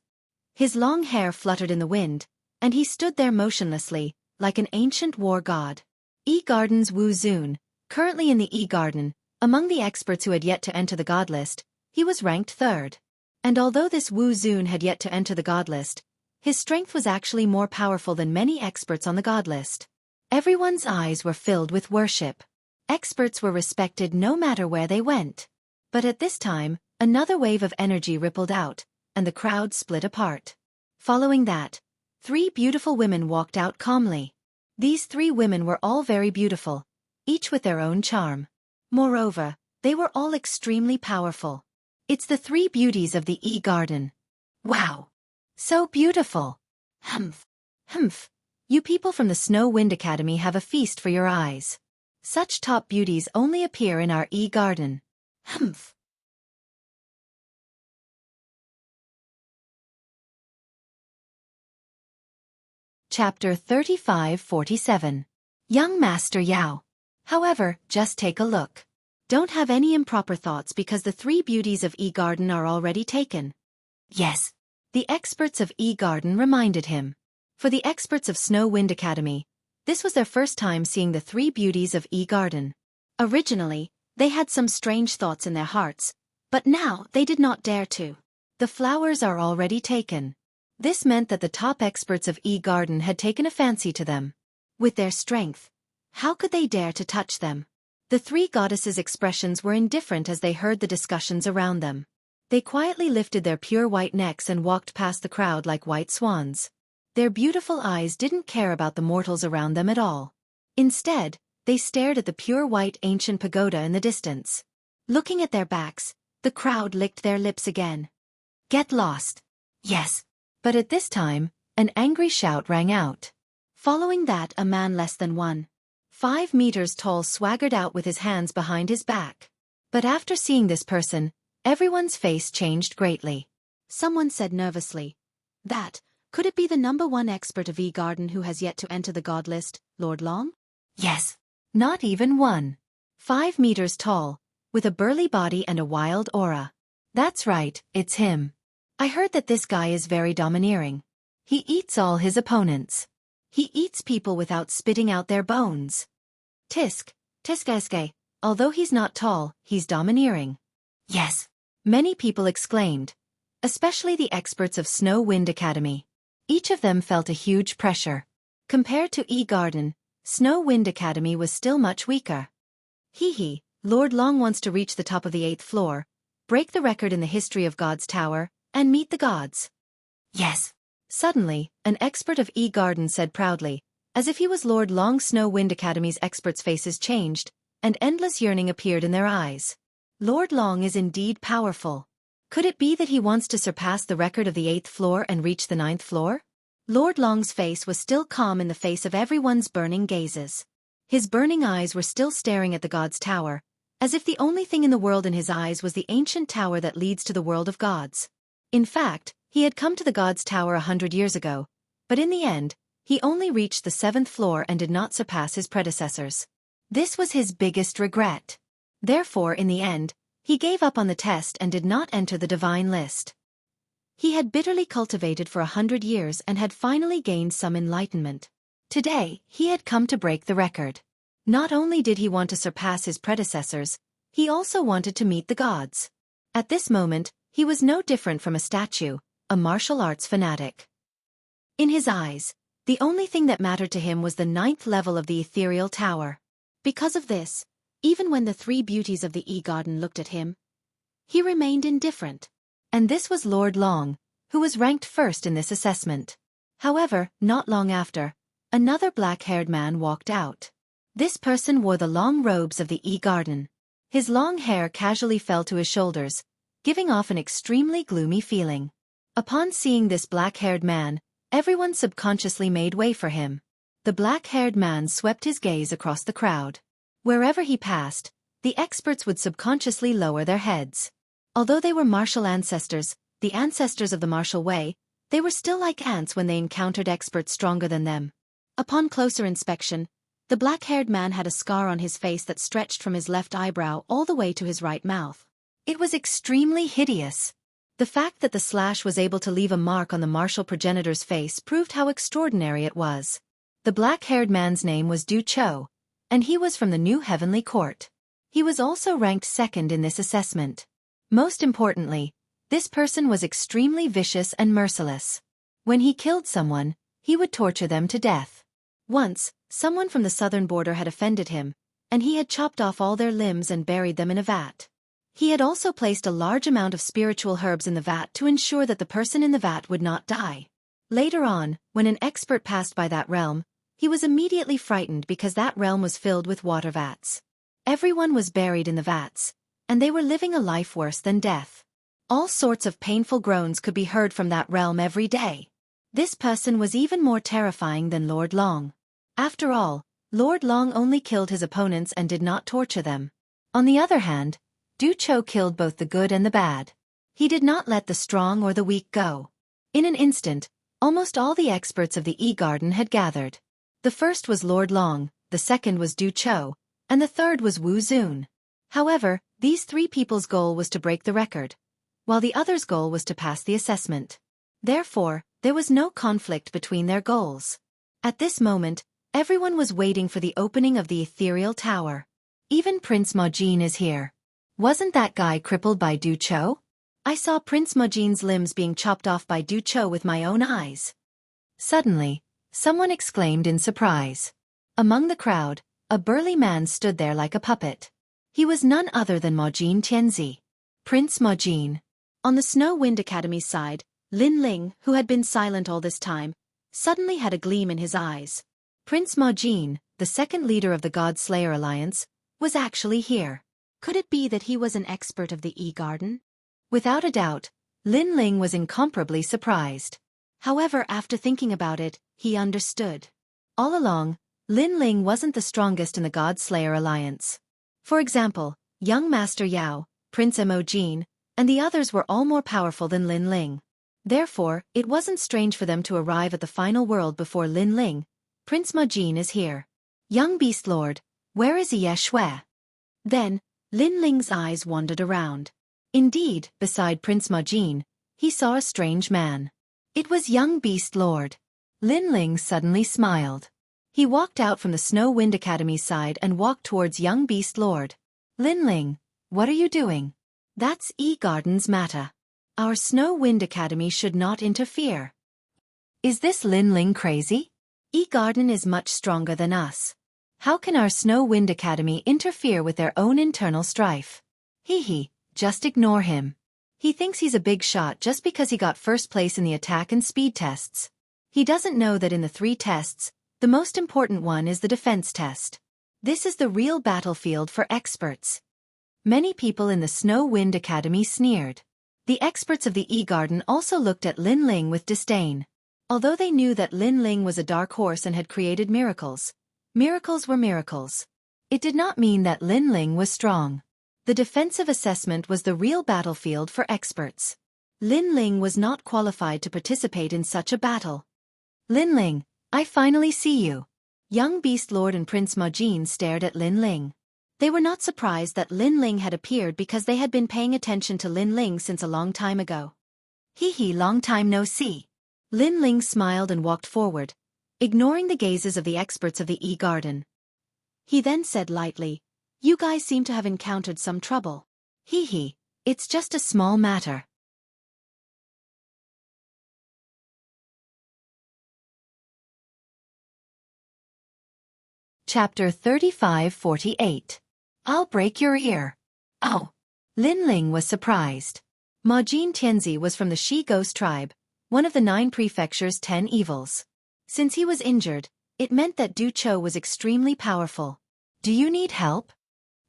His long hair fluttered in the wind, and he stood there motionlessly, like an ancient war god. E-Garden's Wu Zun, currently in the E-Garden, among the experts who had yet to enter the god list, he was ranked third. And although this Wu Zun had yet to enter the god list, his strength was actually more powerful than many experts on the god list. Everyone's eyes were filled with worship. Experts were respected no matter where they went. But at this time, another wave of energy rippled out, and the crowd split apart. Following that, 3 beautiful women walked out calmly. These 3 women were all very beautiful, each with their own charm. Moreover, they were all extremely powerful. It's the 3 beauties of the E-Garden. Wow! So beautiful! Humph! Humph! You people from the Snow Wind Academy have a feast for your eyes. Such top beauties only appear in our E-Garden. Humph! Chapter 35-47. Young Master Yao. However, just take a look. Don't have any improper thoughts because the 3 beauties of E-Garden are already taken. Yes. The experts of E-Garden reminded him. For the experts of Snow Wind Academy, this was their first time seeing the 3 beauties of E-Garden. Originally, they had some strange thoughts in their hearts, but now they did not dare to. The flowers are already taken. This meant that the top experts of E-Garden had taken a fancy to them. With their strength, how could they dare to touch them? The 3 goddesses' expressions were indifferent as they heard the discussions around them. They quietly lifted their pure white necks and walked past the crowd like white swans. Their beautiful eyes didn't care about the mortals around them at all. Instead, they stared at the pure white ancient pagoda in the distance. Looking at their backs, the crowd licked their lips again. Get lost. Yes. But at this time, an angry shout rang out. Following that, a man less than 1.5 meters tall swaggered out with his hands behind his back. But after seeing this person, everyone's face changed greatly. Someone said nervously, could it be the #1 expert of E-Garden who has yet to enter the god list, Lord Long? Yes. Not even 1.5 meters tall, with a burly body and a wild aura. That's right, it's him. I heard that this guy is very domineering. He eats all his opponents. He eats people without spitting out their bones. Tiske. Although he's not tall, he's domineering. Yes. Many people exclaimed, especially the experts of Snow Wind Academy. Each of them felt a huge pressure. Compared to E-Garden, Snow Wind Academy was still much weaker. Lord Long wants to reach the top of the 8th floor, break the record in the history of God's Tower, and meet the gods. Yes. Suddenly, an expert of E-Garden said proudly, as if he was Lord Long. Snow Wind Academy's experts' faces changed, and endless yearning appeared in their eyes. Lord Long is indeed powerful. Could it be that he wants to surpass the record of the 8th floor and reach the 9th floor? Lord Long's face was still calm in the face of everyone's burning gazes. His burning eyes were still staring at the God's Tower, as if the only thing in the world in his eyes was the ancient tower that leads to the world of gods. In fact, he had come to the God's Tower 100 years ago, but in the end, he only reached the 7th floor and did not surpass his predecessors. This was his biggest regret. Therefore, in the end, he gave up on the test and did not enter the divine list. He had bitterly cultivated for 100 years and had finally gained some enlightenment. Today, he had come to break the record. Not only did he want to surpass his predecessors, he also wanted to meet the gods. At this moment, he was no different from a statue, a martial arts fanatic. In his eyes, The only thing that mattered to him was the 9th level of the ethereal tower. Because of this, even when the 3 beauties of the E-Garden looked at him, he remained indifferent. And this was Lord Long, who was ranked first in this assessment. However, not long after, another black-haired man walked out. This person wore the long robes of the E-Garden. His long hair casually fell to his shoulders, giving off an extremely gloomy feeling. Upon seeing this black-haired man, everyone subconsciously made way for him. The black-haired man swept his gaze across the crowd. Wherever he passed, the experts would subconsciously lower their heads. Although they were martial ancestors, the ancestors of the martial way, they were still like ants when they encountered experts stronger than them. Upon closer inspection, the black-haired man had a scar on his face that stretched from his left eyebrow all the way to his right mouth. It was extremely hideous. The fact that the slash was able to leave a mark on the martial progenitor's face proved how extraordinary it was. The black-haired man's name was Du Cho, and he was from the New Heavenly Court. He was also ranked 2nd in this assessment. Most importantly, this person was extremely vicious and merciless. When he killed someone, he would torture them to death. Once, someone from the southern border had offended him, and he had chopped off all their limbs and buried them in a vat. He had also placed a large amount of spiritual herbs in the vat to ensure that the person in the vat would not die. Later on, when an expert passed by that realm, he was immediately frightened because that realm was filled with water vats. Everyone was buried in the vats, and they were living a life worse than death. All sorts of painful groans could be heard from that realm every day. This person was even more terrifying than Lord Long. After all, Lord Long only killed his opponents and did not torture them. On the other hand, Du Cho killed both the good and the bad. He did not let the strong or the weak go. In an instant, almost all the experts of the E-Garden had gathered. The first was Lord Long, the second was Du Cho, and the third was Wu Zun. However, these 3 people's goal was to break the record, while the others' goal was to pass the assessment. Therefore, there was no conflict between their goals. At this moment, everyone was waiting for the opening of the ethereal tower. Even Prince Majin is here. Wasn't that guy crippled by Du Cho? I saw Prince Majin's limbs being chopped off by Du Cho with my own eyes. Suddenly, someone exclaimed in surprise. Among the crowd, a burly man stood there like a puppet. He was none other than Majin Tianzi. Prince Majin. On the Snow Wind Academy's side, Lin Ling, who had been silent all this time, suddenly had a gleam in his eyes. Prince Majin, the 2nd leader of the God Slayer Alliance, was actually here. Could it be that he was an expert of the E-Garden? Without a doubt, Lin Ling was incomparably surprised. However, after thinking about it, he understood. All along, Lin Ling wasn't the strongest in the God Slayer Alliance. For example, young Master Yao, Prince Emojin, and the others were all more powerful than Lin Ling. Therefore, it wasn't strange for them to arrive at the final world before Lin Ling. Prince Majin is here. Young Beast Lord, where is Ye Shui? Then, Lin Ling's eyes wandered around. Indeed, beside Prince Majin, he saw a strange man. It was young Beast Lord. Lin Ling suddenly smiled. He walked out from the Snow Wind Academy's side and walked towards young Beast Lord. Lin Ling, what are you doing? That's E-Garden's matter. Our Snow Wind Academy should not interfere. Is this Lin Ling crazy? E-Garden is much stronger than us. How can our Snow Wind Academy interfere with their own internal strife? Just ignore him. He thinks he's a big shot just because he got first place in the attack and speed tests. He doesn't know that in the 3 tests, the most important one is the defense test. This is the real battlefield for experts. Many people in the Snow Wind Academy sneered. The experts of the E-Garden also looked at Lin Ling with disdain. Although they knew that Lin Ling was a dark horse and had created miracles, miracles were miracles. It did not mean that Lin Ling was strong. The defensive assessment was the real battlefield for experts. Lin Ling was not qualified to participate in such a battle. Lin Ling, I finally see you. Young Beast Lord and Prince Majin stared at Lin Ling. They were not surprised that Lin Ling had appeared because they had been paying attention to Lin Ling since a long time ago. Long time no see. Lin Ling smiled and walked forward, ignoring the gazes of the experts of the E-Garden. He then said lightly, You guys seem to have encountered some trouble. It's just a small matter. Chapter 35-48. I'll break your ear. Oh. Lin Ling was surprised. Ma Jin Tianzi was from the Shi Ghost tribe, one of the 9 prefecture's 10 evils. Since he was injured, it meant that Du Cho was extremely powerful. Do you need help?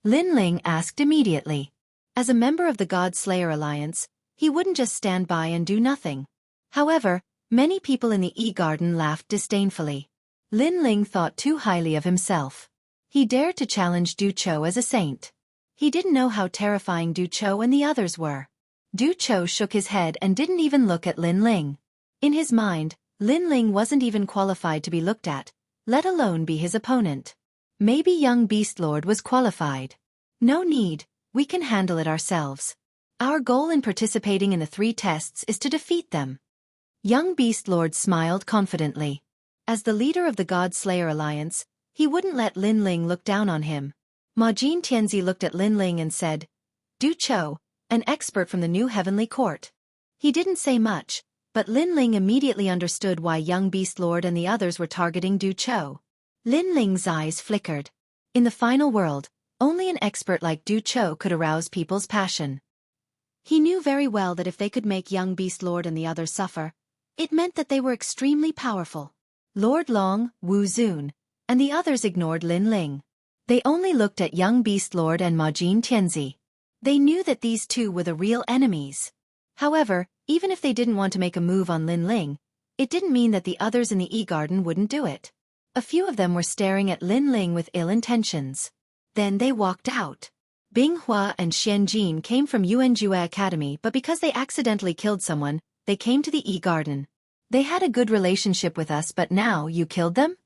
Lin Ling asked immediately. As a member of the God Slayer Alliance, he wouldn't just stand by and do nothing. However, many people in the E-Garden laughed disdainfully. Lin Ling thought too highly of himself. He dared to challenge Du Cho as a saint. He didn't know how terrifying Du Cho and the others were. Du Cho shook his head and didn't even look at Lin Ling. In his mind, Lin Ling wasn't even qualified to be looked at, let alone be his opponent. Maybe young Beast Lord was qualified. No need, we can handle it ourselves. Our goal in participating in the 3 tests is to defeat them. Young Beast Lord smiled confidently. As the leader of the God Slayer Alliance, he wouldn't let Lin Ling look down on him. Ma Jin Tianzi looked at Lin Ling and said, Du Cho, an expert from the New Heavenly Court. He didn't say much, but Lin Ling immediately understood why young Beast Lord and the others were targeting Du Cho. Lin Ling's eyes flickered. In the final world, only an expert like Du Cho could arouse people's passion. He knew very well that if they could make young Beast Lord and the others suffer, it meant that they were extremely powerful. Lord Long, Wu Zun, and the others ignored Lin Ling. They only looked at young Beast Lord and Ma Jin Tianzi. They knew that these 2 were the real enemies. However, even if they didn't want to make a move on Lin Ling, it didn't mean that the others in the E-Garden wouldn't do it. A few of them were staring at Lin Ling with ill intentions. Then they walked out. Bing Hua and Xian Jin came from Yuanjue Academy, but because they accidentally killed someone, they came to the E-Garden. They had a good relationship with us, but now you killed them?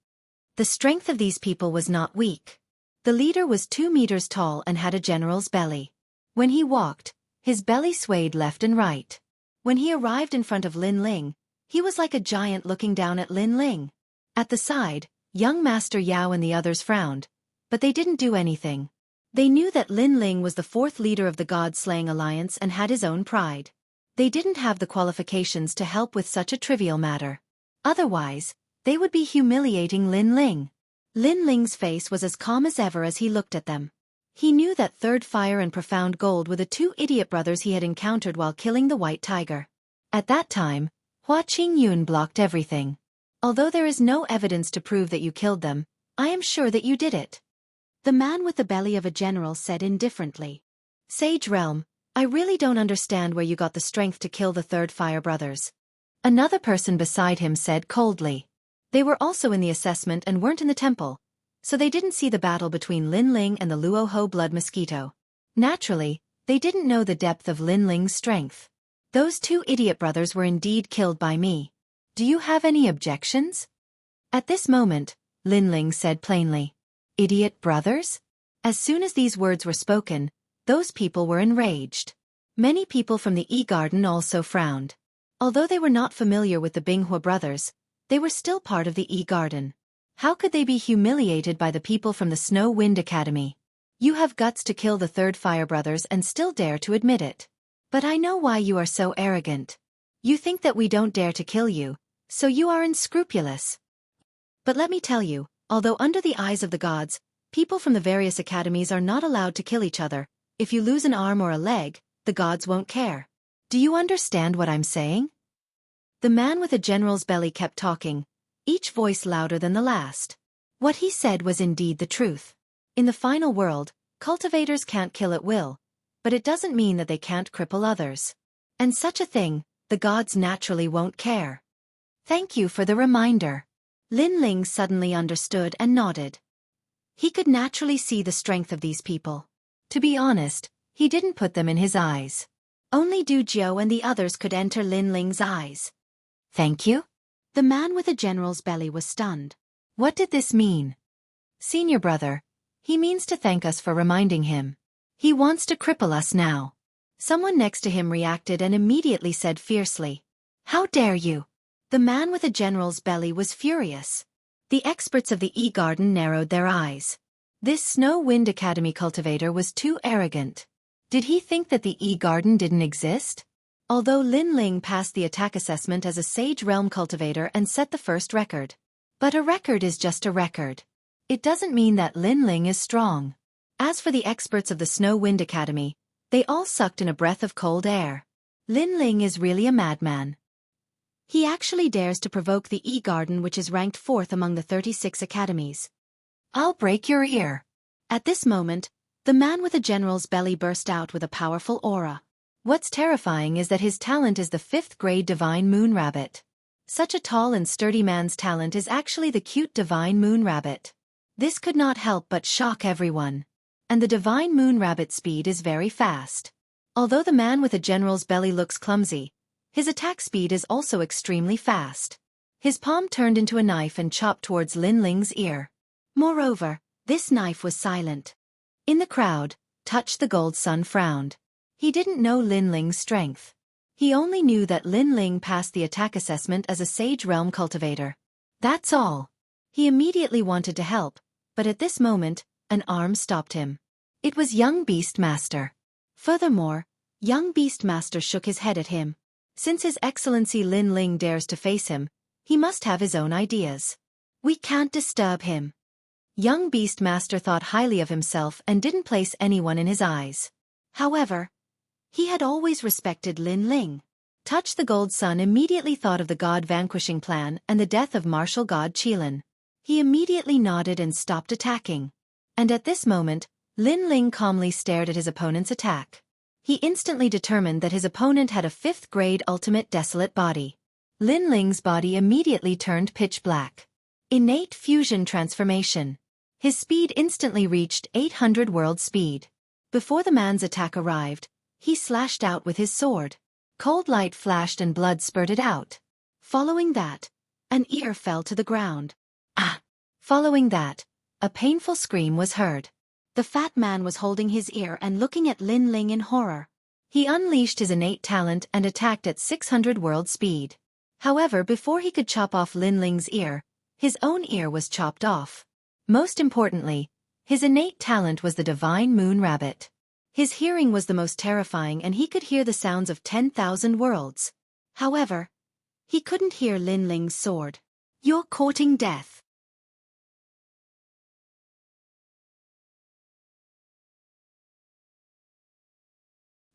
The strength of these people was not weak. The leader was 2 meters tall and had a general's belly. When he walked, his belly swayed left and right. When he arrived in front of Lin Ling, he was like a giant looking down at Lin Ling. At the side, young Master Yao and the others frowned, but they didn't do anything. They knew that Lin Ling was the 4th leader of the God-Slaying Alliance and had his own pride. They didn't have the qualifications to help with such a trivial matter. Otherwise, they would be humiliating Lin Ling. Lin Ling's face was as calm as ever as he looked at them. He knew that Third Fire and Profound Gold were the 2 idiot brothers he had encountered while killing the White Tiger. At that time, Hua Qingyun blocked everything. Although there is no evidence to prove that you killed them, I am sure that you did it. The man with the belly of a general said indifferently. Sage Realm, I really don't understand where you got the strength to kill the Third Fire brothers. Another person beside him said coldly. They were also in the assessment and weren't in the temple, so they didn't see the battle between Lin Ling and the Luoho blood mosquito. Naturally, they didn't know the depth of Lin Ling's strength. Those 2 idiot brothers were indeed killed by me. Do you have any objections? At this moment, Lin Ling said plainly. Idiot brothers? As soon as these words were spoken, those people were enraged. Many people from the E-Garden also frowned. Although they were not familiar with the Binghua brothers, they were still part of the E-Garden. How could they be humiliated by the people from the Snow Wind Academy? You have guts to kill the Third Fire brothers and still dare to admit it. But I know why you are so arrogant. You think that we don't dare to kill you, so you are unscrupulous. But let me tell you, although under the eyes of the gods, people from the various academies are not allowed to kill each other, if you lose an arm or a leg, the gods won't care. Do you understand what I'm saying? The man with a general's belly kept talking, each voice louder than the last. What he said was indeed the truth. In the final world, cultivators can't kill at will, but it doesn't mean that they can't cripple others. And such a thing, the gods naturally won't care. Thank you for the reminder. Lin Ling suddenly understood and nodded. He could naturally see the strength of these people. To be honest, he didn't put them in his eyes. Only Du Jiu and the others could enter Lin Ling's eyes. Thank you? The man with a general's belly was stunned. What did this mean? Senior brother, he means to thank us for reminding him. He wants to cripple us now. Someone next to him reacted and immediately said fiercely. How dare you? The man with a general's belly was furious. The experts of the E-Garden narrowed their eyes. This Snow Wind Academy cultivator was too arrogant. Did he think that the E-Garden didn't exist? Although Lin Ling passed the attack assessment as a Sage Realm cultivator and set the first record. But a record is just a record. it doesn't mean that Lin Ling is strong. As for the experts of the Snow Wind Academy, they all sucked in a breath of cold air. Lin Ling is really a madman. He actually dares to provoke the E-Garden, which is ranked 4th among the 36 academies. I'll break your ear. At this moment, the man with a general's belly burst out with a powerful aura. What's terrifying is that his talent is the 5th grade Divine Moon Rabbit. Such a tall and sturdy man's talent is actually the cute Divine Moon Rabbit. This could not help but shock everyone. And the Divine Moon Rabbit's speed is very fast. Although the man with a general's belly looks clumsy, his attack speed is also extremely fast. His palm turned into a knife and chopped towards Lin Ling's ear. Moreover, this knife was silent. In the crowd, Touch the Gold Sun frowned. He didn't know Lin Ling's strength. He only knew that Lin Ling passed the attack assessment as a Sage Realm Cultivator. That's all. He immediately wanted to help, but at this moment, an arm stopped him. It was young Beastmaster. Furthermore, young Beastmaster shook his head at him. Since His Excellency Lin Ling dares to face him, he must have his own ideas. We can't disturb him. Young Beastmaster thought highly of himself and didn't place anyone in his eyes. However, he had always respected Lin Ling. Touch the Gold Sun immediately thought of the God Vanquishing Plan and the death of Martial God Qilin. He immediately nodded and stopped attacking. And at this moment, Lin Ling calmly stared at his opponent's attack. He instantly determined that his opponent had a 5th grade ultimate desolate body. Lin Ling's body immediately turned pitch black. Innate fusion transformation. His speed instantly reached 800 world speed. Before the man's attack arrived, he slashed out with his sword. Cold light flashed and blood spurted out. Following that, an ear fell to the ground. Ah! Following that, a painful scream was heard. The fat man was holding his ear and looking at Lin Ling in horror. He unleashed his innate talent and attacked at 600 world speed. However, before he could chop off Lin Ling's ear, his own ear was chopped off. Most importantly, his innate talent was the Divine Moon Rabbit. His hearing was the most terrifying and he could hear the sounds of 10,000 worlds. However, he couldn't hear Lin Ling's sword. You're courting death.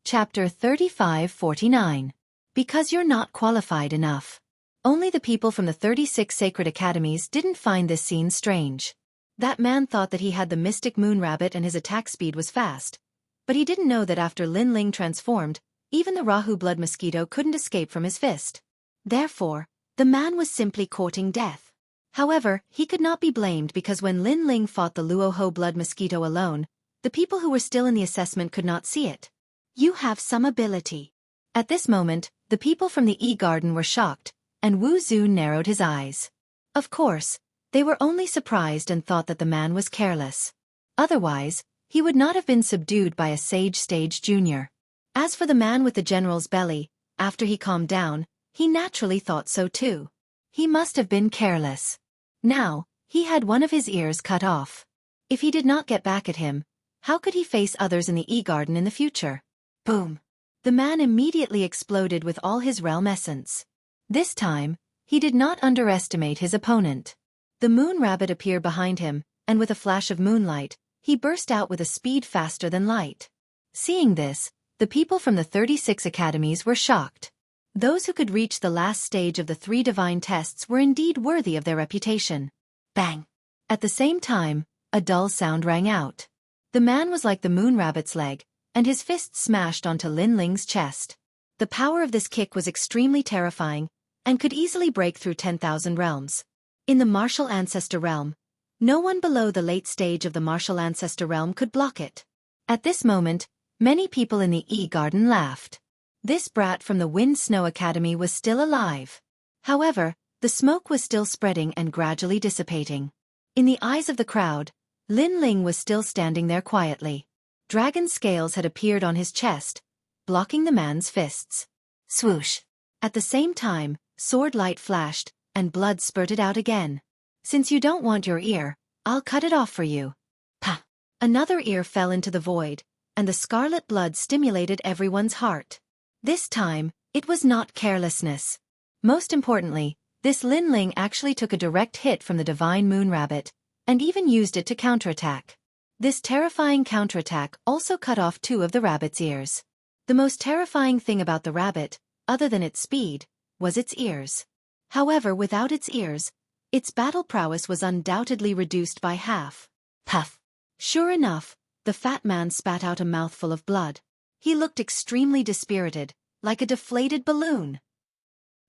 Chapter 3549. Because you're not qualified enough. Only the people from the 36 sacred academies didn't find this scene strange. That man thought that he had the mystic moon rabbit and his attack speed was fast. But he didn't know that after Lin Ling transformed, even the Rahu blood mosquito couldn't escape from his fist. Therefore, the man was simply courting death. However, he could not be blamed because when Lin Ling fought the Luoho blood mosquito alone, the people who were still in the assessment could not see it. You have some ability. At this moment, the people from the E-Garden were shocked, and Wu Zhu narrowed his eyes. Of course, they were only surprised and thought that the man was careless. Otherwise, he would not have been subdued by a Sage Stage Junior. As for the man with the general's belly, after he calmed down, he naturally thought so too. He must have been careless. Now, he had one of his ears cut off. If he did not get back at him, how could he face others in the E-Garden in the future? Boom! The man immediately exploded with all his realm essence. This time, he did not underestimate his opponent. The moon rabbit appeared behind him, and with a flash of moonlight, he burst out with a speed faster than light. Seeing this, the people from the 36 academies were shocked. Those who could reach the last stage of the 3 divine tests were indeed worthy of their reputation. Bang! At the same time, a dull sound rang out. The man was like the moon rabbit's leg, and his fist smashed onto Lin Ling's chest. The power of this kick was extremely terrifying, and could easily break through 10,000 realms. In the Martial Ancestor realm, no one below the late stage of the Martial Ancestor realm could block it. At this moment, many people in the E-Garden laughed. This brat from the Wind Snow Academy was still alive. However, the smoke was still spreading and gradually dissipating. In the eyes of the crowd, Lin Ling was still standing there quietly. Dragon scales had appeared on his chest, blocking the man's fists. Swoosh! At the same time, sword light flashed, and blood spurted out again. Since you don't want your ear, I'll cut it off for you. Pah! Another ear fell into the void, and the scarlet blood stimulated everyone's heart. This time, it was not carelessness. Most importantly, this Lin Ling actually took a direct hit from the Divine Moon Rabbit, and even used it to counterattack. This terrifying counterattack also cut off 2 of the rabbit's ears. The most terrifying thing about the rabbit, other than its speed, was its ears. However, without its ears, its battle prowess was undoubtedly reduced by half. Puff! Sure enough, the fat man spat out a mouthful of blood. He looked extremely dispirited, like a deflated balloon.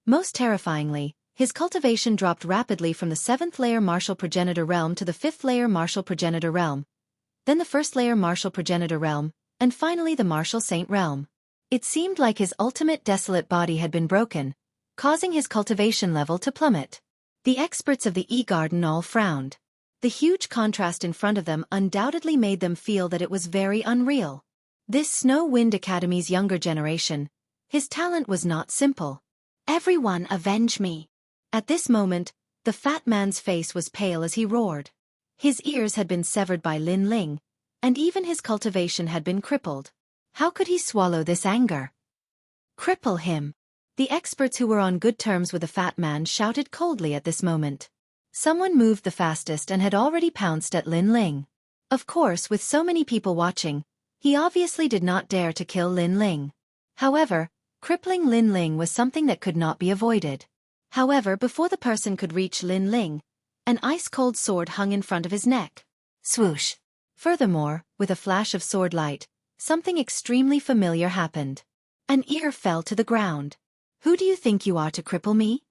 Most terrifyingly, his cultivation dropped rapidly from the 7th layer Martial Progenitor Realm to the 5th layer Martial Progenitor Realm, then the 1st layer Martial Progenitor Realm, and finally the Martial Saint Realm. It seemed like his ultimate desolate body had been broken, causing his cultivation level to plummet. The experts of the E-Garden all frowned. The huge contrast in front of them undoubtedly made them feel that it was very unreal. This Snow Wind Academy's younger generation, his talent was not simple. Everyone avenge me! At this moment, the fat man's face was pale as he roared. His ears had been severed by Lin Ling, and even his cultivation had been crippled. How could he swallow this anger? Cripple him! The experts who were on good terms with the fat man shouted coldly at this moment. Someone moved the fastest and had already pounced at Lin Ling. Of course, with so many people watching, he obviously did not dare to kill Lin Ling. However, crippling Lin Ling was something that could not be avoided. However, before the person could reach Lin Ling, an ice-cold sword hung in front of his neck. Swoosh! Furthermore, with a flash of sword light, something extremely familiar happened. An ear fell to the ground. Who do you think you are to cripple me?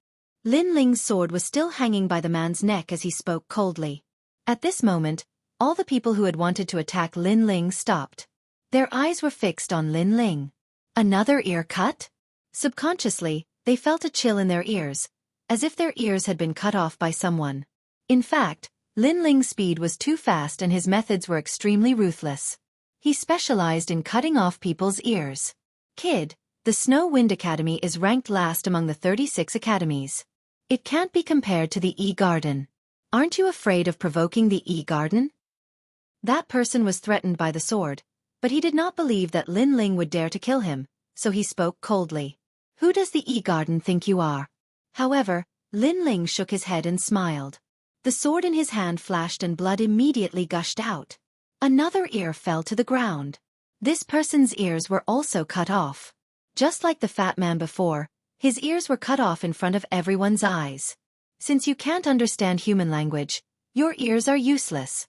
Lin Ling's sword was still hanging by the man's neck as he spoke coldly. At this moment, all the people who had wanted to attack Lin Ling stopped. Their eyes were fixed on Lin Ling. Another ear cut? Subconsciously, they felt a chill in their ears, as if their ears had been cut off by someone. In fact, Lin Ling's speed was too fast and his methods were extremely ruthless. He specialized in cutting off people's ears. Kid, the Snow Wind Academy is ranked last among the 36 academies. It can't be compared to the E-Garden. Aren't you afraid of provoking the E-Garden? That person was threatened by the sword, but he did not believe that Lin Ling would dare to kill him, so he spoke coldly. Who does the E-Garden think you are? However, Lin Ling shook his head and smiled. The sword in his hand flashed and blood immediately gushed out. Another ear fell to the ground. This person's ears were also cut off. Just like the fat man before, his ears were cut off in front of everyone's eyes. Since you can't understand human language, your ears are useless.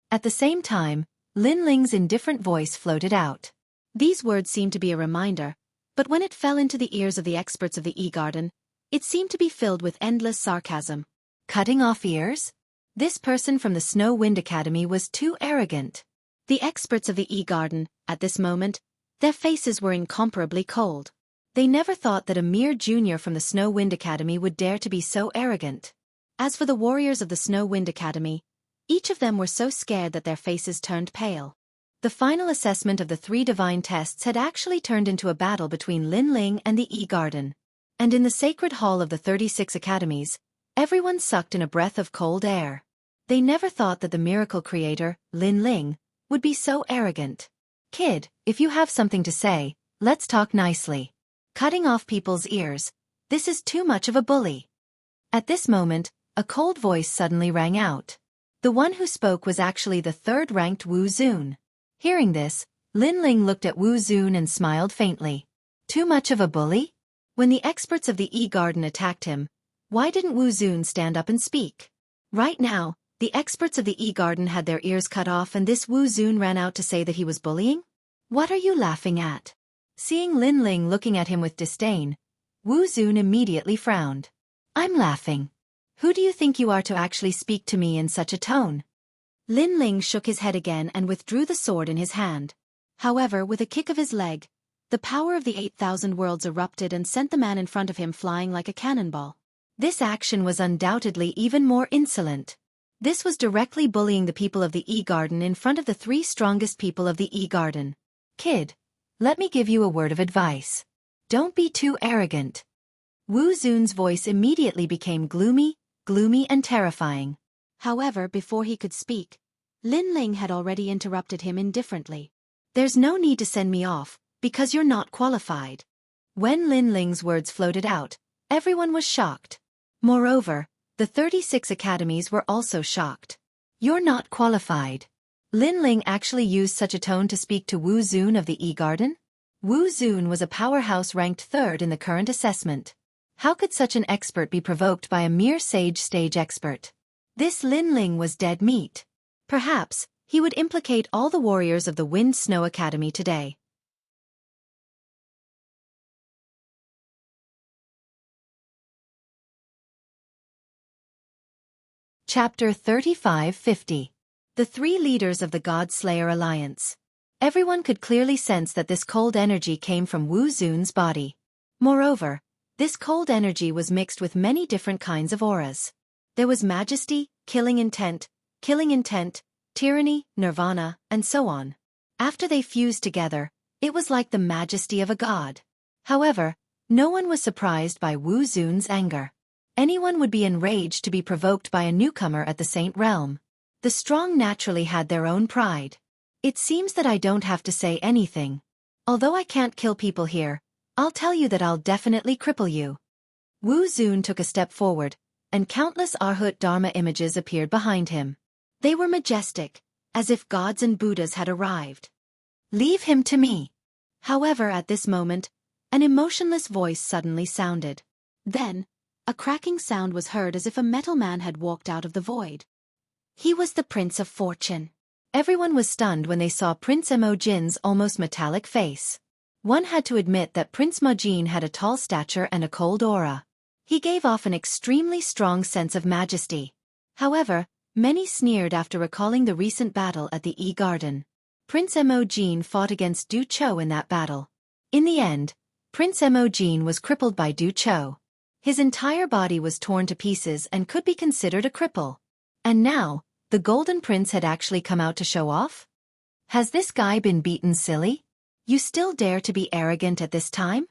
At the same time, Lin Ling's indifferent voice floated out. These words seemed to be a reminder, but when it fell into the ears of the experts of the E-Garden, it seemed to be filled with endless sarcasm. Cutting off ears? This person from the Snow Wind Academy was too arrogant. The experts of the E-Garden, at this moment, their faces were incomparably cold. They never thought that a mere junior from the Snow Wind Academy would dare to be so arrogant. As for the warriors of the Snow Wind Academy, each of them were so scared that their faces turned pale. The final assessment of the 3 divine tests had actually turned into a battle between Lin Ling and the E-Garden. And in the sacred hall of the 36 academies, everyone sucked in a breath of cold air. They never thought that the miracle creator, Lin Ling, would be so arrogant. Kid, if you have something to say, let's talk nicely. Cutting off people's ears, this is too much of a bully. At this moment, a cold voice suddenly rang out. The one who spoke was actually the 3rd-ranked Wu Zun. Hearing this, Lin Ling looked at Wu Zun and smiled faintly. Too much of a bully? When the experts of the E-Garden attacked him, why didn't Wu Zun stand up and speak? Right now, the experts of the E-Garden had their ears cut off and this Wu Zun ran out to say that he was bullying? What are you laughing at? Seeing Lin Ling looking at him with disdain, Wu Zun immediately frowned. I'm laughing. Who do you think you are to actually speak to me in such a tone? Lin Ling shook his head again and withdrew the sword in his hand. However, with a kick of his leg, the power of the 8,000 worlds erupted and sent the man in front of him flying like a cannonball. This action was undoubtedly even more insolent. This was directly bullying the people of the E-Garden in front of the 3 strongest people of the E-Garden. Kid, let me give you a word of advice. Don't be too arrogant. Wu Zun's voice immediately became gloomy and terrifying. However, before he could speak, Lin Ling had already interrupted him indifferently. There's no need to send me off, because you're not qualified. When Lin Ling's words floated out, everyone was shocked. Moreover, the 36 academies were also shocked. You're not qualified. Lin Ling actually used such a tone to speak to Wu Zun of the E-Garden? Wu Zun was a powerhouse ranked third in the current assessment. How could such an expert be provoked by a mere sage stage expert? This Lin Ling was dead meat. Perhaps, he would implicate all the warriors of the Wind Snow Academy today. Chapter 3550. The three leaders of the God-Slayer Alliance. Everyone could clearly sense that this cold energy came from Wu Zun's body. Moreover, this cold energy was mixed with many different kinds of auras. There was majesty, killing intent, tyranny, nirvana, and so on. After they fused together, it was like the majesty of a god. However, no one was surprised by Wu Zun's anger. Anyone would be enraged to be provoked by a newcomer at the Saint Realm. The strong naturally had their own pride. It seems that I don't have to say anything. Although I can't kill people here, I'll tell you that I'll definitely cripple you. Wu Zun took a step forward, and countless Arhat Dharma images appeared behind him. They were majestic, as if gods and Buddhas had arrived. Leave him to me. However, at this moment, an emotionless voice suddenly sounded. Then, a cracking sound was heard as if a metal man had walked out of the void. He was the Prince of Fortune. Everyone was stunned when they saw Prince Emojin's almost metallic face. One had to admit that Prince Mojin had a tall stature and a cold aura. He gave off an extremely strong sense of majesty. However, many sneered after recalling the recent battle at the E-Garden. Prince Emojin fought against Du Cho in that battle. In the end, Prince Emojin was crippled by Du Cho. His entire body was torn to pieces and could be considered a cripple. And now, the Golden Prince had actually come out to show off? Has this guy been beaten silly? You still dare to be arrogant at this time?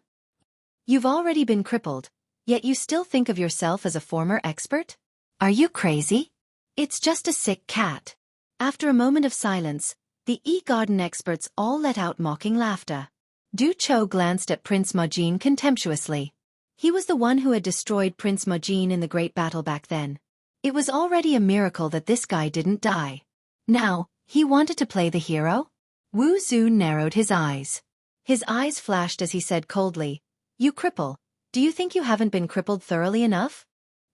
You've already been crippled, yet you still think of yourself as a former expert? Are you crazy? It's just a sick cat. After a moment of silence, the E-Garden experts all let out mocking laughter. Du Cho glanced at Prince Mojin contemptuously. He was the one who had destroyed Prince Mojin in the great battle back then. It was already a miracle that this guy didn't die. Now, he wanted to play the hero? Wu Zun narrowed his eyes. His eyes flashed as he said coldly, "You cripple, do you think you haven't been crippled thoroughly enough?"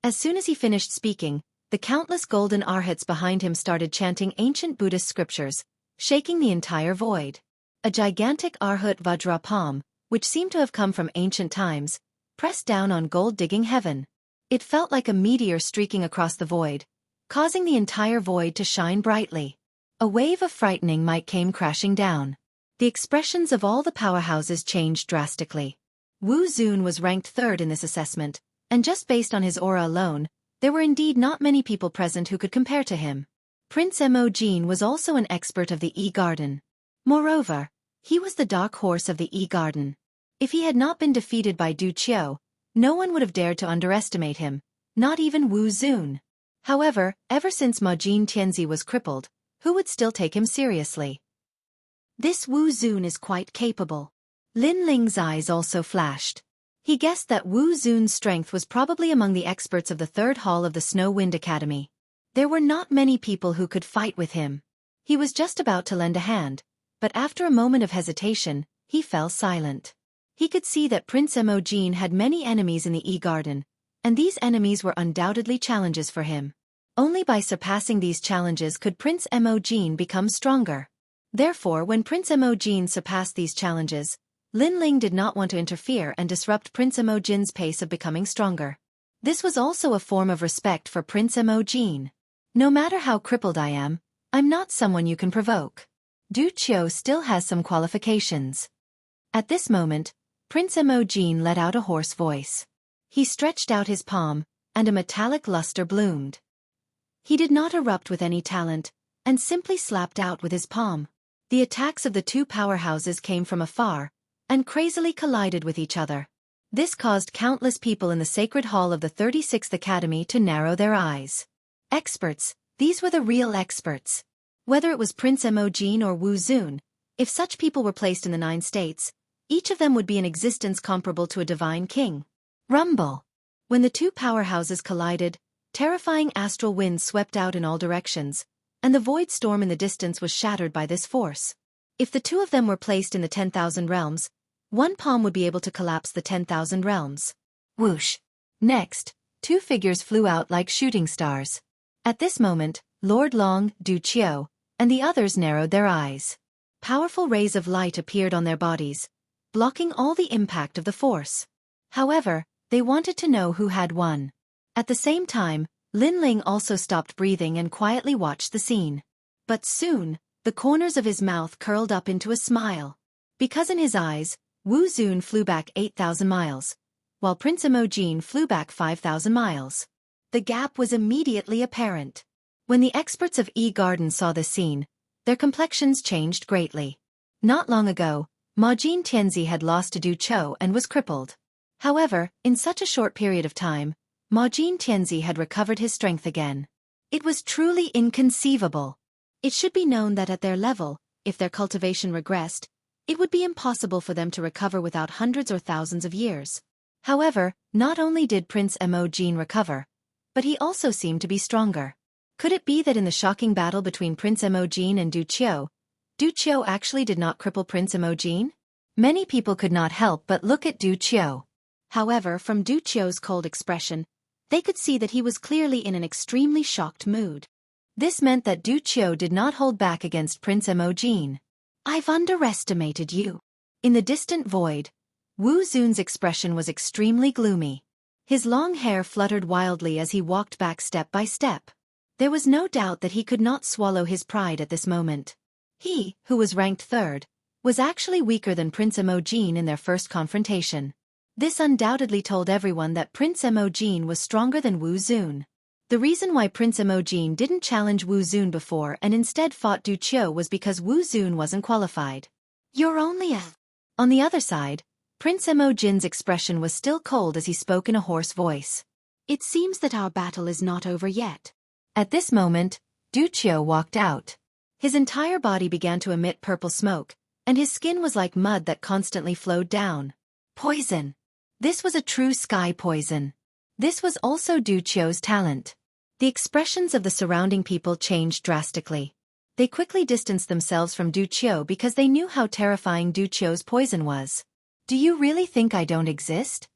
As soon as he finished speaking, the countless golden arhats behind him started chanting ancient Buddhist scriptures, shaking the entire void. A gigantic arhat vajra palm, which seemed to have come from ancient times, pressed down on gold-digging heaven. It felt like a meteor streaking across the void, causing the entire void to shine brightly. A wave of frightening might came crashing down. The expressions of all the powerhouses changed drastically. Wu Zun was ranked third in this assessment, and just based on his aura alone, there were indeed not many people present who could compare to him. Prince Emojin was also an expert of the E-Garden. Moreover, he was the dark horse of the E-Garden. If he had not been defeated by Du Cho, no one would have dared to underestimate him, not even Wu Zun. However, ever since Mojin Tianzi was crippled, who would still take him seriously? This Wu Zun is quite capable. Lin Ling's eyes also flashed. He guessed that Wu Zun's strength was probably among the experts of the third hall of the Snow Wind Academy. There were not many people who could fight with him. He was just about to lend a hand, but after a moment of hesitation, he fell silent. He could see that Prince Emojin had many enemies in the E-Garden, and these enemies were undoubtedly challenges for him. Only by surpassing these challenges could Prince Emojin become stronger. Therefore, when Prince Emojin surpassed these challenges, Lin Ling did not want to interfere and disrupt Prince Emojin's pace of becoming stronger. This was also a form of respect for Prince Emojin. No matter how crippled I am, I'm not someone you can provoke. Du Cho still has some qualifications. At this moment, Prince Emojin let out a hoarse voice. He stretched out his palm, and a metallic luster bloomed. He did not erupt with any talent, and simply slapped out with his palm. The attacks of the two powerhouses came from afar, and crazily collided with each other. This caused countless people in the sacred hall of the 36th Academy to narrow their eyes. Experts, these were the real experts. Whether it was Prince Emojin or Wu Zun, if such people were placed in the 9 states, each of them would be in existence comparable to a divine king. Rumble. When the two powerhouses collided, terrifying astral winds swept out in all directions, and the void storm in the distance was shattered by this force. If the two of them were placed in the 10,000 realms, one palm would be able to collapse the 10,000 realms. Whoosh! Next, two figures flew out like shooting stars. At this moment, Lord Long, Du Qiu, and the others narrowed their eyes. Powerful rays of light appeared on their bodies, blocking all the impact of the force. However, they wanted to know who had won. At the same time, Lin Ling also stopped breathing and quietly watched the scene. But soon, the corners of his mouth curled up into a smile. Because in his eyes, Wu Zun flew back 8,000 miles, while Prince Emojin flew back 5,000 miles. The gap was immediately apparent. When the experts of E Garden saw this scene, their complexions changed greatly. Not long ago, Ma Jin Tianzi had lost to Du Qiu and was crippled. However, in such a short period of time, Ma Jin Tianzi had recovered his strength again. It was truly inconceivable. It should be known that at their level, if their cultivation regressed, it would be impossible for them to recover without hundreds or thousands of years. However, not only did Prince Emojin recover, but he also seemed to be stronger. Could it be that in the shocking battle between Prince Emojin and Du Qiu actually did not cripple Prince Emojin? Many people could not help but look at Du Qiu. However, from Du Qiu's cold expression, they could see that he was clearly in an extremely shocked mood. This meant that Du Qiu did not hold back against Prince Emojin. "I've underestimated you." In the distant void, Wu Zun's expression was extremely gloomy. His long hair fluttered wildly as he walked back step by step. There was no doubt that he could not swallow his pride at this moment. He, who was ranked third, was actually weaker than Prince Emojin in their first confrontation. This undoubtedly told everyone that Prince Emojin was stronger than Wu Zun. The reason why Prince Emojin didn't challenge Wu Zun before and instead fought Du Qiu was because Wu Zun wasn't qualified. "You're only a..." On the other side, Prince Emojin's expression was still cold as he spoke in a hoarse voice. "It seems that our battle is not over yet." At this moment, Du Qiu walked out. His entire body began to emit purple smoke, and his skin was like mud that constantly flowed down. Poison. This was a true sky poison. This was also Du Qiu's talent. The expressions of the surrounding people changed drastically. They quickly distanced themselves from Du Qiu because they knew how terrifying Du Qiu's poison was. "Do you really think I don't exist?"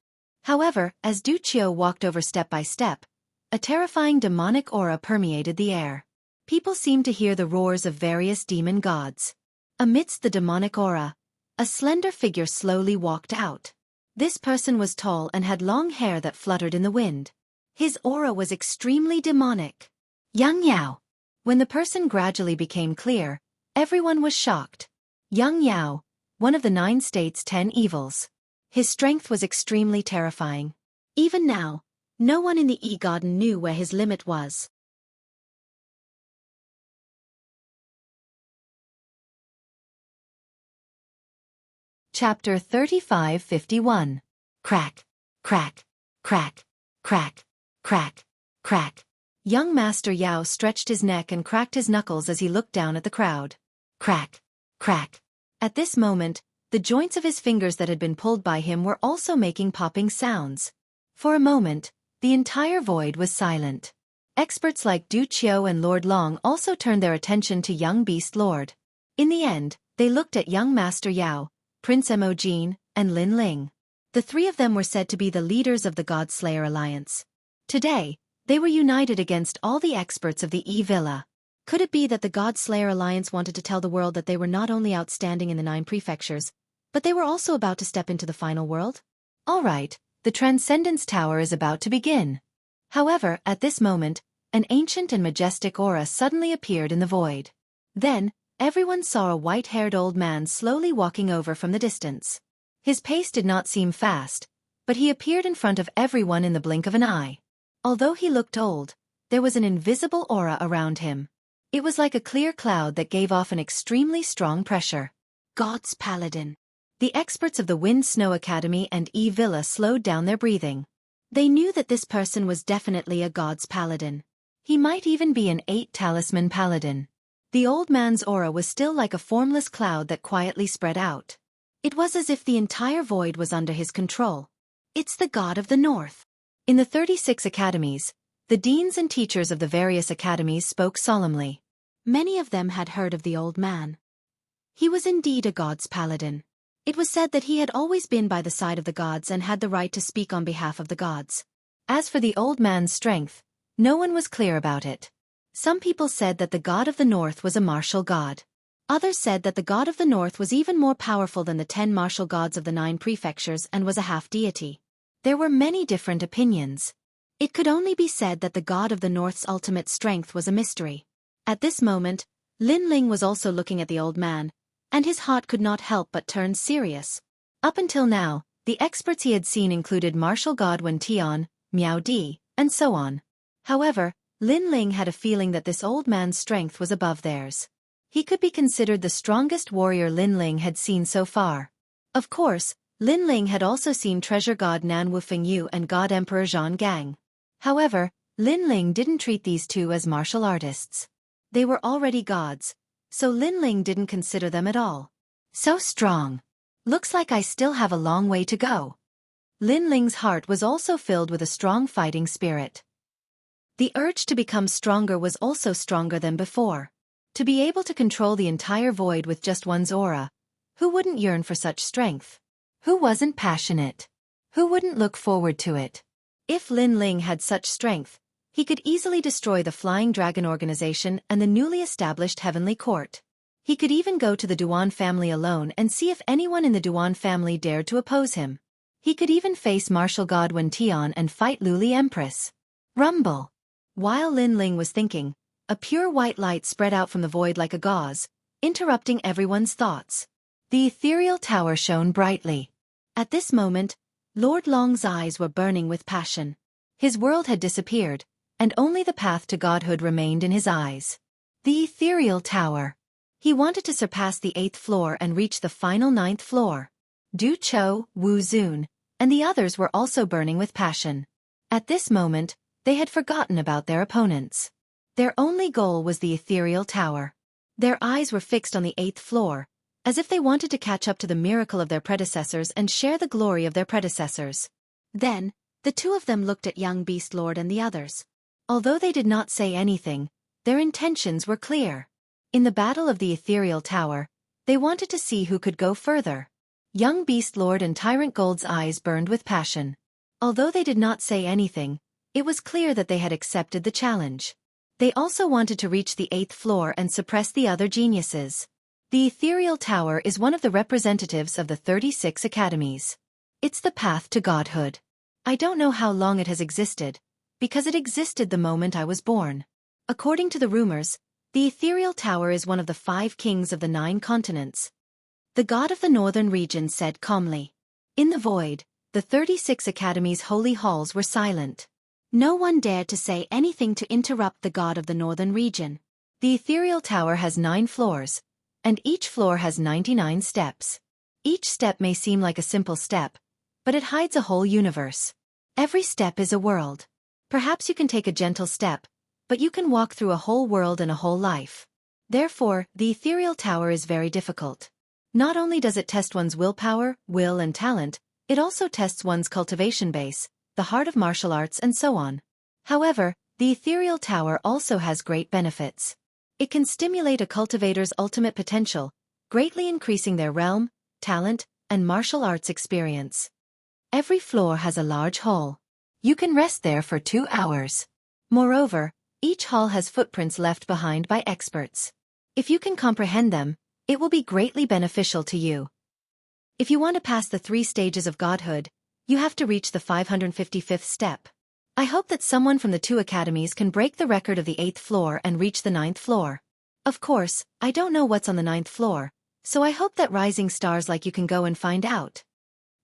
However, as Du Qiu walked over step by step, a terrifying demonic aura permeated the air. People seemed to hear the roars of various demon gods. Amidst the demonic aura, a slender figure slowly walked out. This person was tall and had long hair that fluttered in the wind. His aura was extremely demonic. Yang Yao. When the person gradually became clear, everyone was shocked. Yang Yao, one of the 9 states' 10 evils. His strength was extremely terrifying. Even now, no one in the E-Garden knew where his limit was. Chapter 3551. Crack, crack, crack, crack, crack, crack. Young Master Yao stretched his neck and cracked his knuckles as he looked down at the crowd. Crack, crack. At this moment, the joints of his fingers that had been pulled by him were also making popping sounds. For a moment, the entire void was silent. Experts like Du Qiu and Lord Long also turned their attention to young Beast Lord. In the end, they looked at young Master Yao, Prince Emojin, and Lin Ling. The 3 of them were said to be the leaders of the God-Slayer Alliance. Today, they were united against all the experts of the E-Villa. Could it be that the God-Slayer Alliance wanted to tell the world that they were not only outstanding in the 9 prefectures, but they were also about to step into the final world? Alright, the Transcendence Tower is about to begin. However, at this moment, an ancient and majestic aura suddenly appeared in the void. Then, everyone saw a white-haired old man slowly walking over from the distance. His pace did not seem fast, but he appeared in front of everyone in the blink of an eye. Although he looked old, there was an invisible aura around him. It was like a clear cloud that gave off an extremely strong pressure. God's Paladin. The experts of the Wind Snow Academy and E-Villa slowed down their breathing. They knew that this person was definitely a God's Paladin. He might even be an 8-talisman paladin. The old man's aura was still like a formless cloud that quietly spread out. It was as if the entire void was under his control. It's the God of the North. In the 36 academies, the deans and teachers of the various academies spoke solemnly. Many of them had heard of the old man. He was indeed a god's paladin. It was said that he had always been by the side of the gods and had the right to speak on behalf of the gods. As for the old man's strength, no one was clear about it. Some people said that the god of the north was a martial god. Others said that the god of the north was even more powerful than the 10 martial gods of the 9 prefectures and was a half-deity. There were many different opinions. It could only be said that the god of the north's ultimate strength was a mystery. At this moment, Lin Ling was also looking at the old man, and his heart could not help but turn serious. Up until now, the experts he had seen included martial god Wen Tian, Miao Di, and so on. However, Lin Ling had a feeling that this old man's strength was above theirs. He could be considered the strongest warrior Lin Ling had seen so far. Of course, Lin Ling had also seen treasure god Nan Wufeng Yu and god emperor Zhang Gang. However, Lin Ling didn't treat these two as martial artists. They were already gods, so Lin Ling didn't consider them at all. So strong. Looks like I still have a long way to go. Lin Ling's heart was also filled with a strong fighting spirit. The urge to become stronger was also stronger than before. To be able to control the entire void with just one's aura, who wouldn't yearn for such strength? Who wasn't passionate? Who wouldn't look forward to it? If Lin Ling had such strength, he could easily destroy the Flying Dragon organization and the newly established Heavenly Court. He could even go to the Duan family alone and see if anyone in the Duan family dared to oppose him. He could even face martial god Wen Tian and fight Luli Empress. Rumble. While Lin Ling was thinking, a pure white light spread out from the void like a gauze, interrupting everyone's thoughts. The ethereal tower shone brightly. At this moment, Lord Long's eyes were burning with passion. His world had disappeared, and only the path to godhood remained in his eyes. The ethereal tower. He wanted to surpass the 8th floor and reach the final 9th floor. Du Chou, Wu Zun, and the others were also burning with passion. At this moment, they had forgotten about their opponents. Their only goal was the ethereal tower. Their eyes were fixed on the 8th floor, as if they wanted to catch up to the miracle of their predecessors and share the glory of their predecessors. Then, the two of them looked at young Beast Lord and the others. Although they did not say anything, their intentions were clear. In the battle of the ethereal tower, they wanted to see who could go further. Young Beast Lord and Tyrant Gold's eyes burned with passion. Although they did not say anything, it was clear that they had accepted the challenge. They also wanted to reach the 8th floor and suppress the other geniuses. The ethereal tower is one of the representatives of the 36 academies. It's the path to godhood. I don't know how long it has existed, because it existed the moment I was born. According to the rumors, the ethereal tower is one of the 5 kings of the 9 continents. The god of the northern region said calmly. In the void, the 36 academies' holy halls were silent. No one dared to say anything to interrupt the god of the northern region. The ethereal tower has 9 floors, and each floor has 99 steps. Each step may seem like a simple step, but it hides a whole universe. Every step is a world. Perhaps you can take a gentle step, but you can walk through a whole world and a whole life. Therefore, the ethereal tower is very difficult. Not only does it test one's willpower, will and talent, it also tests one's cultivation base, the heart of martial arts and so on. However, the ethereal tower also has great benefits. It can stimulate a cultivator's ultimate potential, greatly increasing their realm, talent, and martial arts experience. Every floor has a large hall. You can rest there for 2 hours. Moreover, each hall has footprints left behind by experts. If you can comprehend them, it will be greatly beneficial to you. If you want to pass the 3 stages of godhood, you have to reach the 555th step. I hope that someone from the 2 academies can break the record of the 8th floor and reach the 9th floor. Of course, I don't know what's on the 9th floor, so I hope that rising stars like you can go and find out.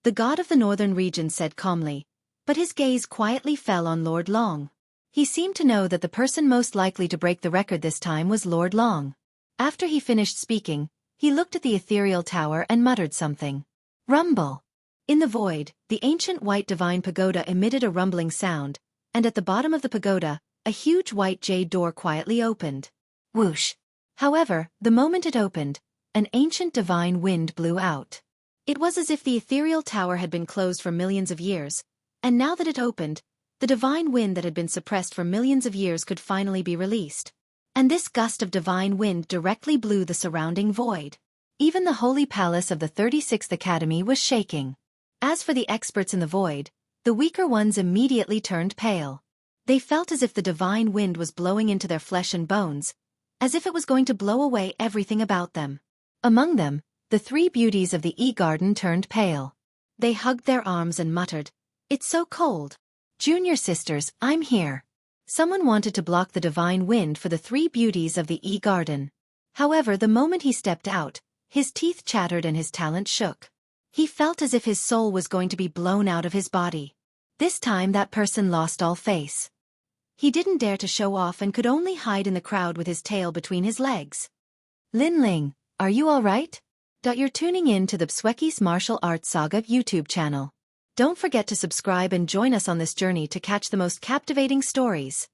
The god of the northern region said calmly, but his gaze quietly fell on Lord Long. He seemed to know that the person most likely to break the record this time was Lord Long. After he finished speaking, he looked at the ethereal tower and muttered something. Rumble. In the void, the ancient white divine pagoda emitted a rumbling sound, and at the bottom of the pagoda, a huge white jade door quietly opened. Whoosh! However, the moment it opened, an ancient divine wind blew out. It was as if the ethereal tower had been closed for millions of years, and now that it opened, the divine wind that had been suppressed for millions of years could finally be released. And this gust of divine wind directly blew the surrounding void. Even the holy palace of the 36th Academy was shaking. As for the experts in the void, the weaker ones immediately turned pale. They felt as if the divine wind was blowing into their flesh and bones, as if it was going to blow away everything about them. Among them, the three beauties of the E-Garden turned pale. They hugged their arms and muttered, "It's so cold." "Junior sisters, I'm here." Someone wanted to block the divine wind for the three beauties of the E-Garden. However, the moment he stepped out, his teeth chattered and his talent shook. He felt as if his soul was going to be blown out of his body. This time that person lost all face. He didn't dare to show off and could only hide in the crowd with his tail between his legs. "Linling, are you alright?" You're tuning in to the Xueqi's Martial Arts Saga YouTube channel. Don't forget to subscribe and join us on this journey to catch the most captivating stories.